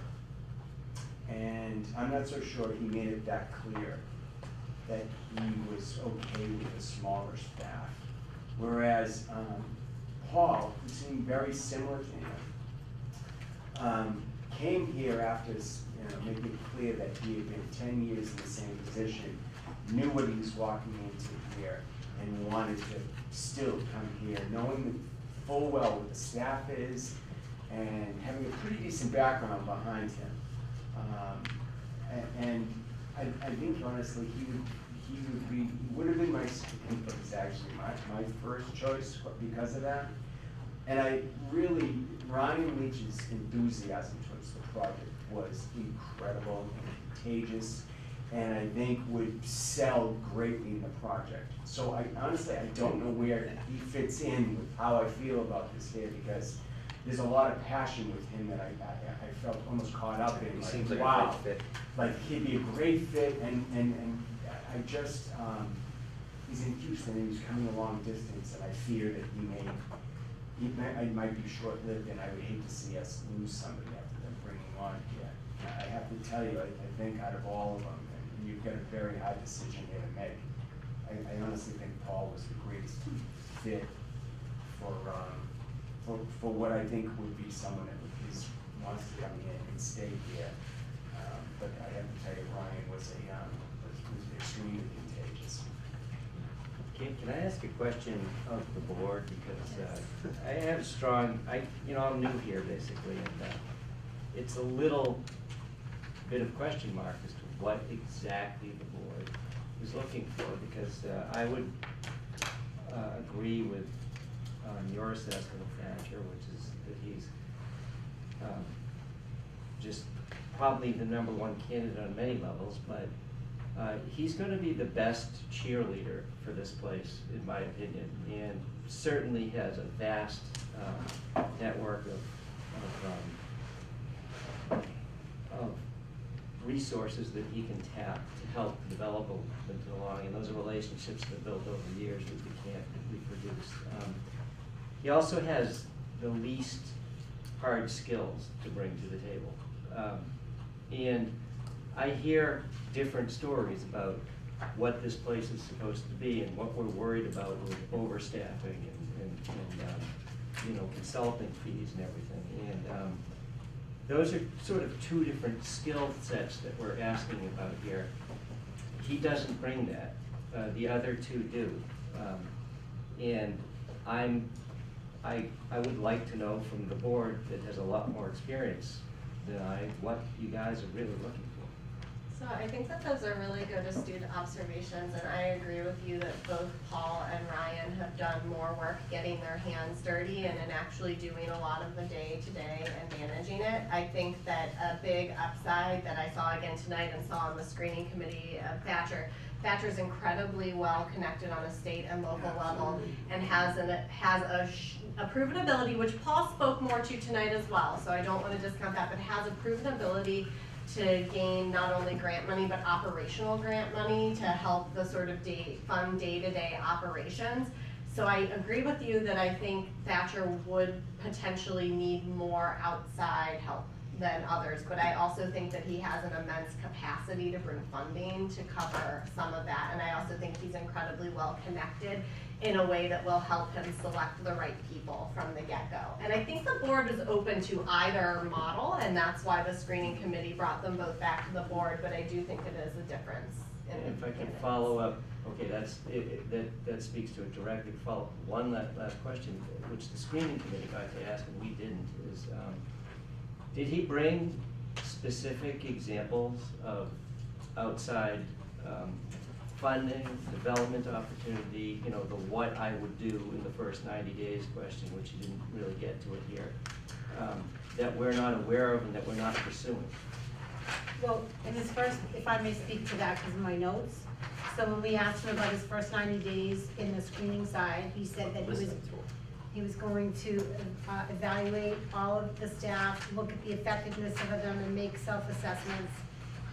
And I'm not so sure he made it that clear that he was okay with a smaller staff. Whereas Paul, who seemed very similar to him, came here after making it clear that he had been 10 years in the same position, knew what he was walking into here, and wanted to still come here, knowing full well what the staff is, and having a pretty decent background behind him. And I think honestly he would have been my second, but it's actually my first choice because of that. And Ryan Leach's enthusiasm towards the project was incredible and contagious, and I think would sell greatly in the project. So I don't know where he fits in with how I feel about this here, because there's a lot of passion with him that I felt almost caught up in. He seems like wow, a great fit. like he'd be a great fit, and I just he's in Houston and he's coming a long distance, and I fear that he might be short-lived, and I would hate to see us lose somebody after the on here. I have to tell you, I think out of all of them, and you've got a very hard decision here to make. I honestly think Paul was the greatest fit for what I think would be someone that wants to come here and stay here. But I have to tell you, Ryan was extremely contagious. Can I ask a question of the board, because I have a strong, I'm new here basically, and it's a little bit of question mark as to what exactly the board is looking for, because I would agree with your assessment of Thatcher, which is that he's just probably the #1 candidate on many levels, but he's going to be the best cheerleader for this place, in my opinion, and certainly has a vast network of resources that he can tap to help develop it along, and those are relationships that are built over years that we can't reproduce. He also has the least hard skills to bring to the table. And I hear different stories about what this place is supposed to be and what we're worried about with overstaffing and consulting fees and everything. And those are sort of two different skill sets that we're asking about here. He doesn't bring that. The other two do. And I would like to know from the board that has a lot more experience than what you guys are really looking for. So I think that those are really good astute observations, and I agree with you that both Paul and Ryan have done more work getting their hands dirty and in actually doing a lot of the day-to-day and managing it. I think that a big upside that I saw again tonight and saw on the screening committee of Thatcher's incredibly well connected on a state and local level, and has a proven ability, which Paul spoke more to tonight as well, so I don't want to discount that, but has a proven ability to gain not only grant money, but operational grant money to help the sort of fund day-to-day operations. So I agree with you that I think Thatcher would potentially need more outside help than others, but I also think that he has an immense capacity to bring funding to cover some of that, and I also think he's incredibly well connected in a way that will help him select the right people from the get-go. And I think the board is open to either model, and that's why the screening committee brought them both back to the board, but I do think it is a difference in If I can candidates. follow up, okay, that speaks to it directly. Follow up, one last question, which the screening committee got to ask and we didn't, is did he bring specific examples of outside funding, development opportunity, the what I would do in the first 90 days question, which you didn't really get to it here, that we're not aware of and that we're not pursuing? Well, in his first, if I may speak to that because of my notes, so when we asked him about his first 90 days in the screening side, he said that he was going to evaluate all of the staff, look at the effectiveness of them and make self-assessments.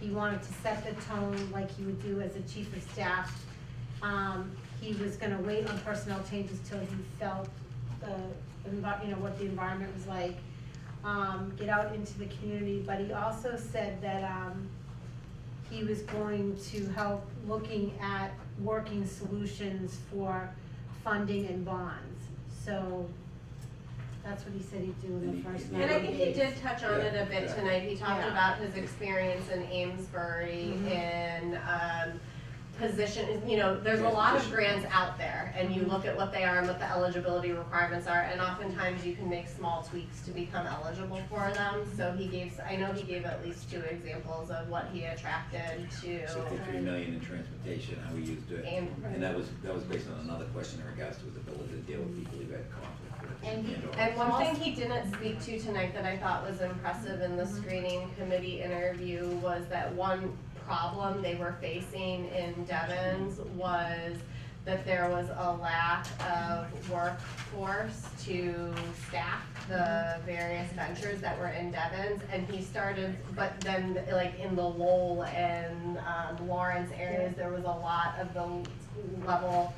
He wanted to set the tone like he would do as a chief of staff. He was gonna wait on personnel changes till he felt what the environment was like. Get out into the community, but he also said that he was going to help looking at working solutions for funding and bonds. So that's what he said he'd do in the first 90 days. And I think he did touch on it a bit Yeah. tonight. He talked Yeah. about his experience in Amesbury in position, there's a lot of grants out there, and you look at what they are and what the eligibility requirements are, and oftentimes you can make small tweaks to become eligible for them. So I know he gave at least 2 examples of what he attracted to. 53 million in transportation, how we used it. And that was based on another question in regards to his ability to deal with people who had conflict with. And one thing he didn't speak to tonight that I thought was impressive in the screening committee interview was that one problem they were facing in Devon's was that there was a lack of workforce to staff the various ventures that were in Devon's, and he started, but then like in the Lowell and Lawrence areas, there was a lot of the level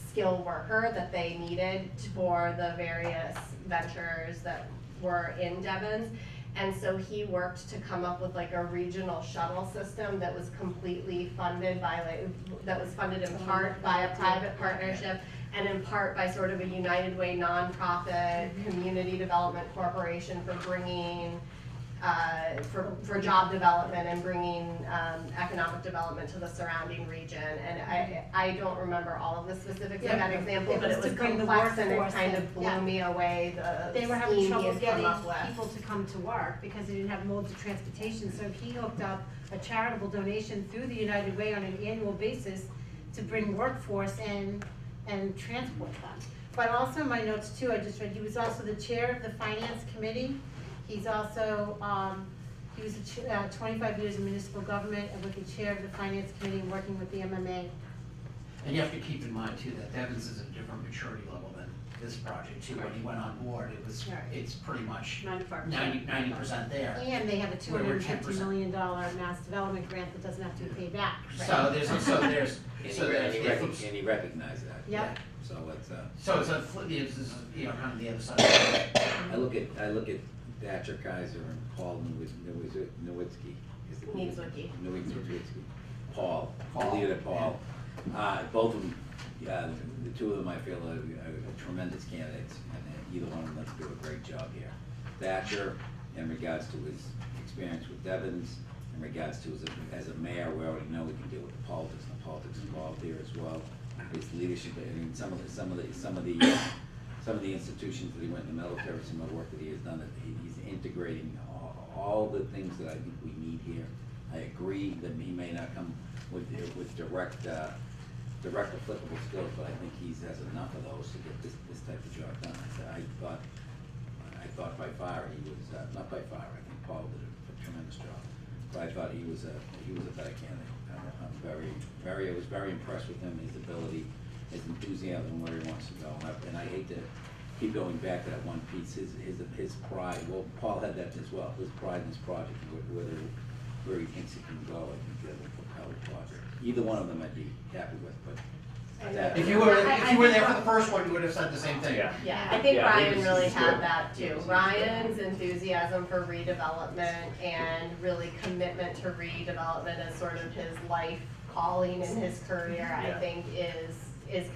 skilled worker that they needed for the various ventures that were in Devon's. And so he worked to come up with like a regional shuttle system that was completely funded by that was funded in part by a private partnership and in part by sort of a United Way nonprofit community development corporation for bringing for job development and bringing economic development to the surrounding region. And I don't remember all of the specifics of that example, but it was complex and it kind of blew me away, the They were having scheme he trouble had getting come up with. people to come to work because they didn't have modes of transportation, so he hooked up a charitable donation through the United Way on an annual basis to bring workforce in and transport them. But also in my notes too, I just read, he was also the chair of the finance committee. He's also, he was 25 years in municipal government and with the chair of the finance committee and working with the MMA. And you have to keep in mind too, that Devon's is a different maturity level than this project too. When he went on board, it's pretty much 95%. 90% there. And they have a Where we're $250 10%. million mass development grant that doesn't have to be paid back. So there's, And he recognized that. Yep. So it's, So it's this is, you know, kind of the other side of it. I look at Thatcher Kaiser and Paul Nowicki. Nowicki. Paul, I'll leave it at Paul. Both of them, the two of them I feel are tremendous candidates, and either one of them let's do a great job here. Thatcher, in regards to his experience with Devon's, in regards to as a mayor, we already know we can deal with the politics involved here as well. His leadership, I mean, some of the institutions that he went in the military, some of the work that he has done, that he's integrating all the things that I think we need here. I agree that he may not come with direct applicable skills, but I think he has enough of those to get this type of job done. I thought by far he was, not by far, I think Paul did a tremendous job, but I thought he was a better candidate. I was very impressed with him, his ability, his enthusiasm, where he wants to go. And I hate to keep going back to that one piece, his pride. Well, Paul had that as well, his pride in his project, where he thinks it can go. I think that will propel the project. Either one of them I'd be happy with, but that. If you were there for the first one, you would have said the same thing. Yeah, I think Ryan he's really had good. that too. Ryan's enthusiasm for redevelopment and really commitment to redevelopment as sort of his life calling in his career, I think is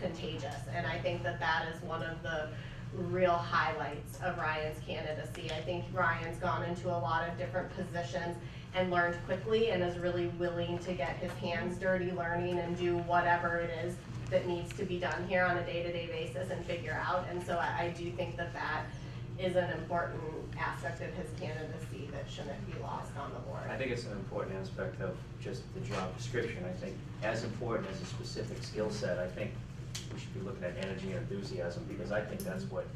contagious. And I think that is one of the real highlights of Ryan's candidacy. I think Ryan's gone into a lot of different positions and learned quickly and is really willing to get his hands dirty learning and do whatever it is that needs to be done here on a day-to-day basis and figure out. And so I do think that is an important aspect of his candidacy that shouldn't be lost on the board. I think it's an important aspect of just the job description. I think as important as a specific skill set, I think we should be looking at energy and enthusiasm, because I think that's what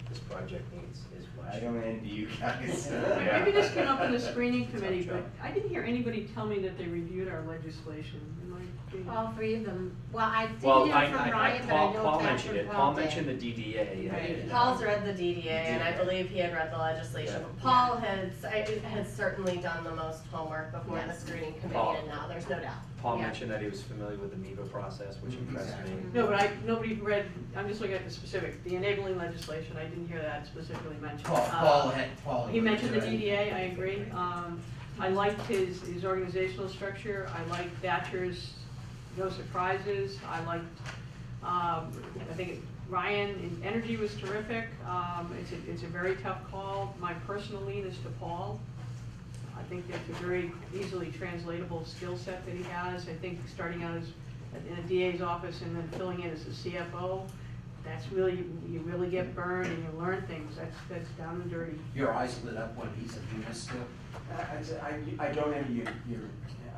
this project needs is much. I don't envy you guys. Maybe this came up in the screening committee, but I didn't hear anybody tell me that they reviewed our legislation. Am I being- All three of them. Well, I didn't Well, hear from Ryan, but I know Paul Thatcher mentioned it. and Paul did. mentioned the DDA. Right. Paul's read the DDA, and I believe he had read the legislation. Yeah. But Paul has certainly done the most homework before the Yes. screening committee, Paul. and now there's no doubt. Paul Yeah. mentioned that he was familiar with the MEVA process, which impressed me. No, but nobody read, I'm just looking at the specific, the enabling legislation, I didn't hear that specifically mentioned. Paul. He mentioned the DDA, I agree. I liked his organizational structure, I liked Thatcher's no surprises, I liked, I think Ryan in energy was terrific. It's a very tough call. My personal lean is to Paul. I think it's a very easily translatable skill set that he has. I think starting out in a DA's office and then filling in as a CFO, that's really, you really get burned and you learn things. That's down and dirty. Your eyes lit up when he said you missed it. I don't envy you.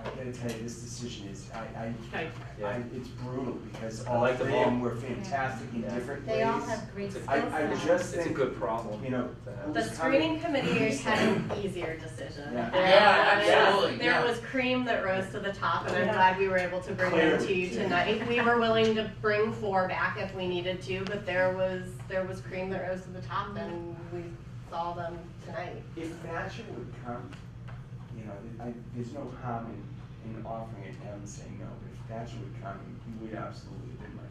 I gotta tell you, this decision is, it's brutal because I all like three them of all. them were fantastic in different ways. They all have great skill I sets. just It's a think, good problem. you know, The who's screening coming- committee had an easier decision. Yeah. Absolutely, There yeah. was cream that rose to the top, and I'm glad we were able to bring them to you Clearly. tonight. We were willing to bring 4 back if we needed to, but there was cream that rose to the top, and we saw them tonight. If Thatcher would come, you know, there's no harm in offering it now and saying no, but if Thatcher would come, he would absolutely have been my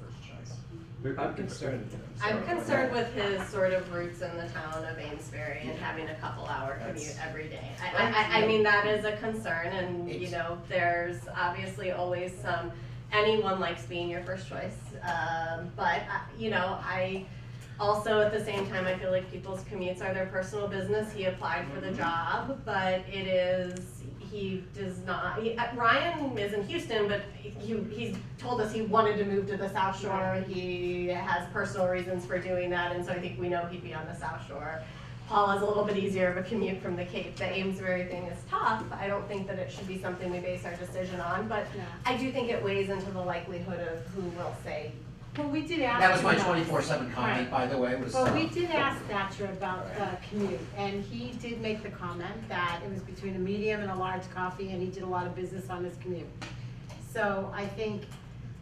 first choice. I'm concerned. I'm concerned with his sort of roots in the town of Amesbury and having a couple-hour commute every day. I mean, that is a concern, and, you know, there's obviously always some, anyone likes being your first choice, but, you know, I also, at the same time, I feel like people's commutes are their personal business. He applied for the job, but it is, he does not, Ryan is in Houston, but he's told us he wanted to move to the South Shore. He has personal reasons for doing that, and so I think we know he'd be on the South Shore. Paul has a little bit easier of a commute from the Cape. The Amesbury thing is tough. I don't think that it should be something we base our decision on, but I do think it weighs into the likelihood of who will say. Well, we did ask. That was my about- 24/7 comment, by the way, was. Well, we did ask Thatcher about the commute, and he did make the comment that it was between a medium and a large coffee, and he did a lot of business on his commute. So I think,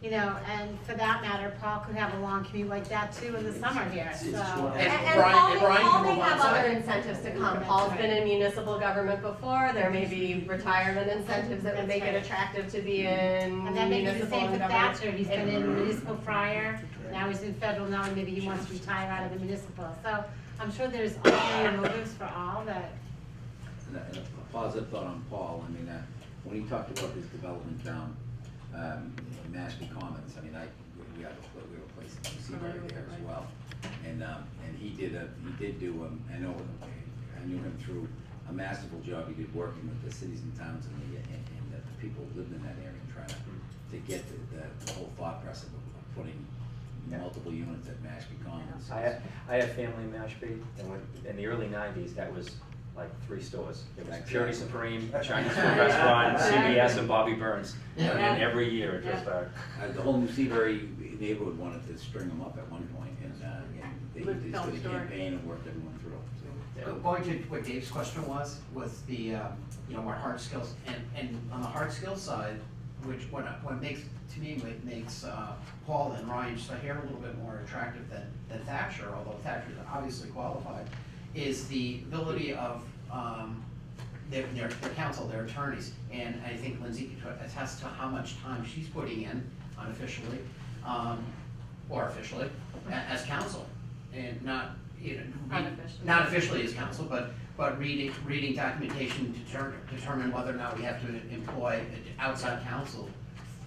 you know, and for that matter, Paul could have a long commute like that too in the summer here, so. And Paul Brian may can move have on other side. incentives to come. Paul's been in municipal government before. There may be retirement incentives that would make it attractive to be in And that may be the municipal same for government. Thatcher, he's been in municipal prior, now he's in federal, now maybe he wants to retire out of the municipal. So I'm sure there's ulterior motives for all that. And a positive thought on Paul, I mean, when he talked about his development down, Mashpee Commons, I mean, we have a place in Seabury there as well. And he did do, I knew him through a masterful job he did working with the cities and towns and the people who lived in that area and trying to get the whole thought process of putting multiple units at Mashpee Commons. I have family in Mashpee, and in the early 90s, that was like 3 stores. It was Purity Supreme, Chinese food restaurant, CVS, and Bobby Burns. And every year, just The whole New Seabury neighborhood wanted to string them up at one point, and they did a campaign and worked everyone through. So. Going to what Dave's question was the, you know, our hard skills, and on the hard skills side, which what makes, to me, what makes Paul and Ryan just a hair a little bit more attractive than Thatcher, although Thatcher is obviously qualified, is the ability of their counsel, their attorneys. And I think Lindsay could attest to how much time she's putting in unofficially, or officially, as counsel. And not, you know, not officially as counsel, but reading documentation to determine whether or not we have to employ outside counsel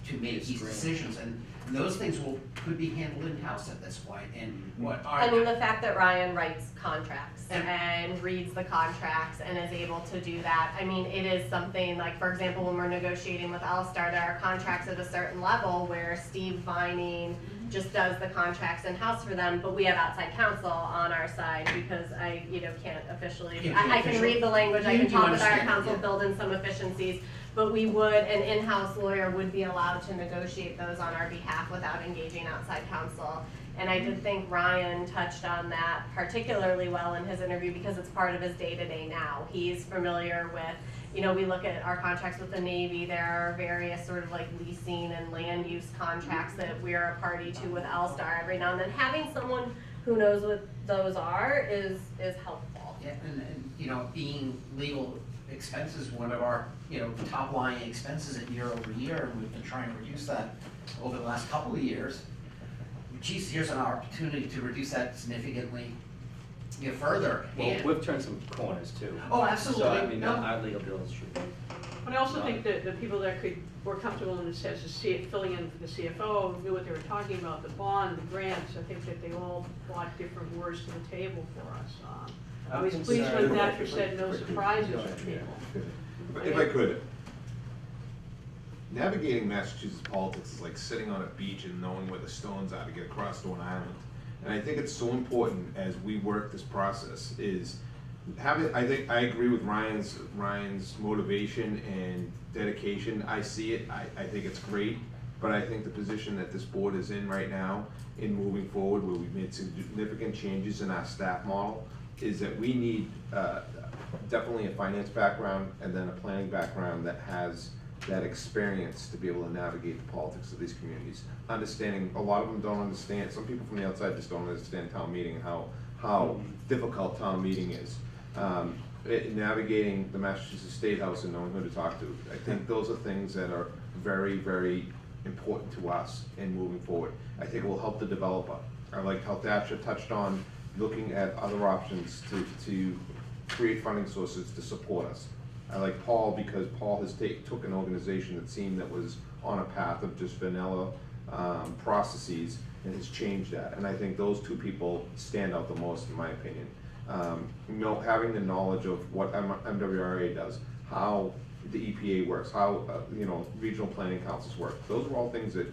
to make these decisions. And those things could be handled in-house at this point. And what are... I mean, the fact that Ryan writes contracts and reads the contracts and is able to do that, I mean, it is something like, for example, when we're negotiating with All-Star, there are contracts at a certain level where Steve Vining just does the contracts in-house for them, but we have outside counsel on our side because I, you know, can't officially, I can read the language, I can talk with our counsel, build in some efficiencies, but an in-house lawyer would be allowed to negotiate those on our behalf without engaging outside counsel. And I did think Ryan touched on that particularly well in his interview because it's part of his day-to-day now. He's familiar with, you know, we look at our contracts with the Navy, there are various sort of like leasing and land use contracts that we're a party to with All-Star every now and then. Having someone who knows what those are is helpful. Yeah, and you know, being legal expenses, one of our, you know, top line expenses at year over year, and we've been trying to reduce that over the last couple of years. Geez, here's an opportunity to reduce that significantly further. Well, we've turned some corners too. Oh, absolutely. So, I mean, No. our legal bills should be. But I also think that the people that were comfortable in the sense of filling in for the CFO, knew what they were talking about, the bond, the grants, I think that they all brought different words to the table for us. I was pleased when Thatcher said no surprises for people. If I could, navigating Massachusetts politics is like sitting on a beach and knowing where the stones are to get across to an island. And I think it's so important as we work this process is having, I agree with Ryan's motivation and dedication. I see it, I think it's great, but I think the position that this board is in right now in moving forward, where we've made significant changes in our staff model, is that we need definitely a finance background and then a planning background that has that experience to be able to navigate the politics of these communities. Understanding, a lot of them don't understand, some people from the outside just don't understand town meeting and how difficult town meeting is. Navigating the Massachusetts State House and knowing who to talk to. I think those are things that are very, very important to us in moving forward. I think it will help the developer. I liked how Thatcher touched on looking at other options to create funding sources to support us. I like Paul because Paul has took an organization that seemed that was on a path of just vanilla processes and has changed that. And I think those two people stand out the most in my opinion. Having the knowledge of what MWRA does, how the EPA works, how regional planning councils work. Those are all things that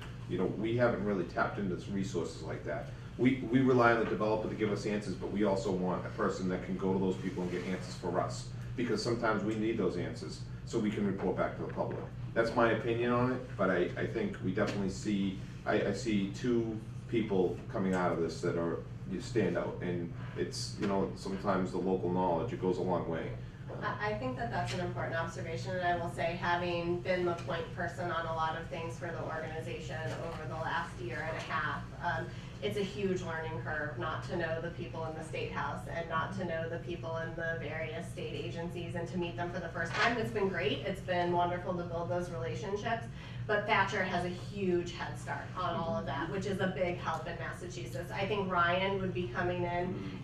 we haven't really tapped into resources like that. We rely on the developer to give us answers, but we also want a person that can go to those people and get answers for us, because sometimes we need those answers so we can report back to the public. That's my opinion on it, but I think we definitely see, I see two people coming out of this that are stand out, and it's sometimes the local knowledge, it goes a long way. I think that that's an important observation, and I will say, having been the point person on a lot of things for the organization over the last year and a half, it's a huge learning curve not to know the people in the State House and not to know the people in the various state agencies and to meet them for the first time. It's been great. It's been wonderful to build those relationships. But Thatcher has a huge head start on all of that, which is a big help in Massachusetts. I think Ryan would be coming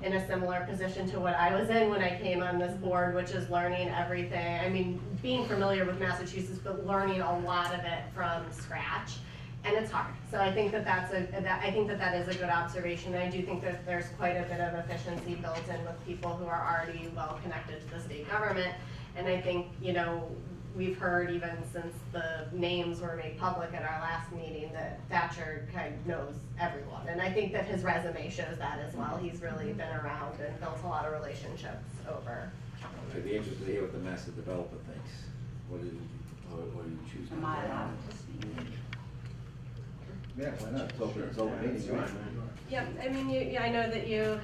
in a similar position to what I was in when I came on this board, which is learning everything. I mean, being familiar with Massachusetts, but learning a lot of it from scratch. And it's hard. So I think that that is a good observation. And I do think that there's quite a bit of efficiency built in with people who are already well connected to the state government. And I think, we've heard even since the names were made public at our last meeting that Thatcher kind of knows everyone. And I think that his resume shows that as well. He's really been around and built a lot of relationships over. I'd be interested to hear what the master developer thinks. What do you choose? Am I allowed to speak? Yeah, why not? It's open meeting, right? Yep, I mean, I know that you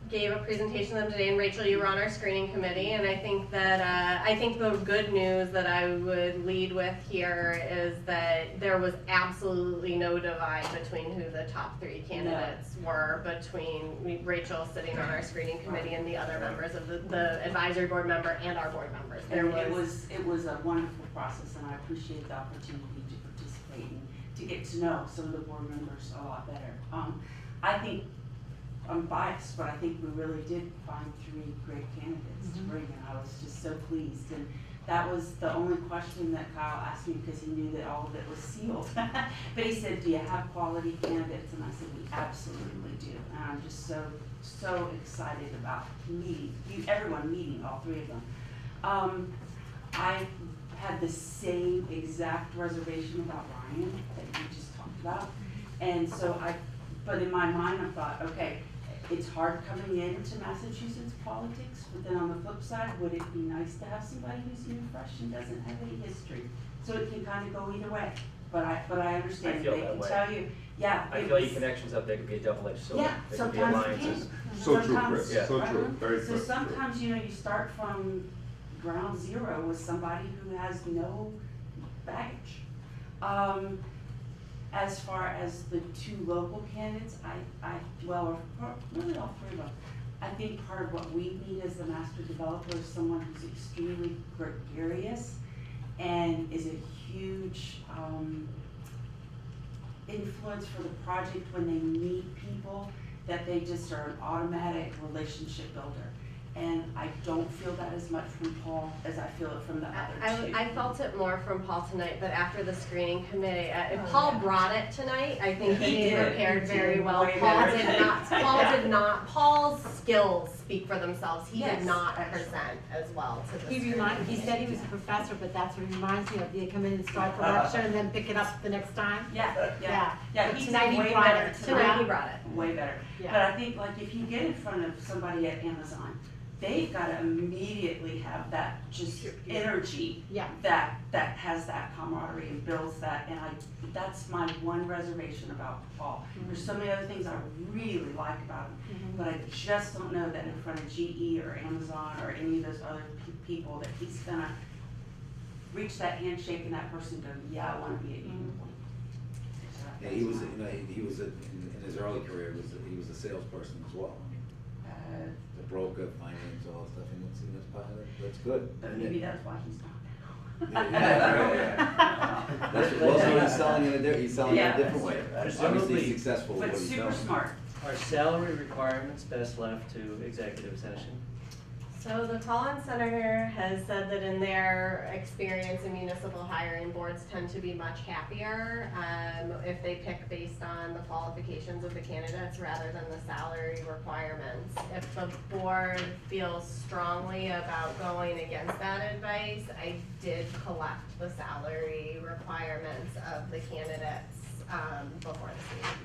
gave a presentation to them today, and Rachel, you were on our screening committee, and I think that, I think the good news that I would lead with here is that there was absolutely no divide between who the top three candidates were, between Rachel sitting on our screening committee and the other members of the advisory board member and our board members. It was a wonderful process, and I appreciate the opportunity to participate and to get to know some of the board members a lot better. I think, I'm biased, but I think we really did find three great candidates to bring, and I was just so pleased. And that was the only question that Kyle asked me, because he knew that all of it was sealed. But he said, do you have quality candidates? And I said, we absolutely do. And I'm just so excited about everyone meeting, all three of them. I had the same exact reservation about Ryan that you just talked about. And so but in my mind I thought, okay, it's hard coming into Massachusetts politics, but then on the flip side, would it be nice to have somebody who's new, fresh, and doesn't have any history? So it can kind of go either way. But I understand. I feel they that can way. tell you, yeah. I feel your connections up there could be a double-edged sword. Yeah, There could be sometimes it alliances. can. So true, Sometimes- Chris, Yeah. so true, very true. So sometimes, you start from ground zero with somebody who has no baggage. As far as the two local candidates, really all three of them, I think part of what we need as the master developer is someone who's extremely gregarious and is a huge influence for the project when they meet people, that they just are an automatic relationship builder. And I don't feel that as much from Paul as I feel it from the other two. I felt it more from Paul tonight, but after the screening committee, Paul brought it tonight. I think he prepared very well. Way Paul better. did not. Paul's skills speak for themselves. He Yes. did not present as well to the He said he was a professor, but that's what he reminds me of. You come in and start the lecture and then pick it up the next time. Yeah. But He's tonight he way brought better it. Tonight he brought it. Way better. Yeah. But I think if you get in front of somebody at Amazon, they've got to immediately have that just energy Yeah. that has that camaraderie and builds that. And that's my one reservation about Paul. There's so many other things I really like about him, but I just don't know that in front of GE or Amazon or any of those other people that he's gonna reach that handshake and that person go, yeah, I want to be at Union Point. Yeah, he was in his early career, he was a salesperson as well. The broker, finance, all that stuff, and that's part of it. That's good. But maybe that's why he's not now. That's, well, so he's selling it he's selling it Yeah. a different way. Obviously Presumably- he's successful with But what he's super selling. smart. Are salary requirements best left to executive session? So the Collins Center has said that in their experience in municipal hiring, boards tend to be much happier if they pick based on the qualifications of the candidates rather than the salary requirements. If the board feels strongly about going against that advice, I did collect the salary requirements of the candidates before the meeting.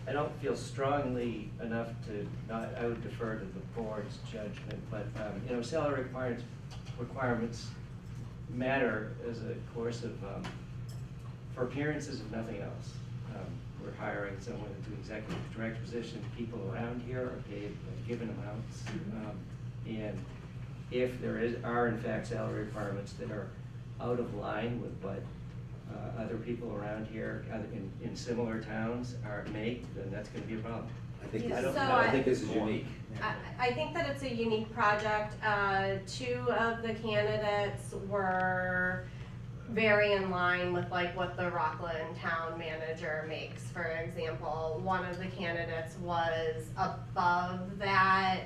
I don't feel strongly enough to not, I would defer to the board's judgment, but, you know, salary requirements matter as a course of, for appearances if nothing else. We're hiring someone into executive director position, people around here are paid given amounts. And if there are in fact salary requirements that are out of line with what other people around here, in similar towns make, then that's gonna be a problem. I think Yeah, this, so I think this is unique. I think that it's a unique project. Two of the candidates were very in line with like what the Rockland town manager makes, for example. One of the candidates was above that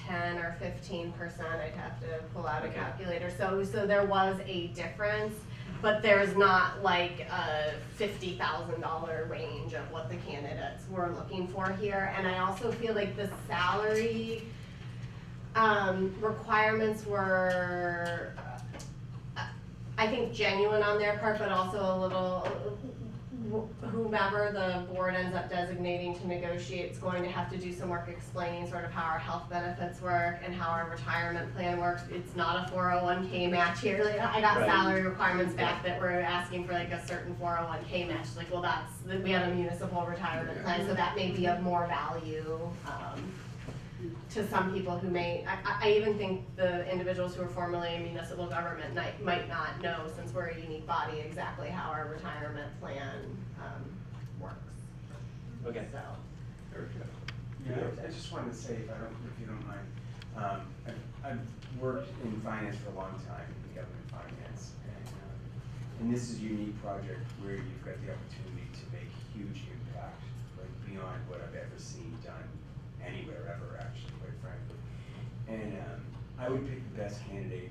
10 or 15%, I'd have to pull out a calculator. So there was a difference, but there's not like a $50,000 range of what the candidates were looking for here. And I also feel like the salary requirements were, I think, genuine on their part, but also a little, whomever the board ends up designating to negotiate is going to have to do some work explaining sort of how our health benefits work and how our retirement plan works. It's not a 401k match here. Like, I got Right. salary requirements back that were asking for like a certain 401k match. Like, well, we have a municipal retirement plan, so that may be of more value to some people who may, I even think the individuals who are formerly in municipal government might not know, since we're a unique body, exactly how our retirement plan works. Okay. So. Yeah, I just wanted to say, if you don't mind, I've worked in finance for a long time, in government finance, and this is a unique project where you've got the opportunity to make huge impact, like beyond what I've ever seen done anywhere ever, actually, quite frankly. And I would pick the best candidate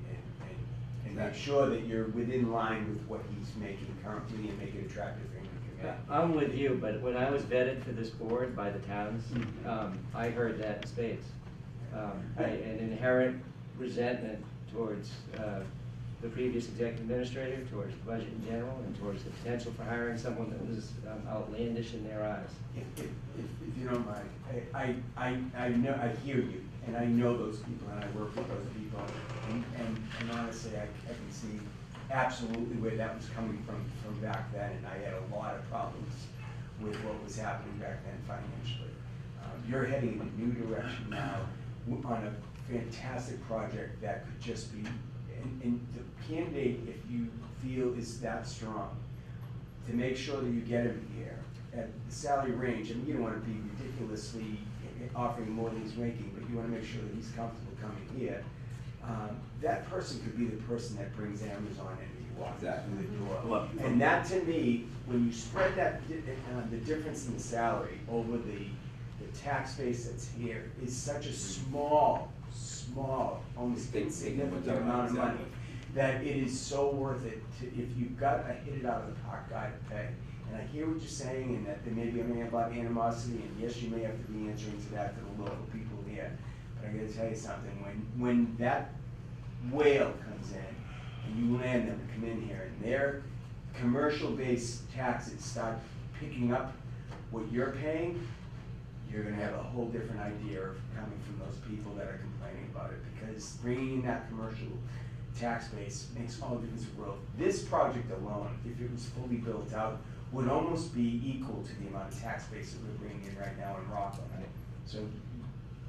and make sure that you're within line with what he's making currently and make it attractive for him to commit. I'm with you, but when I was vetted for this board by the towns, I heard that in spades. An inherent resentment towards the previous executive administrator, towards the budget in general, and towards the potential for hiring someone that was outlandish in their eyes. If you don't mind, I know, I hear you, and I know those people, and I work with those people, and honestly, I can see absolutely where that was coming from back then, and I had a lot of problems with what was happening back then financially. You're heading in a new direction now on a fantastic project that could just be, and the candidate, if you feel is that strong, to make sure that you get him here at the salary range, and you don't want to be ridiculously offering more than he's making, but you want to make sure that he's comfortable coming here. That person could be the person that brings Amazon in when you walk through the door. And that, to me, when you spread that, the difference in the salary over the tax base that's here is such a small, almost insignificant amount of money, that it is so worth it to, if you've got a hit it out of the park guy to pay. And I hear what you're saying, and that there may be a man about animosity, and yes, you may have to be answering to that, to the local people here. But I gotta tell you something, when that whale comes in, and you land them to come in here, and their commercial-based taxes start picking up what you're paying, you're gonna have a whole different idea of coming from those people that are complaining about it, because bringing in that commercial tax base makes all the difference in the world. This project alone, if it was fully built out, would almost be equal to the amount of tax base that we're bringing in right now in Rockland. So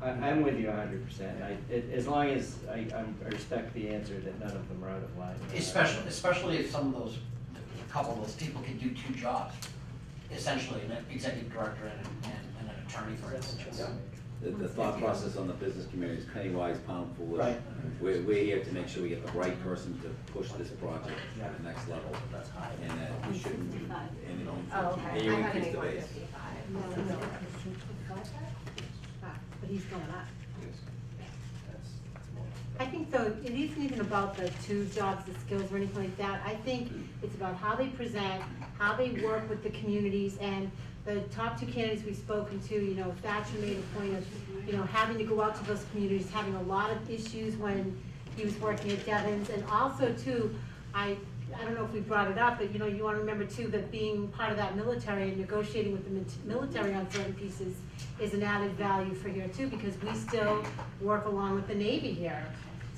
I'm with you 100%. As long as I respect the answer that none of them are out of line. Especially if some of those, a couple of those people can do two jobs, essentially, an executive director and an attorney, for instance. the thought process on the business community is penny wise, pound foolish. Right. We're here to make sure we get the right person to push this project to the next level. And that we shouldn't, and, Oh, okay. and you I thought increase he the was base. 55. But he's going up. That's I think though, it isn't even about the two jobs, the skills or anything like that. I think it's about how they present, how they work with the communities, and the top two candidates we've spoken to, you know, Thatcher made a point of, you know, having to go out to those communities, having a lot of issues when he was working at Devon's, and also too, I don't know if we brought it up, but you know, you wanna remember too, that being part of that military and negotiating with the military on certain pieces is an added value for here too, because we still work along with the Navy here.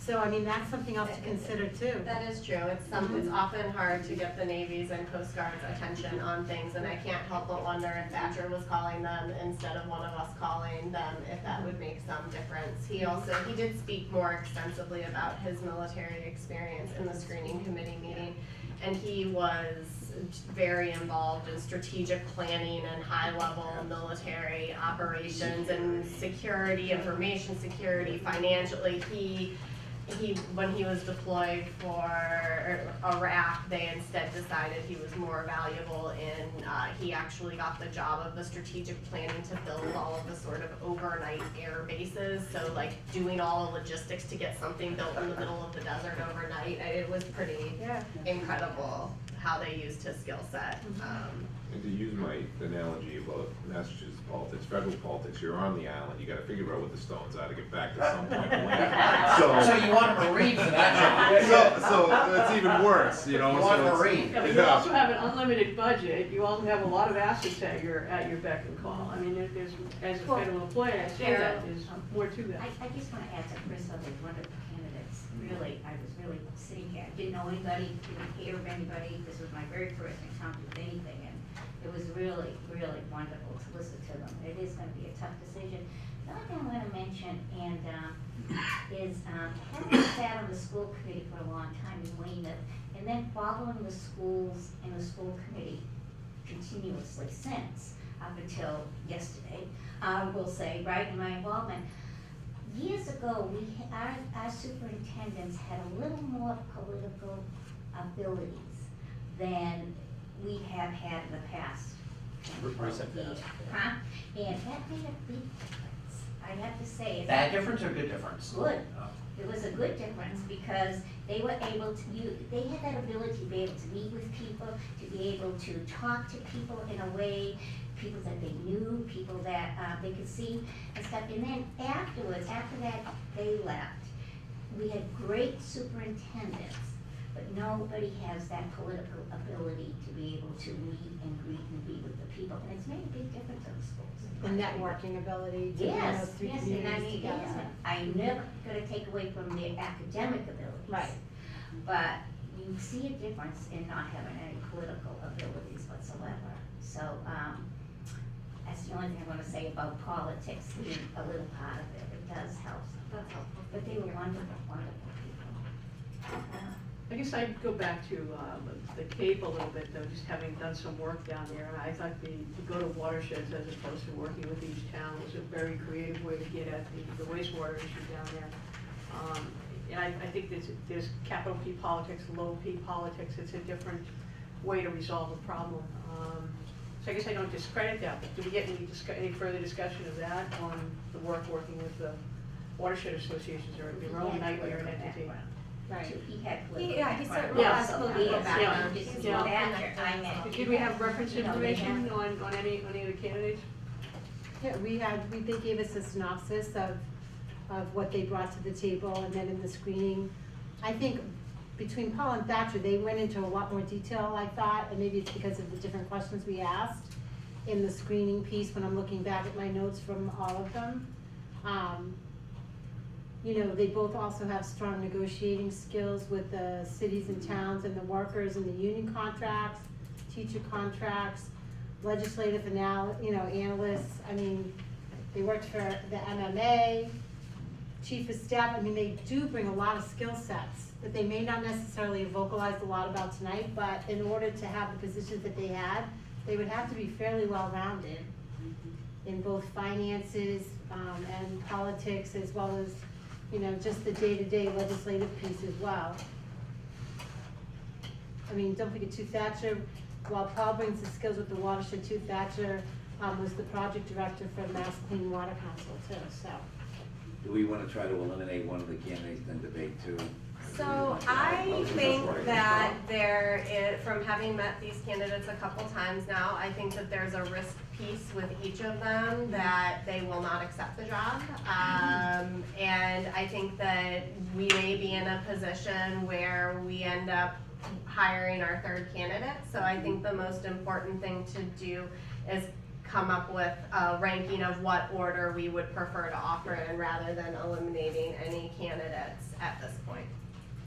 So, I mean, that's something else to consider too. That is true. It's often hard to get the Navy's and Coast Guard's attention on things, and I can't help but wonder if Thatcher was calling them instead of one of us calling them, if that would make some difference. He did speak more extensively about his military experience in the screening committee meeting, and he was very involved in strategic planning and high-level military operations and security, information security, financially. When he was deployed for Iraq, they instead decided he was more valuable in, he actually got the job of the strategic planning to build all of the sort of overnight air bases. So like doing all the logistics to get something built in the middle of the desert overnight. It was pretty incredible how they used his skill set. And to use my analogy about Massachusetts politics, federal politics, you're on the island, you gotta figure out what the stones are to get back to some point in land. So you want a Marine for that job? So that's even worse, you know? You want so a it's- Marine. Yeah, but you also have an unlimited budget, you also have a lot of assets at your beck and call. I mean, there's, as a federal employee, I say that, there's more to that. I just want to add to Chris on the wonderful candidates. Really, I was really sitting here, I didn't know anybody, didn't hear of anybody. This was my very first encounter with anything, and it was really, really wonderful to listen to them. It is going to be a tough decision. The other thing I want to mention, and is having sat on the school committee for a long time in Weymouth, and then following the schools and the school committee continuously since, up until yesterday, we'll say, right, in my involvement. Years ago, our superintendents had a little more political abilities than we have had in the past. Recent past. Huh? And that made a big difference, I have to say. Bad difference or good difference? Good. It was a good difference because they were able to they had that ability to be able to meet with people, to be able to talk to people in a way, people that they knew, people that they could see and stuff. And then afterwards, after that they left, we had great superintendents, but nobody has that political ability to be able to meet and greet and be with the people. And it's made a big difference in the schools. The networking ability to bring those three Yes, and I communities mean, together. yes, I'm never gonna take away from their academic abilities. Right. But you see a difference in not having any political abilities whatsoever. So, that's the only thing I wanna say about politics, being a little part of it. It does help. That's helpful. But they were wonderful, wonderful people. I guess I'd go back to the Cape a little bit though, just having done some work down there. And I thought to go to watersheds as opposed to working with each town was a very creative way to get at the wastewater issue down there. And I think there's capital P politics, low P politics. It's a different way to resolve a problem. So I guess I don't discredit that, but do we get any further discussion of that on the working with the watershed associations or your own nightmare entity? Right. He had political Yeah, he background. certainly has So political he has background. this is Yeah. Thatcher, I meant. Did we have reference You know, they information have- on any of the candidates? Yeah, they gave us a synopsis of what they brought to the table, and then in the screening, I think between Paul and Thatcher, they went into a lot more detail, I thought, and maybe it's because of the different questions we asked in the screening piece when I'm looking back at my notes from all of them. You know, they both also have strong negotiating skills with the cities and towns and the workers and the union contracts, teacher contracts, legislative analysts. I mean, they worked for the MMA, chief of staff. I mean, they do bring a lot of skill sets that they may not necessarily have vocalized a lot about tonight, but in order to have the positions that they had, they would have to be fairly well-rounded in both finances, and politics, as well as, you know, just the day-to-day legislative piece as well. I mean, don't forget Sue Thatcher, while Paul brings the skills with the watershed, Sue Thatcher, was the project director for Mass Clean Water Council too, so. Do we want to try to eliminate one of the candidates in debate too? So I think that there is, from having met these candidates a couple times now, I think that there's a risk piece with each of them that they will not accept the job. And I think that we may be in a position where we end up hiring our third candidate. So I think the most important thing to do is come up with a ranking of what order we would prefer to offer in rather than eliminating any candidates at this point.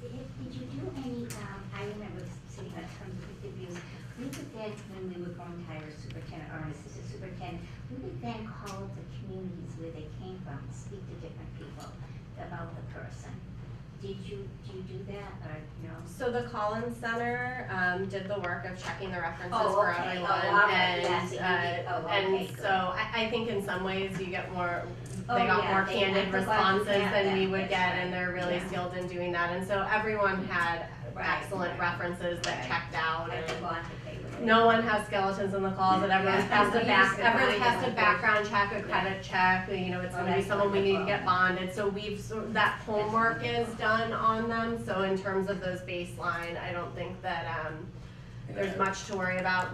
Did you do any, I remember sitting on terms of interviews, we would then, when we were going to hire a superintendent or an assistant superintendent, we would then call the communities where they came from, speak to different people about the person. Do you do that, or no? So the Collins Center did the work of checking the references Oh, for okay. everyone, Oh, okay. and Yes, you did. Oh, okay, and good. so I think in some ways you get more. Oh, They got yeah, more I candid forgot responses to add than we that. would That's get, right. and they're really Yeah. skilled in doing that. And so everyone had Right, excellent right. references that Right. checked out. I And forgot that they were. no one has skeletons in the closet. Everyone's Yeah, passed a we used to everyone's find passed them, a of background check, a Yeah. credit check. You know, it's Oh, going to be that's someone we need to wonderful. get bonded. So that homework is done on them. So in terms of those baseline, I don't think that there's much to worry about.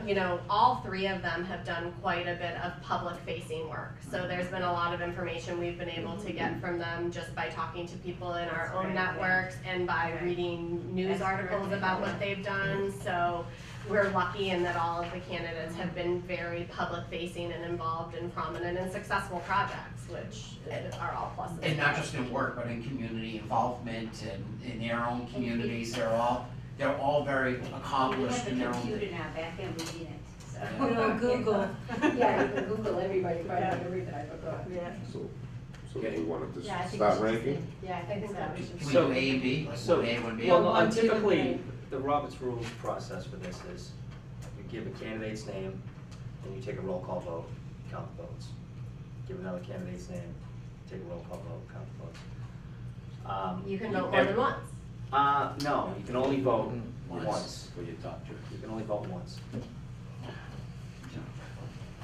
You know, all three of them have done quite a bit of public-facing work. So there's been a lot of information we've been able to get from them just by talking to people in our That's own right, yeah. networks and by Right. reading news That's articles terrific, about yeah. what they've done. So we're lucky in that all of the candidates have been very public-facing and involved in prominent and successful projects, which are all pluses. And not just in work, but in community involvement and in their own communities, they're all very We accomplished have in a their own. computer now, back then we didn't, so. You know, Google. Yeah, you can Google everybody, find out everything I forgot. Yeah. So do we want to Yeah, I just think start we should ranking? see. Yeah, I think so. Can we So- do A and B, like So, one A, one B? well, One, two, typically, three. the Roberts Rules process for this is, you give a candidate's name, and you take a roll call vote, count the votes. Give another candidate's name, take a roll call vote, count the votes. You can vote more than once. No, you can only vote once. For your top choice. You can only vote once.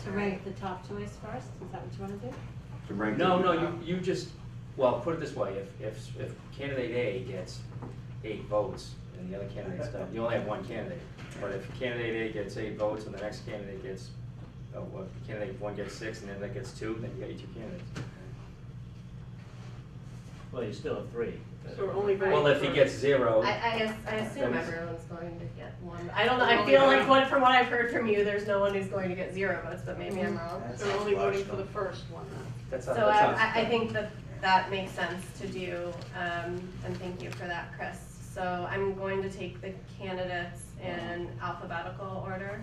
To rank the top choice first, is that what you wanna do? To rank No, them? no, you just, well, put it this way, if candidate A gets 8 votes and the other candidate's done, you only have one candidate. But if candidate A gets 8 votes and the next candidate gets, candidate 1 gets 6 and then that gets 2, then you got your 2 candidates. Well, you still have 3. So we're only voting Well, if he for- gets 0, I assume That was- everyone's going to get one. I don't know, I feel like from what I've heard from you, there's no one who's going to get 0 votes, but maybe I'm wrong. So we're only voting for the first one then. that's So that sounds. I think that makes sense to do, and thank you for that, Chris. So I'm going to take the candidates in alphabetical order.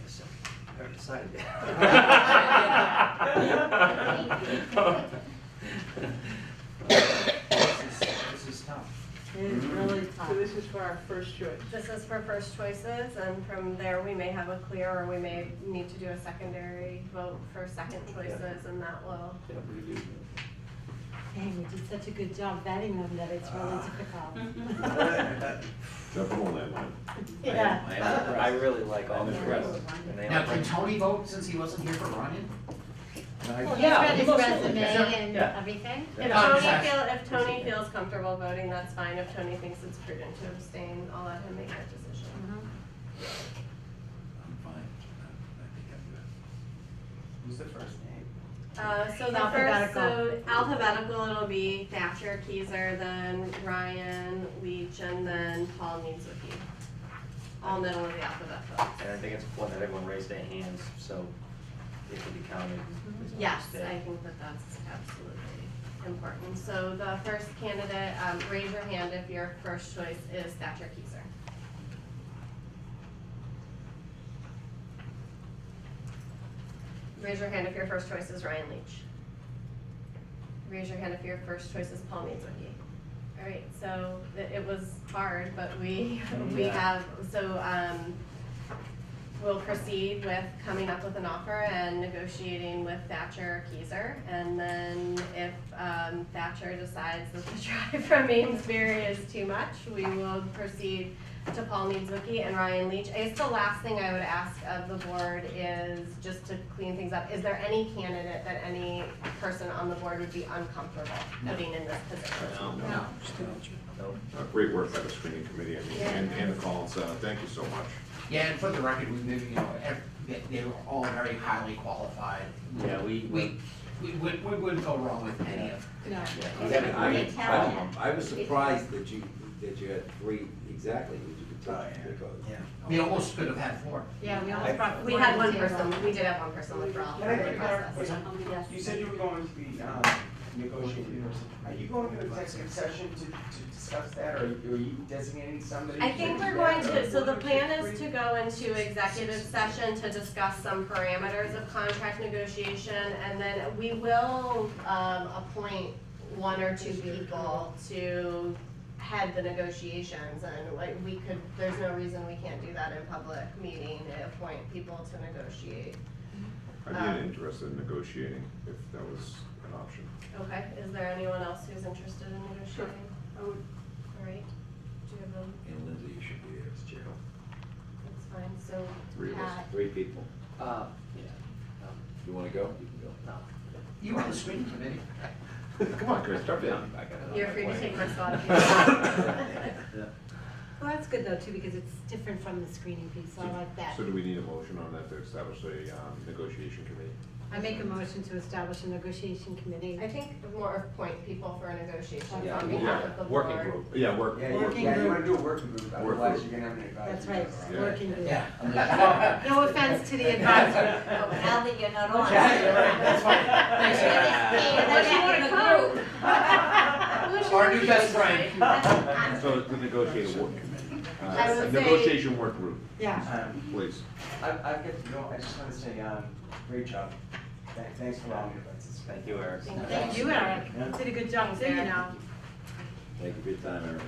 Yes, I already decided This is tough. It is really tough. So this is for our first choice. This is for first choices, and from there, we may have a clear, or we may need to do a secondary vote for second choices, and that will. Yeah, we do. Dang, we did such a good job vetting them that it's really difficult. Drop them on that line. Yeah. I really like all the I'm rest. impressed. And they Now, all can bring- Tony vote since he wasn't here for Ryan? Well, he's Yeah, read his most of resume them, yeah. and Yeah. everything. If Tony feels comfortable voting, that's fine. If Tony thinks it's prudent to abstain, I'll let him make that decision. I'm fine. I think I'm good. Who's the first name? So the first, so alphabetical, it'll be Thatcher, Keyser, then Ryan, Leach, and then Paul Niedzwiecki. All middle of the alphabet folks. And I think it's important that everyone raise their hands, so it can be counted. as a Yes, mistake. I think that that's absolutely important. So the first candidate, raise your hand if your first choice is Thatcher Keyser. Raise your hand if your first choice is Ryan Leach. Raise your hand if your first choice is Paul Niedzwiecki. All right, so it was hard, but we have, so we'll proceed with coming up with an offer and negotiating with Thatcher Keyser. And then if Thatcher decides that the drive from Amesbury is too much, we will proceed to Paul Niedzwiecki and Ryan Leach. I guess the last thing I would ask of the board is, just to clean things up, is there any candidate that any person on the board would be uncomfortable putting in this position? No. Great work by the screening committee, I mean, Yeah. and the Collins, thank you so much. Yeah, and for the record, they were all very highly qualified. Yeah, we wouldn't go wrong with any of them. No. I was surprised that you had three exactly, that you could take, because. Yeah. We almost could have had 4. Yeah, we almost brought. We had one person, we did have one person withdraw Can I from the get process. You said you were going to be negotiating. Are you going to executive session to discuss that, or are you designating somebody? I think we're going to, so the plan is to go into executive session to discuss some parameters of contract negotiation, and then we will appoint 1 or 2 people to head the negotiations, and like we could, there's no reason we can't do that in public meeting, appoint people to negotiate. I'd be interested in negotiating if that was an option. Okay, is there anyone else who's interested in negotiating? I would. All right, do you have a, And Lindsay, you should be there as chair. that's fine, so 3 of us. Pat, 3 people. yeah. You wanna go? You can go. No. You were on the screening committee. Come on, Chris, jump in. you're free to take my spot if you want. Well, that's good though too, because it's different from the screening piece, so I like that. So do we need a motion on that to establish a negotiation committee? I make a motion to establish a negotiation committee. I think more appoint people for negotiations Yeah, on behalf of the board. Working group. Yeah, work. Yeah, Working you group. wanna do a working group, Work otherwise group. you're gonna have an advisory. That's right, Yeah. working group. Yeah. No offense to the advisory. Oh, but now that you're not on. That's fine. Our new best friend. So to negotiate a work committee, I a would say- negotiation work group, Yeah. please. I've got to go, I just wanna say, great job. Thanks for allowing me to participate. Thank you, Eric. Thank you, Eric. Did a good job too, you know. Thank you for your time, Eric.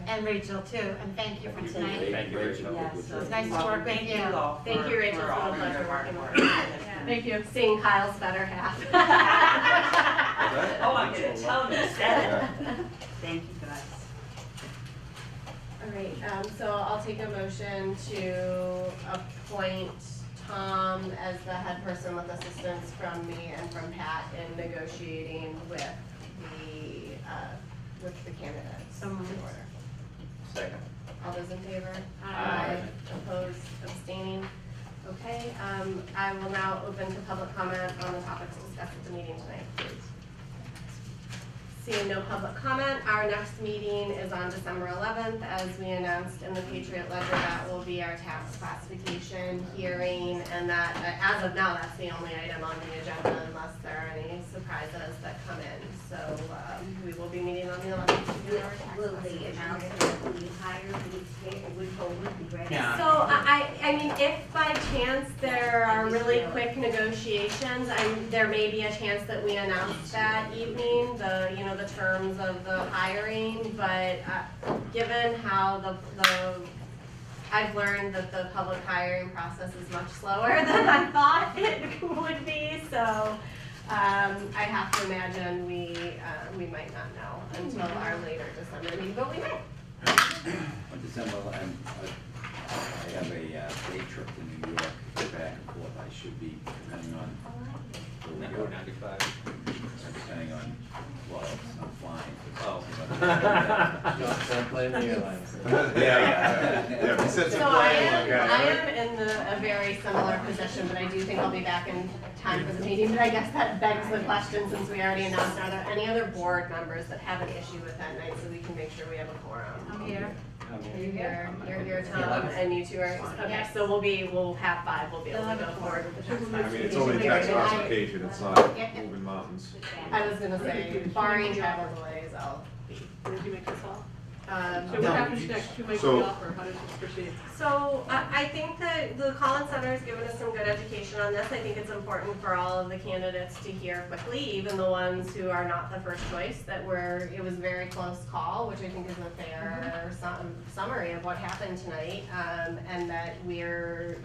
And Rachel too, and thank you for tonight. Thank you, Rachel. Yes. It's nice to work with you. Thank you, Rachel, it's been a pleasure working with you. Thank you, seeing Kyle's better half. Oh, I'm gonna tell them to set it. Thank you, guys. All right, so I'll take a motion to appoint Tom as the head person with assistance from me and from Pat in negotiating with the candidates. So moved. In order. Second. All those in favor? Aye. Opposed, abstaining? Okay, I will now open to public comment on the topics discussed at the meeting tonight, please. Seeing no public comment, our next meeting is on December 11th. As we announced in the Patriot Ledger, that will be our tax classification hearing, and that, as of now, that's the only item on the agenda unless there are any surprises that come in. So we will be meeting on the 11th to do our tax Will the classification hearing. announcement be higher, would be ready? So I mean, if by chance there are really quick negotiations, there may be a chance that we announce that evening, the terms of the hiring, but given how I've learned that the public hiring process is much slower than I thought it would be, so I have to imagine we might not know until our later December meeting, but we may. On December 11th, I have a day trip to New York, back and forth. I should be, depending on where we go. 95. Depending on, well, I'm flying. Oh. Don't blame the airlines. Yeah, we said So some I plan, am in a very similar position, but I do think I'll be back in time for the meeting. But I guess that begs the question, since we already announced, are there any other board members that have an issue with that night, so we can make sure we have a quorum? I'm here. Are you here? You're here, Tom, and you two are, okay, so we'll have 5, we'll be able to go forward with the tax I mean, classification. it's only tax hearing. classification, it's not moving mountains. I was gonna say, barring travel delays, I'll be. Did you make this all? So what No, happens next? You make So- the offer, how does this proceed? So I think that the Collins Center has given us some good education on this. I think it's important for all of the candidates to hear quickly, even the ones who are not the first choice, that it was a very close call, which I think is a fair summary of what happened tonight. And that we're,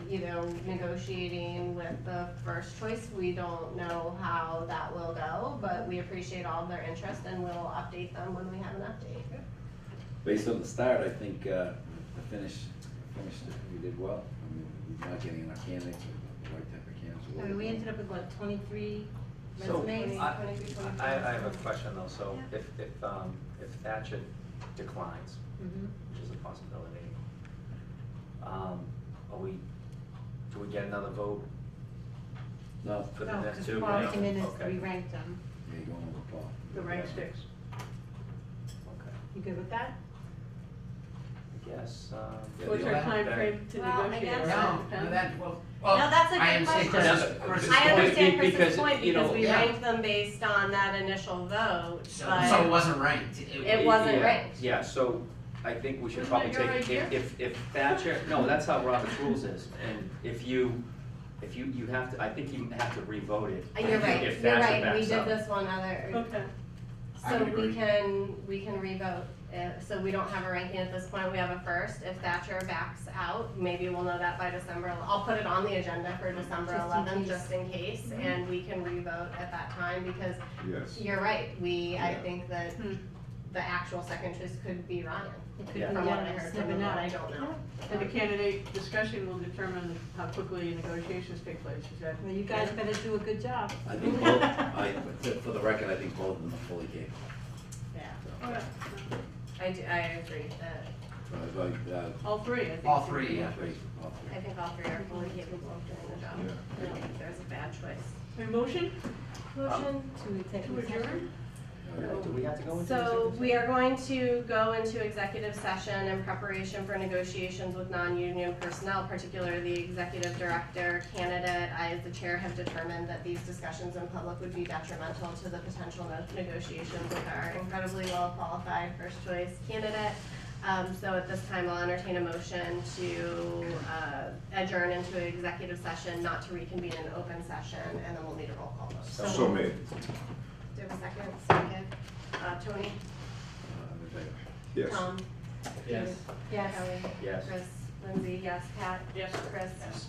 negotiating with the first choice. We don't know how that will go, but we appreciate all of their interest and we'll update them when we have an update. Based on the start, I think, the finish, we did well. I mean, we're not getting enough candidates, or the right type of candidates. I mean, we ended up with what, 23 So, resumes? I have a question though, so if Thatcher declines, Mhm. which is a possibility, do we get another vote No, for the No, next because two? Paul No? came in as, Okay. we ranked them. yeah, you're going with Paul. The rank sticks. Okay, You good with that? I guess, Yeah, What's the our only- time Okay. frame to Well, I negotiate? guess- No, Depends. No, that's a I good am saying question. Chris's I point. understand Because, Chris's point you know, because we yeah. ranked them based on that initial vote, So it but wasn't ranked. it wasn't yeah, ranked. Yeah, so I think we should Isn't probably that your take, idea? if Thatcher, no, that's how Robert's rules is, and if you have to, I think you have to re-vote it. You're right, If you're Thatcher right, we backs did up. this one other, Okay. I so would we agree. can revote. So we don't have a ranking at this point, we have a first. If Thatcher backs out, maybe we'll know that by December. I'll put it on the agenda for December Just in 11th, case. just in case, and we can revote at that time, because Yes. you're right, I Yeah. think that the actual second choice could be Ryan. It could be, Yeah. From what I yeah, heard just from never him, know. but I don't know. And the candidate discussion will determine how quickly negotiations take place, is that? Well, you guys better do a good job. I think both, for the record, I think both of them are fully capable. Yeah, I agree that, All three, I think. All three, yeah. I think all three are fully capable of doing the job. I don't think there's a bad choice. A motion Motion? To executive to adjourn? session. Do we have to go into So executive we are going to go into executive session in preparation for negotiations with non-union personnel, particularly the executive director candidate. I, as the chair, have determined that these discussions in public would be detrimental to the potential negotiations with our incredibly well-qualified first choice candidate. So at this time, I'll entertain a motion to adjourn into executive session, not to reconvene in open session, and then we'll need a roll call vote. So made. Do you have a second? Second. Tony? Yes. Tom? Yes. Yes. Kelly? Yes. Chris? Lindsay? Yes. Pat? Yes. Chris? Yes.